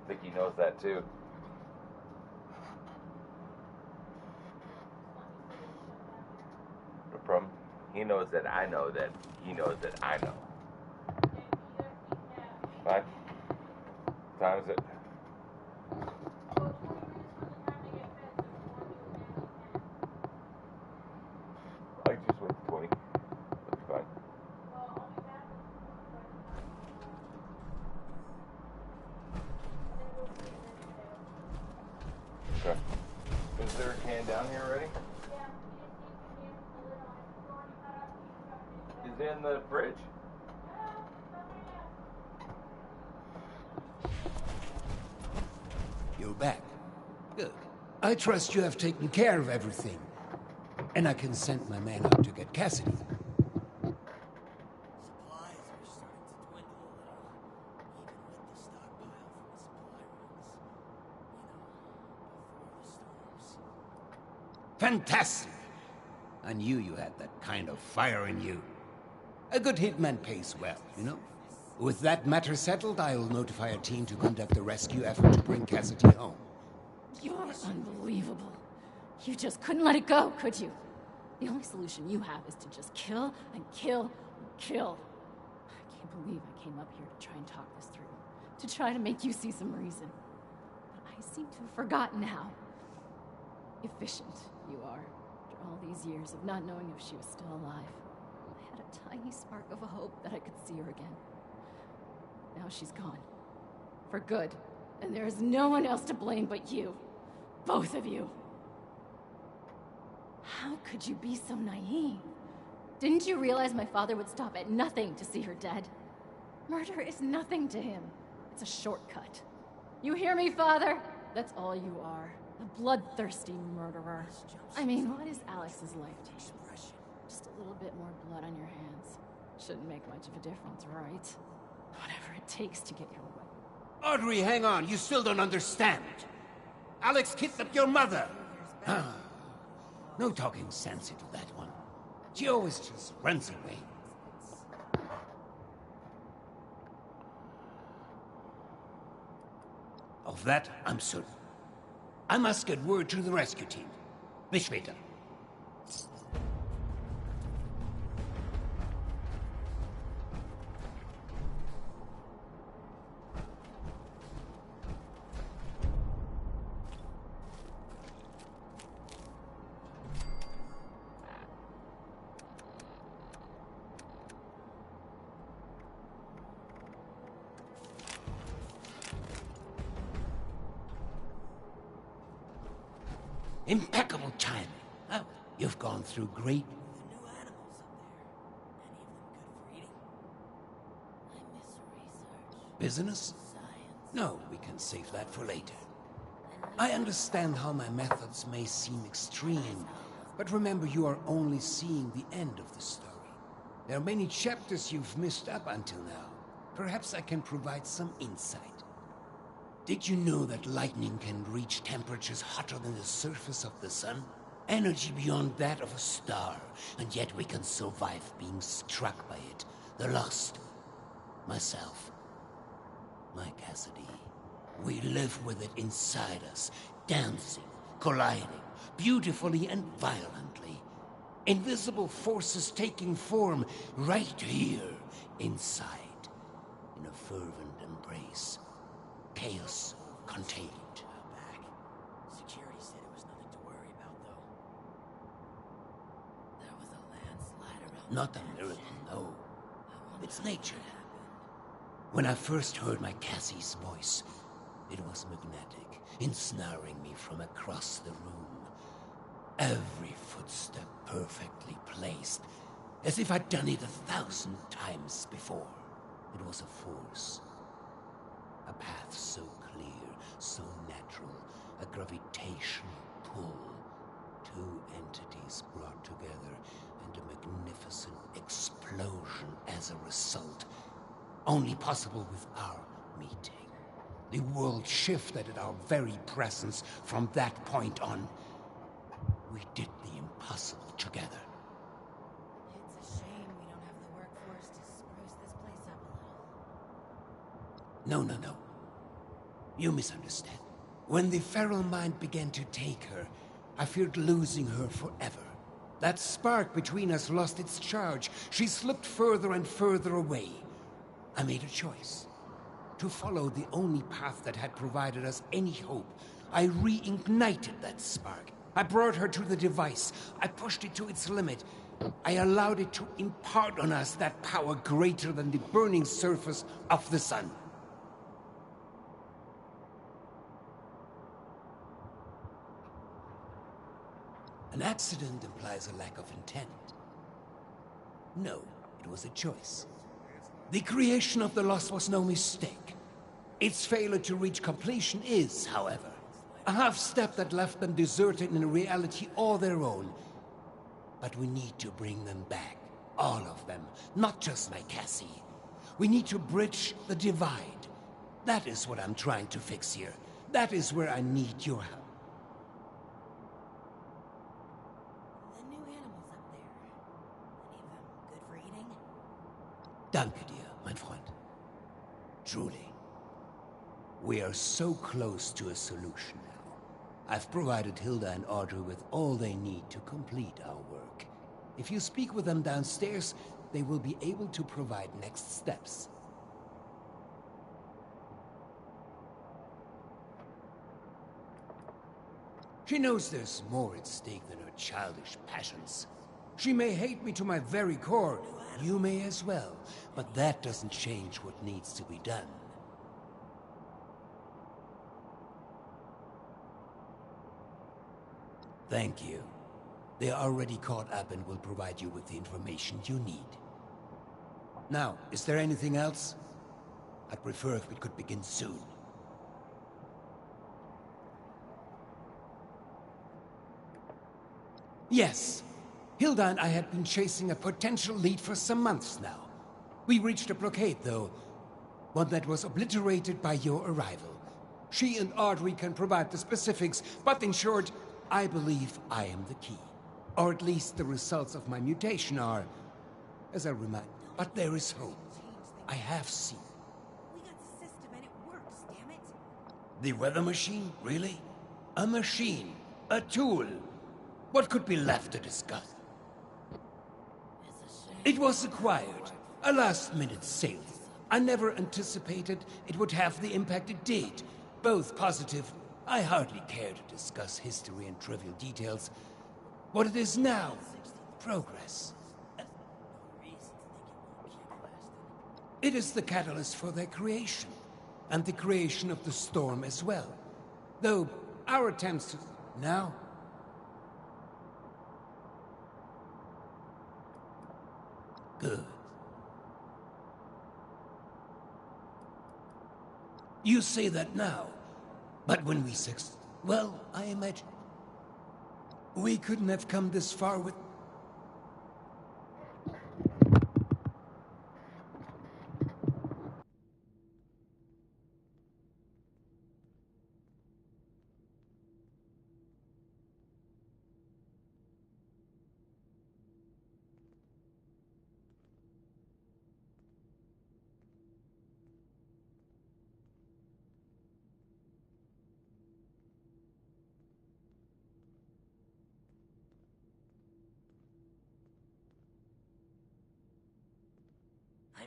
I think he knows that too. No problem. He knows that I know that he knows that I know. What time is it? I just went to 20. That'll be fine. Okay. Is there a can down here already? Is it in the fridge?
You're back. Good. I trust you have taken care of everything. And I can send my man out to get Cassidy. Fantastic! I knew you had that kind of fire in you. A good hitman pays well, you know? With that matter settled, I'll notify a team to conduct a rescue effort to bring Cassidy home.
You're unbelievable. You just couldn't let it go, could you? The only solution you have is to just kill and kill and kill. I can't believe I came up here to try and talk this through. To try to make you see some reason. But I seem to have forgotten how efficient you are after all these years of not knowing if she was still alive. I had a tiny spark of a hope that I could see her again. Now she's gone. For good. And there is no one else to blame but you. Both of you. How could you be so naive? Didn't you realize my father would stop at nothing to see her dead? Murder is nothing to him. It's a shortcut. You hear me, Father? That's all you are. A bloodthirsty murderer. I mean, what is Alex's life to you? Just a little bit more blood on your hands. Shouldn't make much of a difference, right? Whatever it takes to get your way.
Audrey, hang on. You still don't understand. Alex kidnapped your mother. No talking sense into that one. She always just runs away. Of that, I'm certain. I must get word to the rescue team. Bis später. Impeccable timing. Oh, you've gone through great... Business? No, we can save that for later. I understand how my methods may seem extreme, but remember you are only seeing the end of the story. There are many chapters you've missed up until now. Perhaps I can provide some insight. Did you know that lightning can reach temperatures hotter than the surface of the sun? Energy beyond that of a star, and yet we can survive being struck by it. The lost. Myself. My Cassidy. We live with it inside us, dancing, colliding, beautifully and violently. Invisible forces taking form right here, inside, in a fervent embrace. Chaos contained.
Back. Security said it was nothing to worry about, though. There was a landslide around.
Not a miracle, no. It's nature. When I first heard my Cassie's voice, it was magnetic, ensnaring me from across the room. Every footstep perfectly placed, as if I'd done it 1,000 times before. It was a force. A path so clear, so natural, a gravitational pull. Two entities brought together, and a magnificent explosion as a result. Only possible with our meeting. The world shifted at our very presence from that point on. We did the impossible together.
It's a shame we don't have the workforce to spruce this place up a
No,
little.
no, no. You misunderstand. When the feral mind began to take her, I feared losing her forever. That spark between us lost its charge. She slipped further and further away. I made a choice. To follow the only path that had provided us any hope. I reignited that spark. I brought her to the device. I pushed it to its limit. I allowed it to impart on us that power greater than the burning surface of the sun. An accident implies a lack of intent. No, it was a choice. The creation of the Lost was no mistake. Its failure to reach completion is, however, a half-step that left them deserted in a reality all their own. But we need to bring them back. All of them. Not just my Cassie. We need to bridge the divide. That is what I'm trying to fix here. That is where I need your help.
The new animals up there. Any of them good for eating?
Danke dir, mein Freund. Truly. We are so close to a solution now. I've provided Hilda and Audrey with all they need to complete our work. If you speak with them downstairs, they will be able to provide next steps. She knows there's more at stake than her childish passions. She may hate me to my very core. You may as well. But that doesn't change what needs to be done. Thank you. They are already caught up and will provide you with the information you need. Now, is there anything else? I'd prefer if we could begin soon. Yes. Hilda and I had been chasing a potential lead for some months now. We reached a blockade, though. One that was obliterated by your arrival. She and Audrey can provide the specifics, but in short, I believe I am the key. Or at least the results of my mutation are, as I remind. But there is hope. I have seen.
We got the system and it works, damn it.
The weather machine? Really? A machine. A tool. What could be left to discuss? It was acquired. A last-minute sale. I never anticipated it would have the impact it did. Both positive. I hardly care to discuss history and trivial details. What it is now, progress. It is the catalyst for their creation, and the creation of the storm as well. Though our attempts to... Now? Good. You say that now, but when we well, I imagine... We couldn't have come this far with...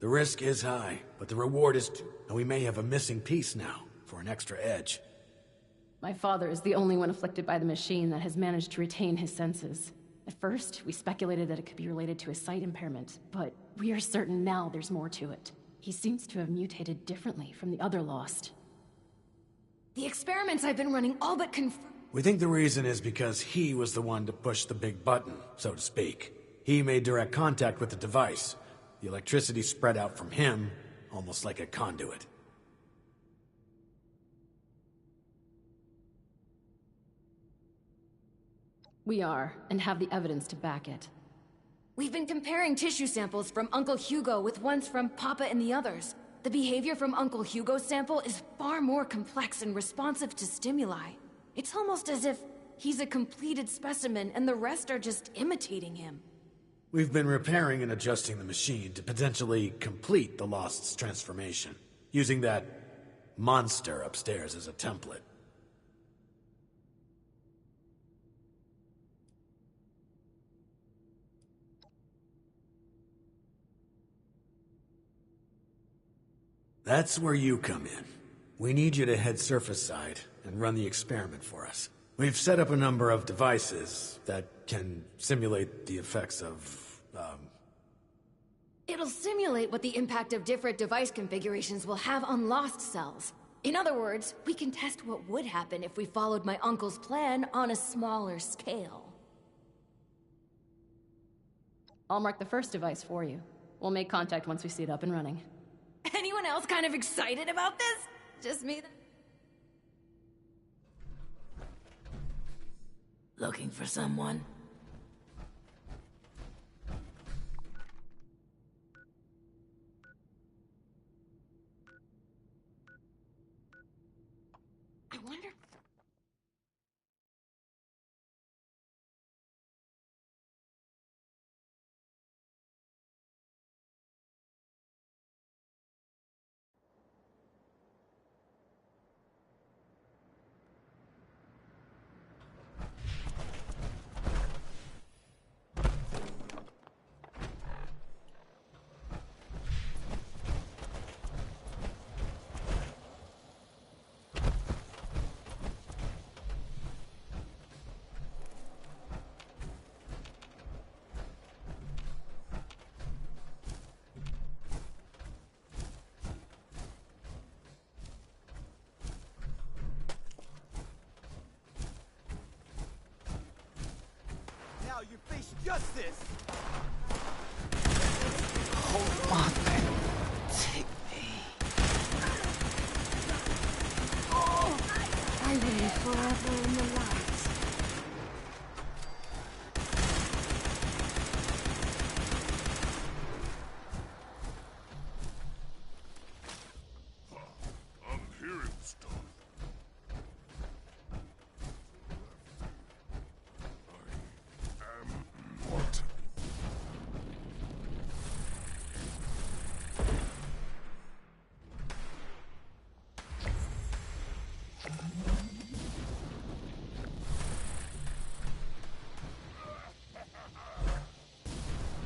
The risk is high, but the reward is too, and we may have a missing piece now, for an extra edge.
My father is the only one afflicted by the machine that has managed to retain his senses. At first, we speculated that it could be related to a sight impairment, but we are certain now there's more to it. He seems to have mutated differently from the other Lost.
The experiments I've been running all but confirm.
We think the reason is because he was the one to push the big button, so to speak. He made direct contact with the device. The electricity spread out from him, almost like a conduit.
We are, and have the evidence to back it.
We've been comparing tissue samples from Uncle Hugo with ones from Papa and the others. The behavior from Uncle Hugo's sample is far more complex and responsive to stimuli. It's almost as if he's a completed specimen and the rest are just imitating him.
We've been repairing and adjusting the machine to potentially complete the Lost's transformation, using that monster upstairs as a template. That's where you come in. We need you to head surface side and run the experiment for us. We've set up a number of devices that can simulate the effects of,
It'll simulate what the impact of different device configurations will have on Lost cells. In other words, we can test what would happen if we followed my uncle's plan on a smaller scale.
I'll mark the first device for you. We'll make contact once we see it up and running.
Anyone else kind of excited about this? Just me?
Looking for someone?
I wonder...
Now you face justice!
Hold on, take me.
I reign forever in the light.
I'm hearing stuff. I am what?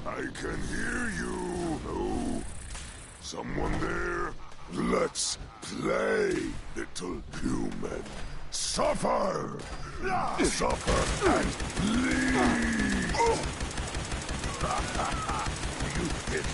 I can hear you. No. Someone there? Let's play, little human. Suffer! Suffer and bleed! You get...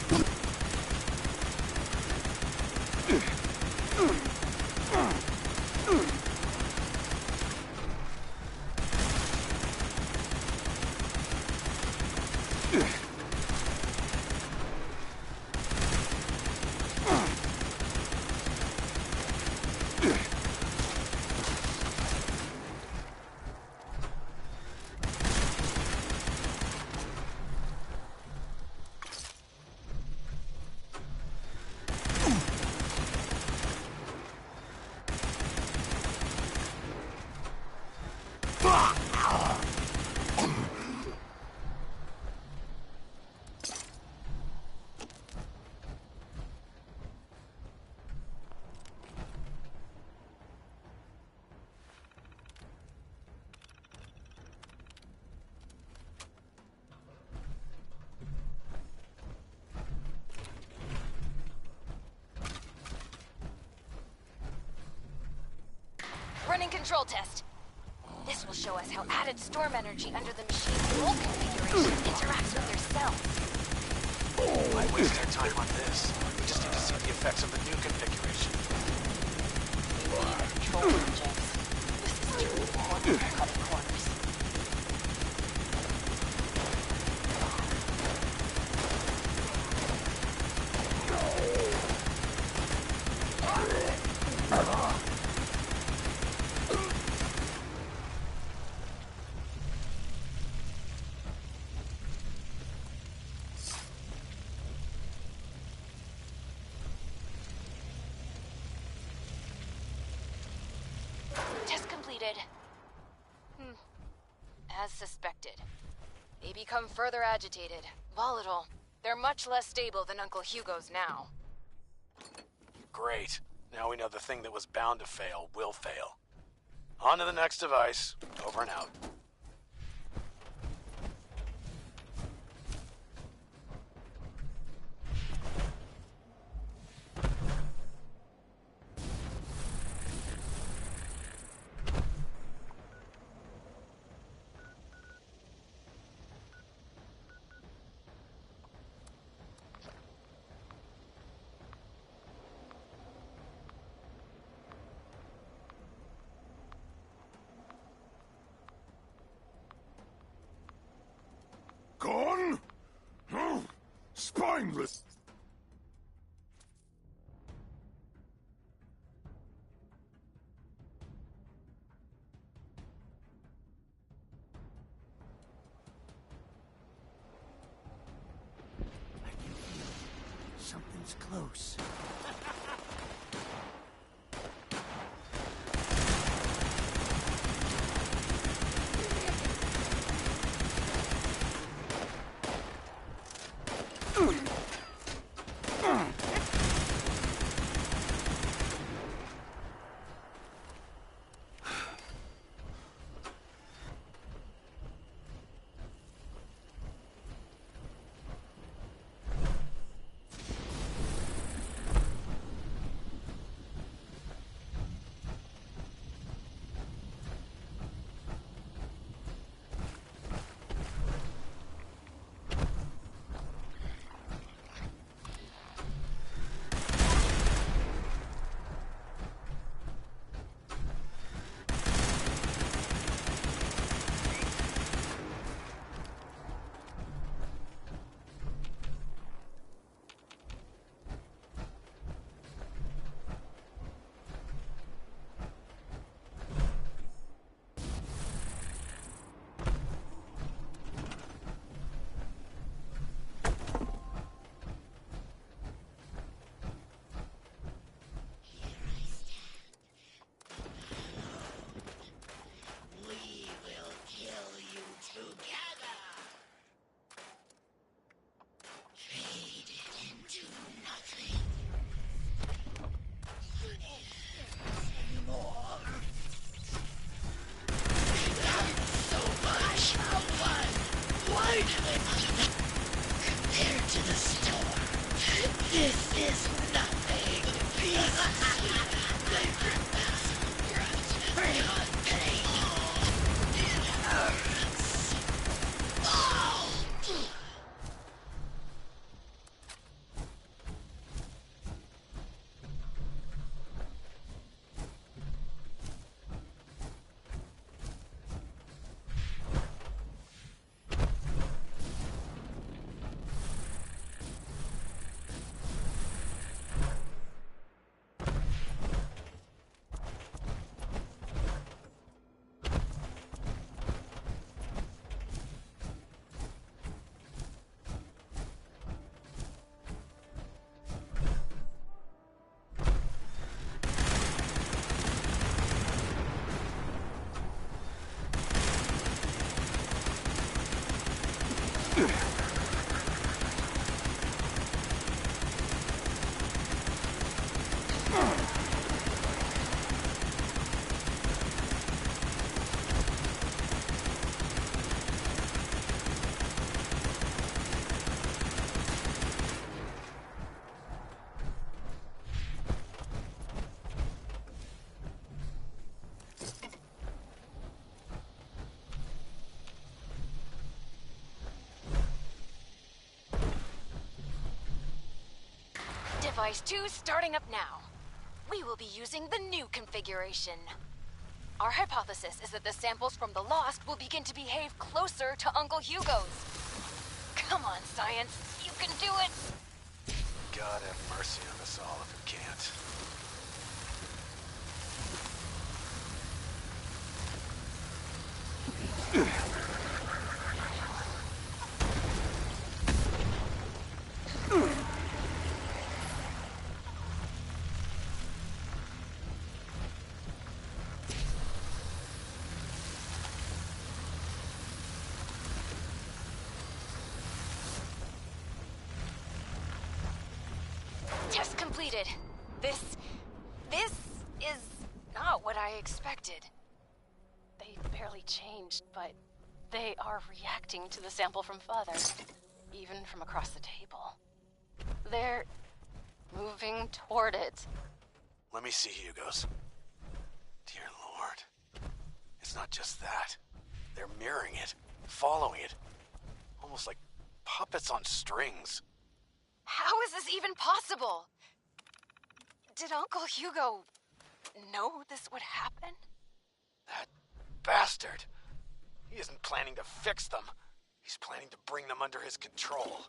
running control test. This will show us how added storm energy under the machine's old configuration interacts with their cells.
Why waste our time on this? We just need to see the effects of the new configuration.
We need a control room, James. This is too important for cutting corners. Test completed. As suspected. They become further agitated, volatile. They're much less stable than Uncle Hugo's now.
Great. Now we know the thing that was bound to fail will fail. On to the next device. Over and out.
Gone? Huh? Spineless!
Something's close.
Device 2 starting up now. We will be using the new configuration. Our hypothesis is that the samples from the Lost will begin to behave closer to Uncle Hugo's. Come on, science. You can do it!
God have mercy on us all if it can't.
Test completed. This is not what I expected. They barely changed, but they are reacting to the sample from Father, even from across the table. They're moving toward it.
Let me see Hugo's. Dear Lord. It's not just that. They're mirroring it, following it. Almost like puppets on strings.
How is this even possible? Did Uncle Hugo know this would happen?
That bastard. He isn't planning to fix them. He's planning to bring them under his control.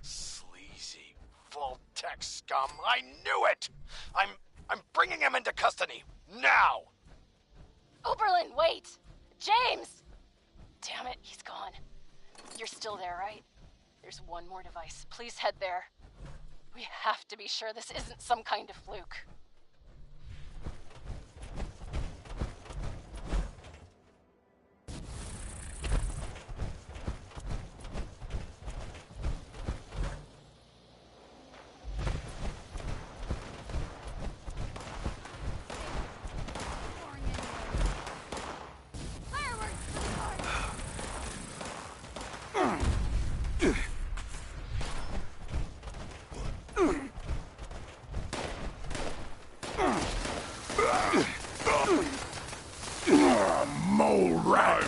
Sleazy, Vault-Tec scum. I knew it! I'm bringing him into custody. Now!
Oberlin, wait! James! Damn it, he's gone. You're still there, right? There's one more device. Please head there. We have to be sure this isn't some kind of fluke.
Mole rat!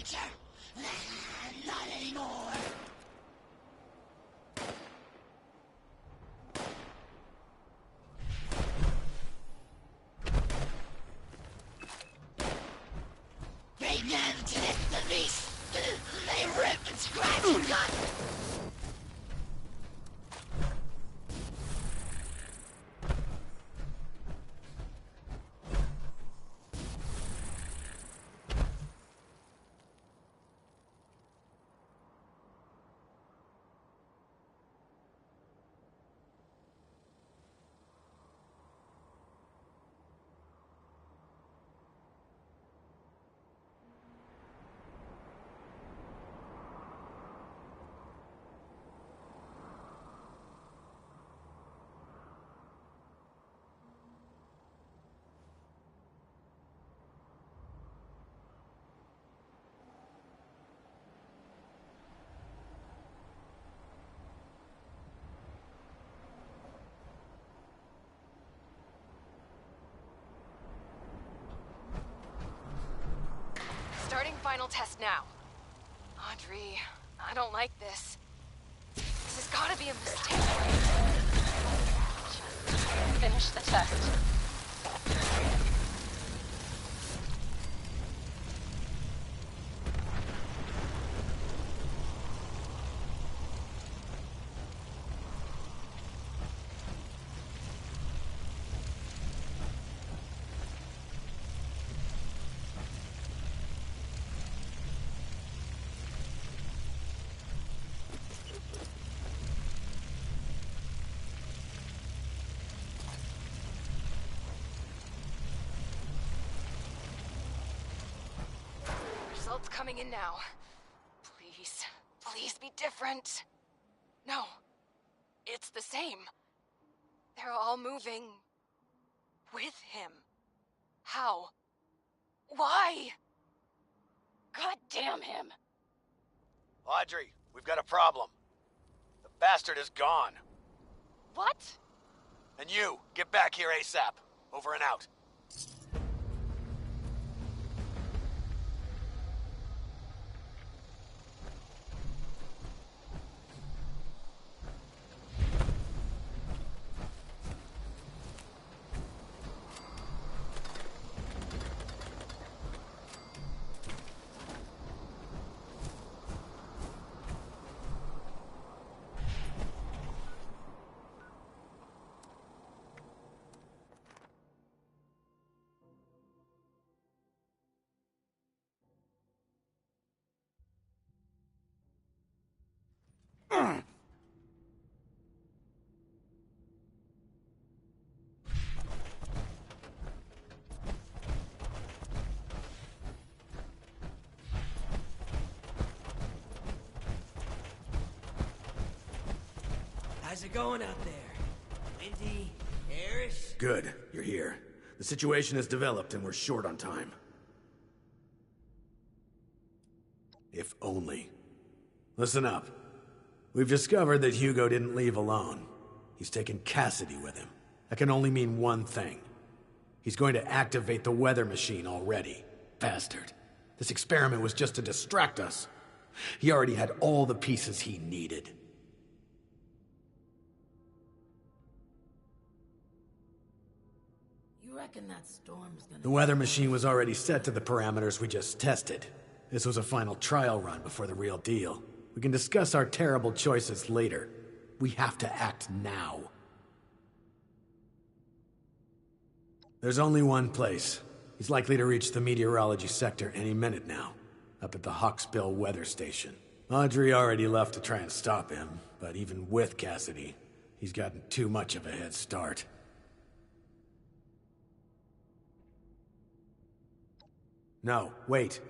creature. Not anymore. Bring them to the beast. They rip and scratch and cut.
Starting final test now. Audrey, I don't like this. This has gotta be a mistake. Just finish the test. Results coming in now. Please, please be different. No, it's the same. They're all moving with him. How? Why? God damn him.
Audrey, we've got a problem. The bastard is gone.
What?
And you, get back here ASAP. Over and out.
How's it going out there? Windy? Airish?
Good, you're here. The situation has developed and we're short on time. If only. Listen up. We've discovered that Hugo didn't leave alone. He's taken Cassidy with him. That can only mean one thing. He's going to activate the weather machine already. Bastard. This experiment was just to distract us. He already had all the pieces he needed.
You reckon that storm's gonna...
The weather machine was already set to the parameters we just tested. This was a final trial run before the real deal. We can discuss our terrible choices later. We have to act now. There's only one place. He's likely to reach the meteorology sector any minute now. Up at the Hawksbill weather station. Audrey already left to try and stop him, but even with Cassidy, he's gotten too much of a head start. No, wait.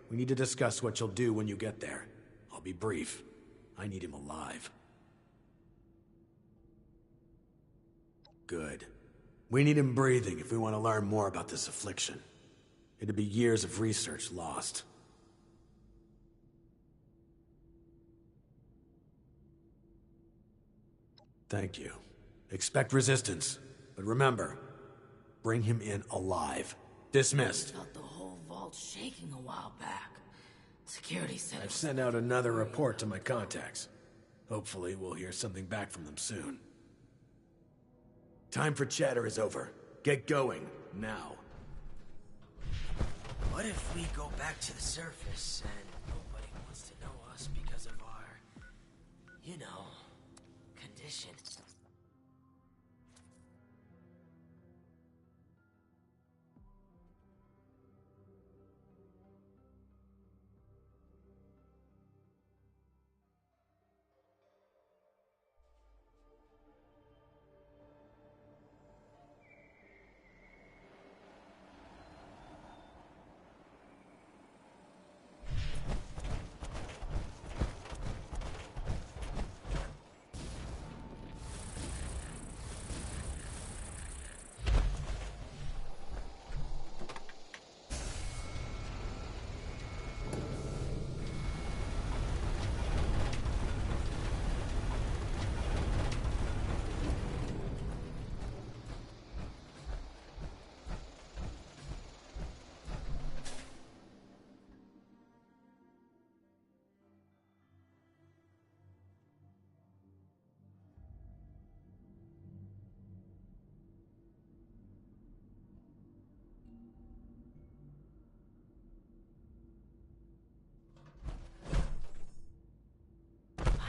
We need to discuss what you'll do when you get there. I'll be brief. I need him alive. Good. We need him breathing if we want to learn more about this affliction. It'd be years of research lost. Thank you. Expect resistance, but remember, bring him in alive. Dismissed.
Felt the whole vault shaking a while back. Security said
I've sent out another report to my contacts. Hopefully, we'll hear something back from them soon. Time for chatter is over. Get going, now.
What if we go back to the surface and nobody wants to know us because of our, you know, condition?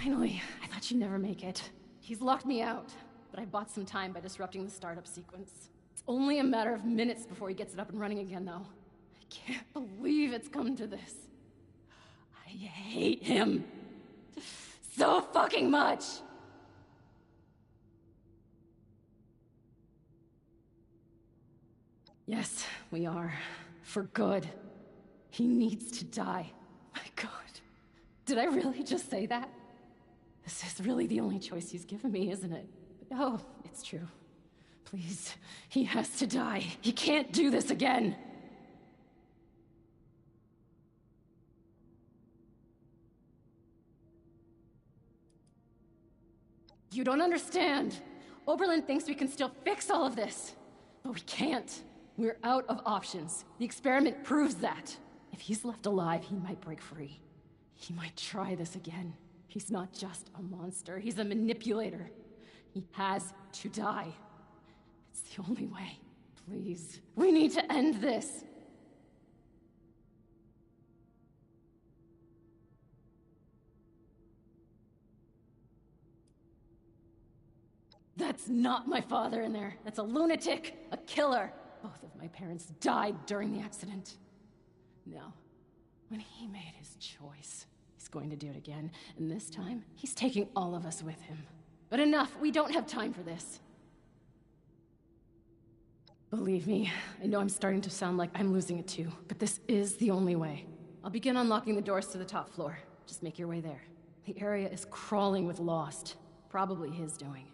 Finally, I thought you'd never make it. He's locked me out, but I bought some time by disrupting the startup sequence. It's only a matter of minutes before he gets it up and running again, though. I can't believe it's come to this. I hate him. So fucking much! Yes, we are. For good. He needs to die. My God. Did I really just say that? This is really the only choice he's given me, isn't it? But oh, it's true. Please, he has to die. He can't do this again. You don't understand. Oberlin thinks we can still fix all of this. But we can't. We're out of options. The experiment proves that. If he's left alive, he might break free. He might try this again. He's not just a monster, he's a manipulator. He has to die. It's the only way. Please, we need to end this. That's not my father in there. That's a lunatic, a killer. Both of my parents died during the accident. No, when he made his choice, he's going to do it again, and this time, he's taking all of us with him. But enough, we don't have time for this. Believe me, I know I'm starting to sound like I'm losing it too, but this is the only way. I'll begin unlocking the doors to the top floor. Just make your way there. The area is crawling with Lost. Probably his doing.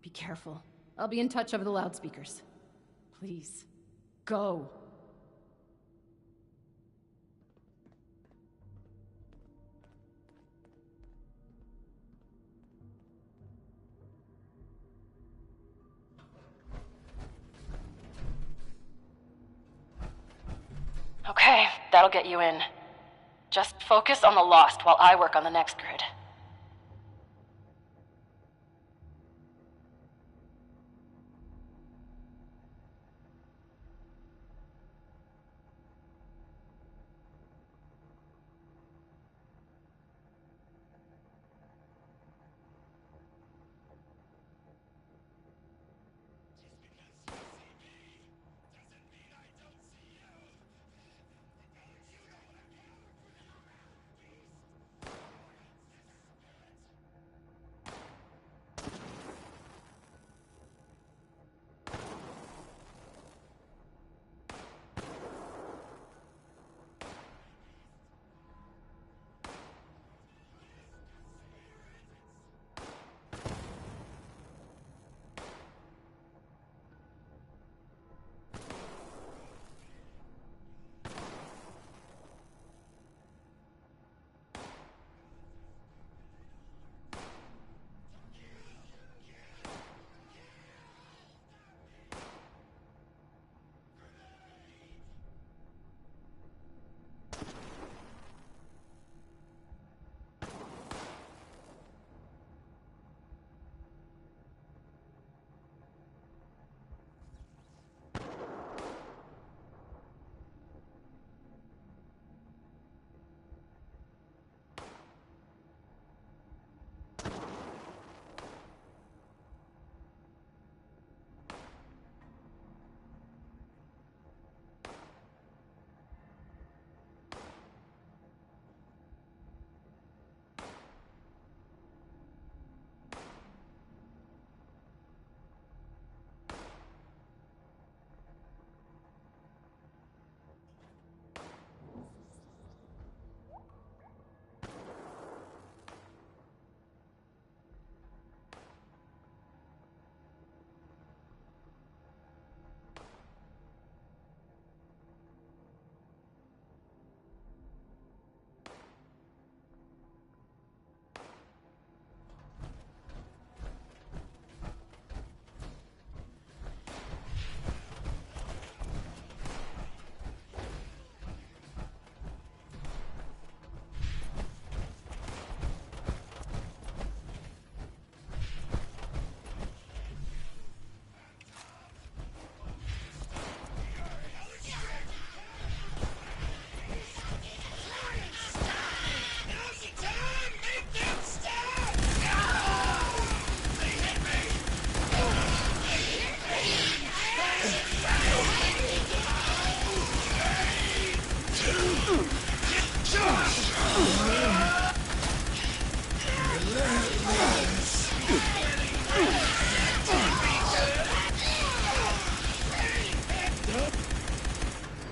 Be careful. I'll be in touch over the loudspeakers. Please, go. Okay, that'll get you in. Just focus on the Lost while I work on the next grid.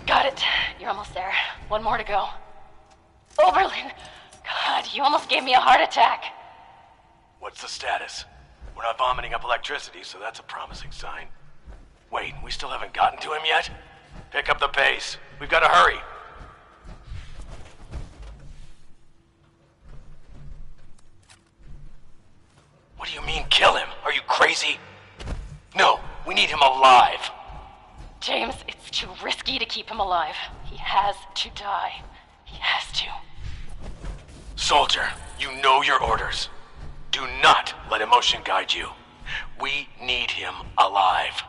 Got it. You're almost there. One more to go. Oberlin! God, you almost gave me a heart attack.
What's the status? We're not vomiting up electricity, so that's a promising sign. Wait, we still haven't gotten to him yet? Pick up the pace. We've got to hurry. What do you mean, kill him? Are you crazy? No, we need him alive.
James, it's too risky to keep him alive. He has to die. He has to.
Soldier, you know your orders. Do not let emotion guide you. We need him alive.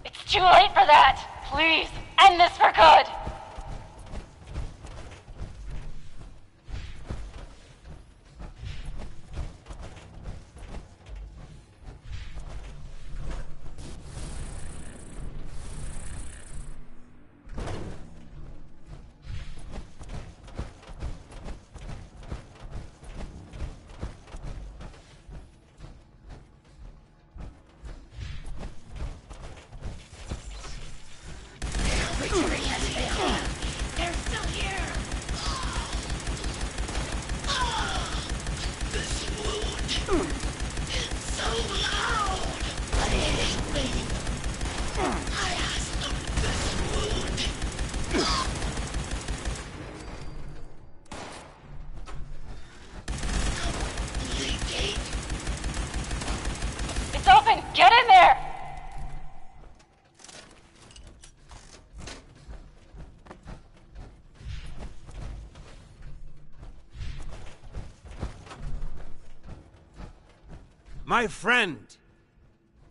It's too late for that. Please, end this for good.
They're still here! This wound... It's so loud! I hate me! I asked them this wound... Leaking?
It's open! Get in there!
My friend!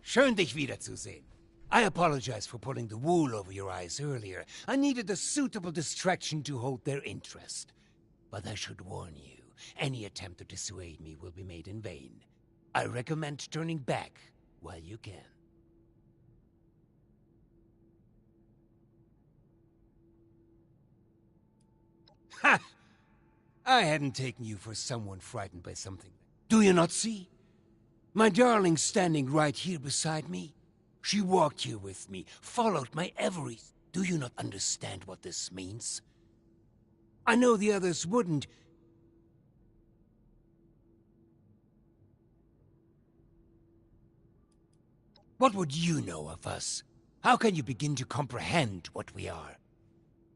Schön, dich wiederzusehen. I apologize for pulling the wool over your eyes earlier. I needed a suitable distraction to hold their interest. But I should warn you, any attempt to dissuade me will be made in vain. I recommend turning back while you can. Ha! I hadn't taken you for someone frightened by something. Do you not see? My darling's standing right here beside me. She walked here with me, followed my every... Do you not understand what this means? I know the others wouldn't. What would you know of us? How can you begin to comprehend what we are?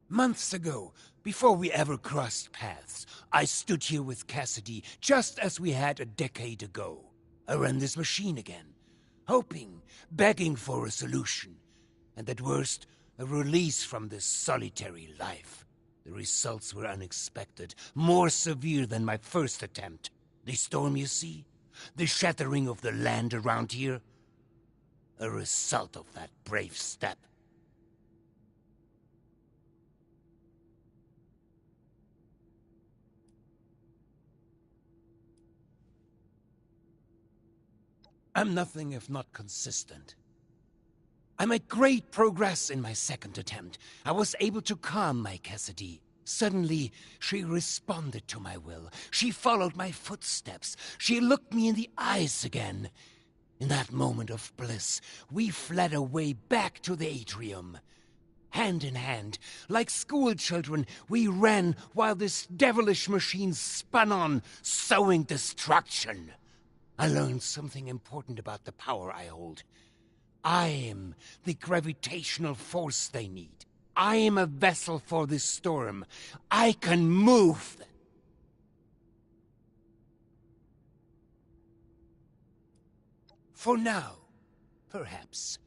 Months ago, before we ever crossed paths, I stood here with Cassidy, just as we had a decade ago. I ran this machine again, hoping, begging for a solution, and at worst, a release from this solitary life. The results were unexpected, more severe than my first attempt. The storm, you see? The shattering of the land around here? A result of that brave step. I'm nothing if not consistent. I made great progress in my second attempt. I was able to calm my Cassidy. Suddenly, she responded to my will. She followed my footsteps. She looked me in the eyes again. In that moment of bliss, we fled away back to the atrium. Hand in hand, like schoolchildren, we ran while this devilish machine spun on, sowing destruction. I learned something important about the power I hold. I am the gravitational force they need. I am a vessel for this storm. I can move them. For now, perhaps.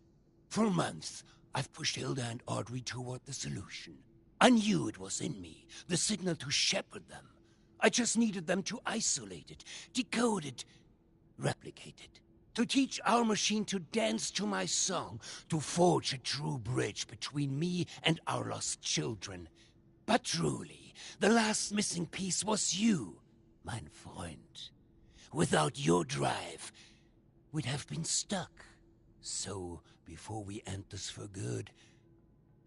For months, I've pushed Hilda and Audrey toward the solution. I knew it was in me, the signal to shepherd them. I just needed them to isolate it, decode it, replicate it. To teach our machine to dance to my song, to forge a true bridge between me and our lost children. But truly, the last missing piece was you, mein Freund. Without your drive, we'd have been stuck. So, before we end this for good,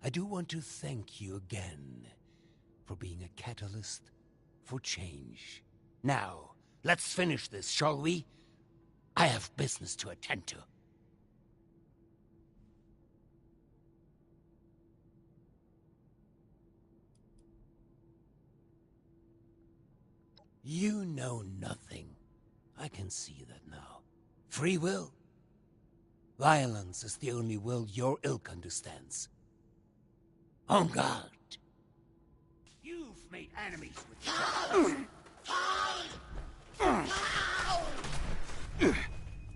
I do want to thank you again for being a catalyst for change. Now, let's finish this, shall we? I have business to attend to. You know nothing. I can see that now. Free will? Violence is the only will your ilk understands. On guard! You've made enemies with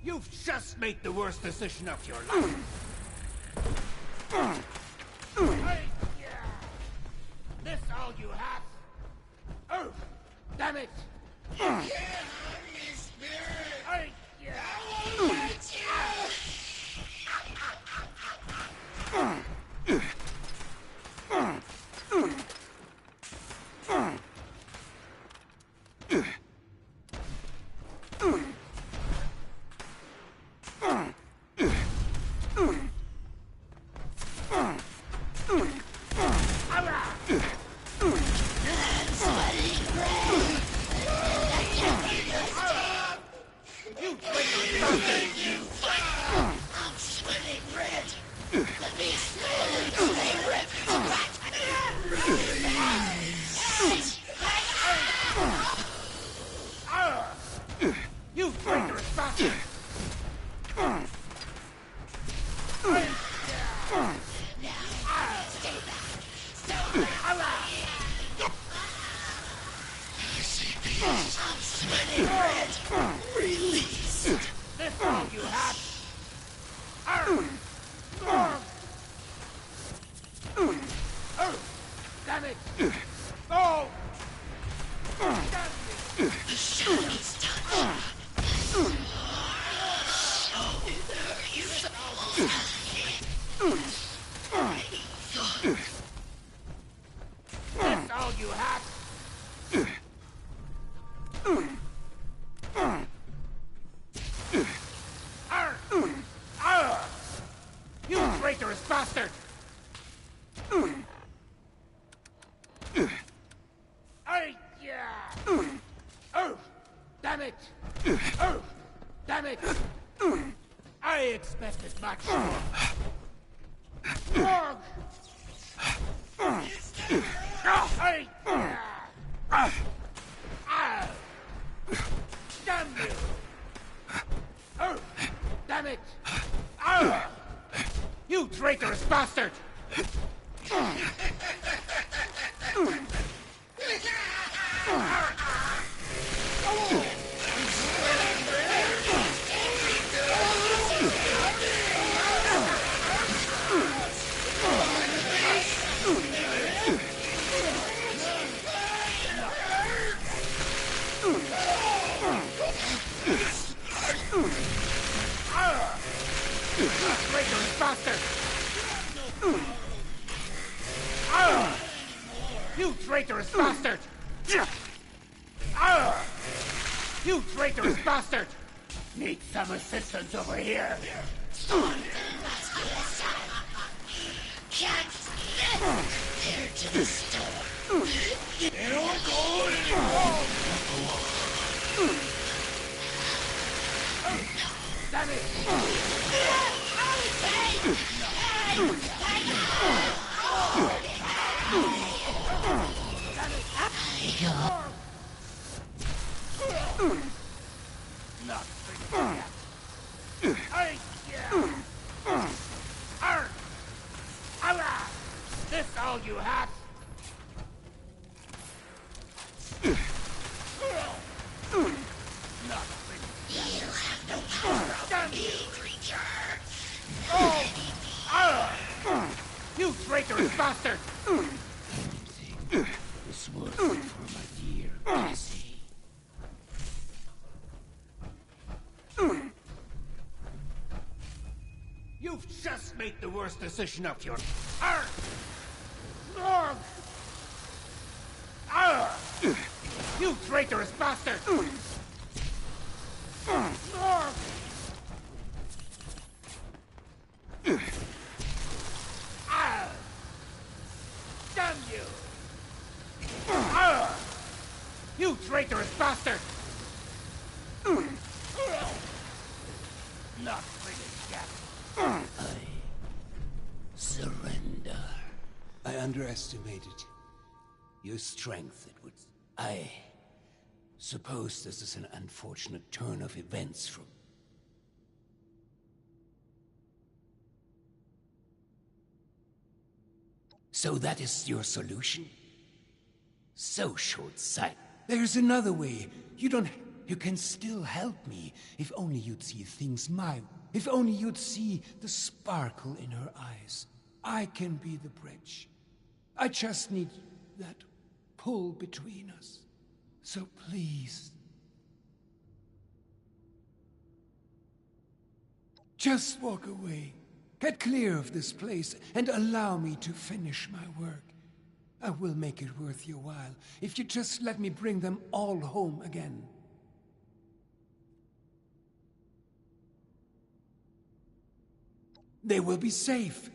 You've just made the worst decision of your life. Hey, yeah. This all you have? Oh, damn it! You can't hurt me, Spirit! Hey, yeah. I won't let you traitorous bastard!
I'm sweating red. Release.
This all you have? Damn it! Oh!
The shadows touch. So
That's all you have? You traitorous bastard! Oh! Damn it! Oh! Damn it! I expected much more. Damn you! Oh! Damn it! You traitorous bastard! Traitorous bastard! You traitorous bastard! You traitorous bastard! Need some assistance over here!
Can't fit there to the store. They don't go anymore.
Damn it! This all you have?
You have no power over me, creature.
You traitorous bastard!
This was for my dear Cassie.
You've just made the worst decision of your... You traitorous bastard! Damn you! You traitorous bastard! Not finished yet. I surrender. I underestimated your strength, it would. I suppose this is an unfortunate turn of events from... So that is your solution? So short-sighted. There's another way. You can still help me, if only you'd see things my way. If only you'd see the sparkle in her eyes. I can be the bridge. I just need that pull between us. So please. Just walk away. Get clear of this place and allow me to finish my work. I will make it worth your while if you just let me bring them all home again. They will be safe.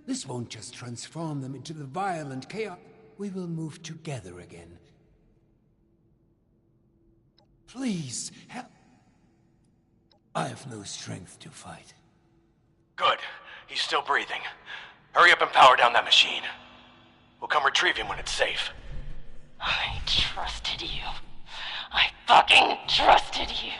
This won't just transform them into the violent chaos. We will move together again. Please, help. I have no strength to fight.
Good. He's still breathing. Hurry up and power down that machine. We'll come retrieve him when it's safe.
I trusted you. I fucking trusted you.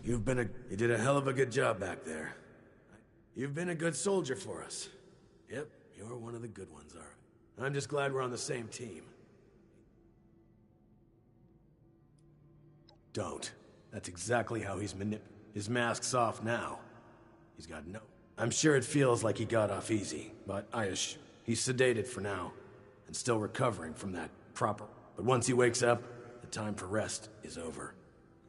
You did a hell of a good job back there. You've been a good soldier for us. Yep, you're one of the good ones, all right. I'm just glad we're on the same team. Don't. That's exactly how he's His mask's off now. He's got no... I'm sure it feels like he got off easy, but he's sedated for now, and still recovering from that proper... But once he wakes up, the time for rest is over.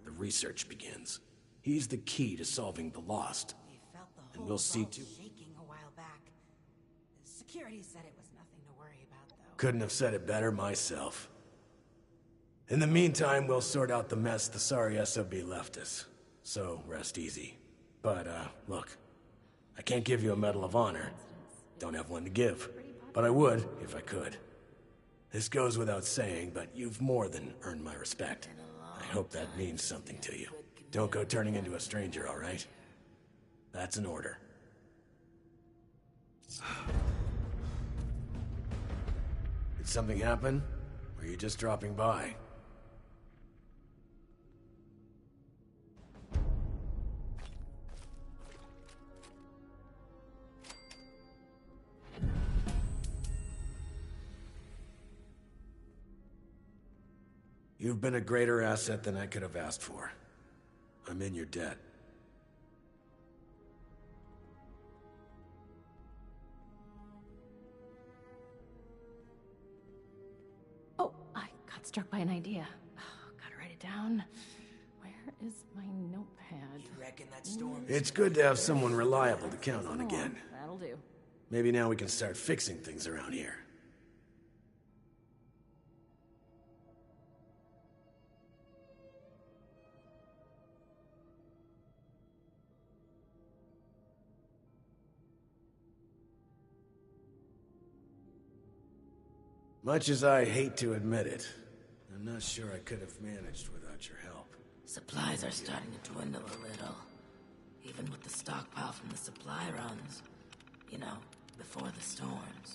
The research begins. He's the key to solving the Lost. And we'll see to...
Shaking a while back. Security said it was nothing to worry about, though.
Couldn't have said it better myself. In the meantime, we'll sort out the mess the sorry SOB left us. So, rest easy. But, look. I can't give you a Medal of Honor. Don't have one to give. But I would, if I could. This goes without saying, but you've more than earned my respect. I hope that means something to you. Don't go turning into a stranger, all right? That's an order. Did something happen? Or are you just dropping by? You've been a greater asset than I could have asked for. I'm in your debt.
Oh, I got struck by an idea. Oh, gotta write it down. Where is my notepad?
You reckon that storm...
It's good to have someone reliable to count on again.
That'll do.
Maybe now we can start fixing things around here. Much as I hate to admit it, I'm not sure I could have managed without your help.
Supplies are starting to dwindle a little. Even with the stockpile from the supply runs. You know, before the storms.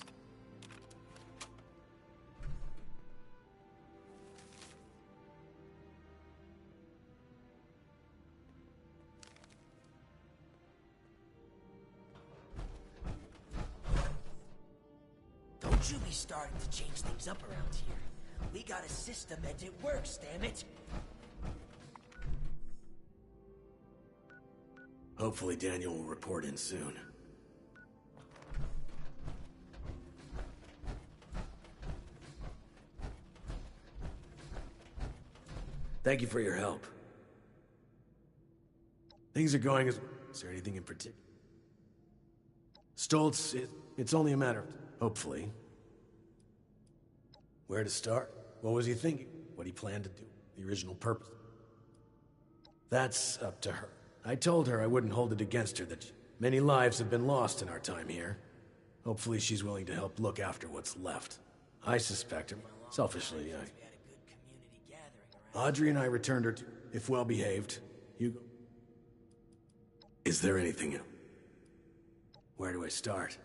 you be starting to change things up around here. We got a system and it works, damn it.
Hopefully Daniel will report in soon. Thank you for your help. Things are going as... Is there anything in particular? Stoltz, it's only a matter of... Hopefully. Where to start? What was he thinking? What he planned to do? The original purpose? That's up to her. I told her I wouldn't hold it against her that many lives have been lost in our time here. Hopefully she's willing to help look after what's left. I suspect her. Selfishly, Audrey and I returned her to... If well behaved. Hugo... Is there anything else? Where do I start?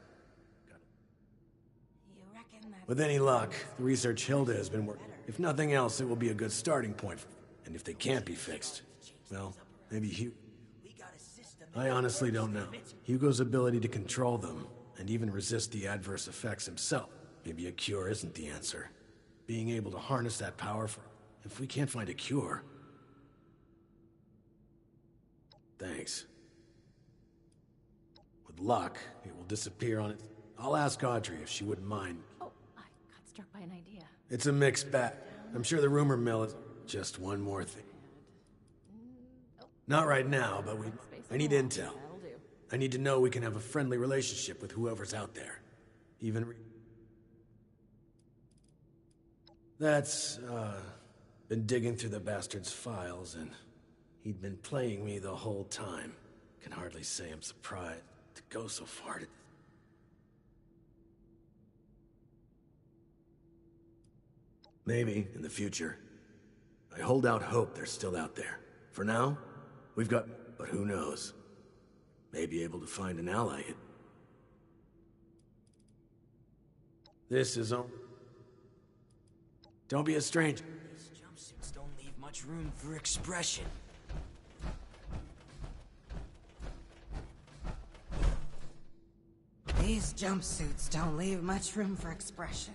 With any luck, the research Hilda has been working. If nothing else, it will be a good starting point. And if they can't be fixed, well, maybe Hugo... I honestly don't know. Hugo's ability to control them, and even resist the adverse effects himself. Maybe a cure isn't the answer. Being able to harness that power for... If we can't find a cure... Thanks. With luck, it will disappear on it. I'll ask Audrey if she wouldn't mind.
Oh, I got struck by an idea.
It's a mixed bag. I'm sure the rumor mill is just one more thing. Not right now, but I need intel. I need to know we can have a friendly relationship with whoever's out there. Even That's, been digging through the bastard's files, and he'd been playing me the whole time. Can hardly say I'm surprised to go so far to... Maybe, in the future. I hold out hope they're still out there. For now, we've got... But who knows? May be able to find an ally. This is all... Don't be a stranger.
These jumpsuits don't leave much room for expression.
These jumpsuits don't leave much room for expression.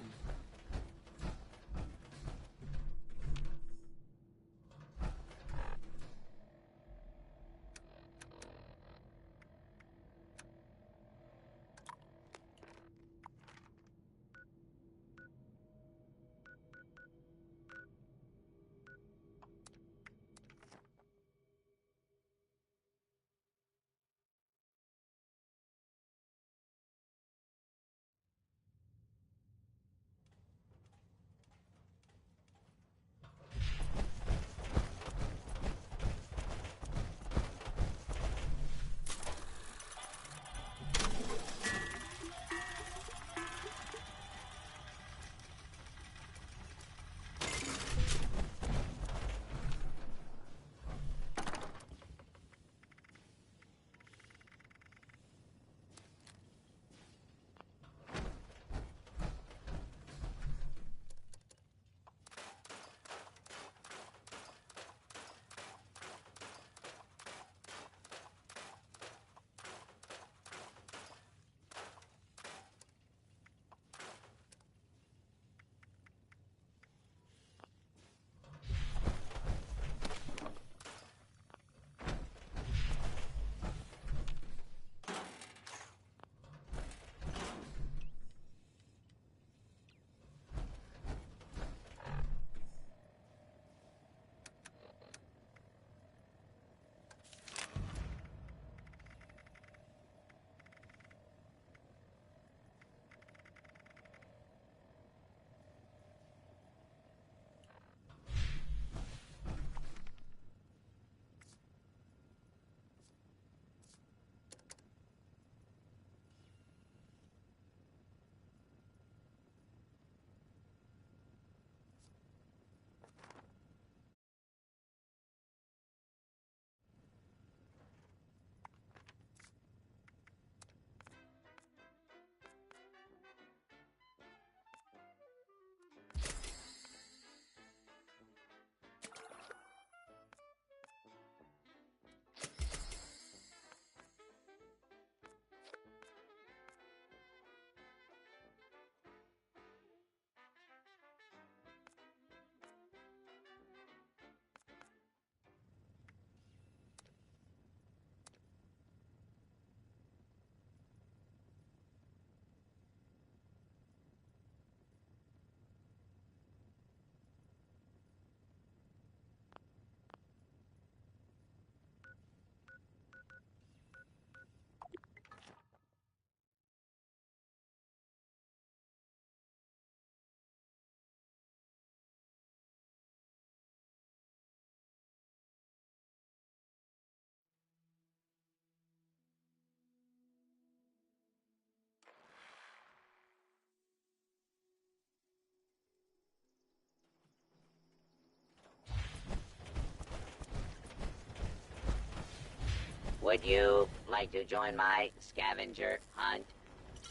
Would you like to join my scavenger hunt?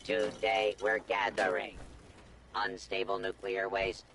Today we're gathering unstable nuclear waste,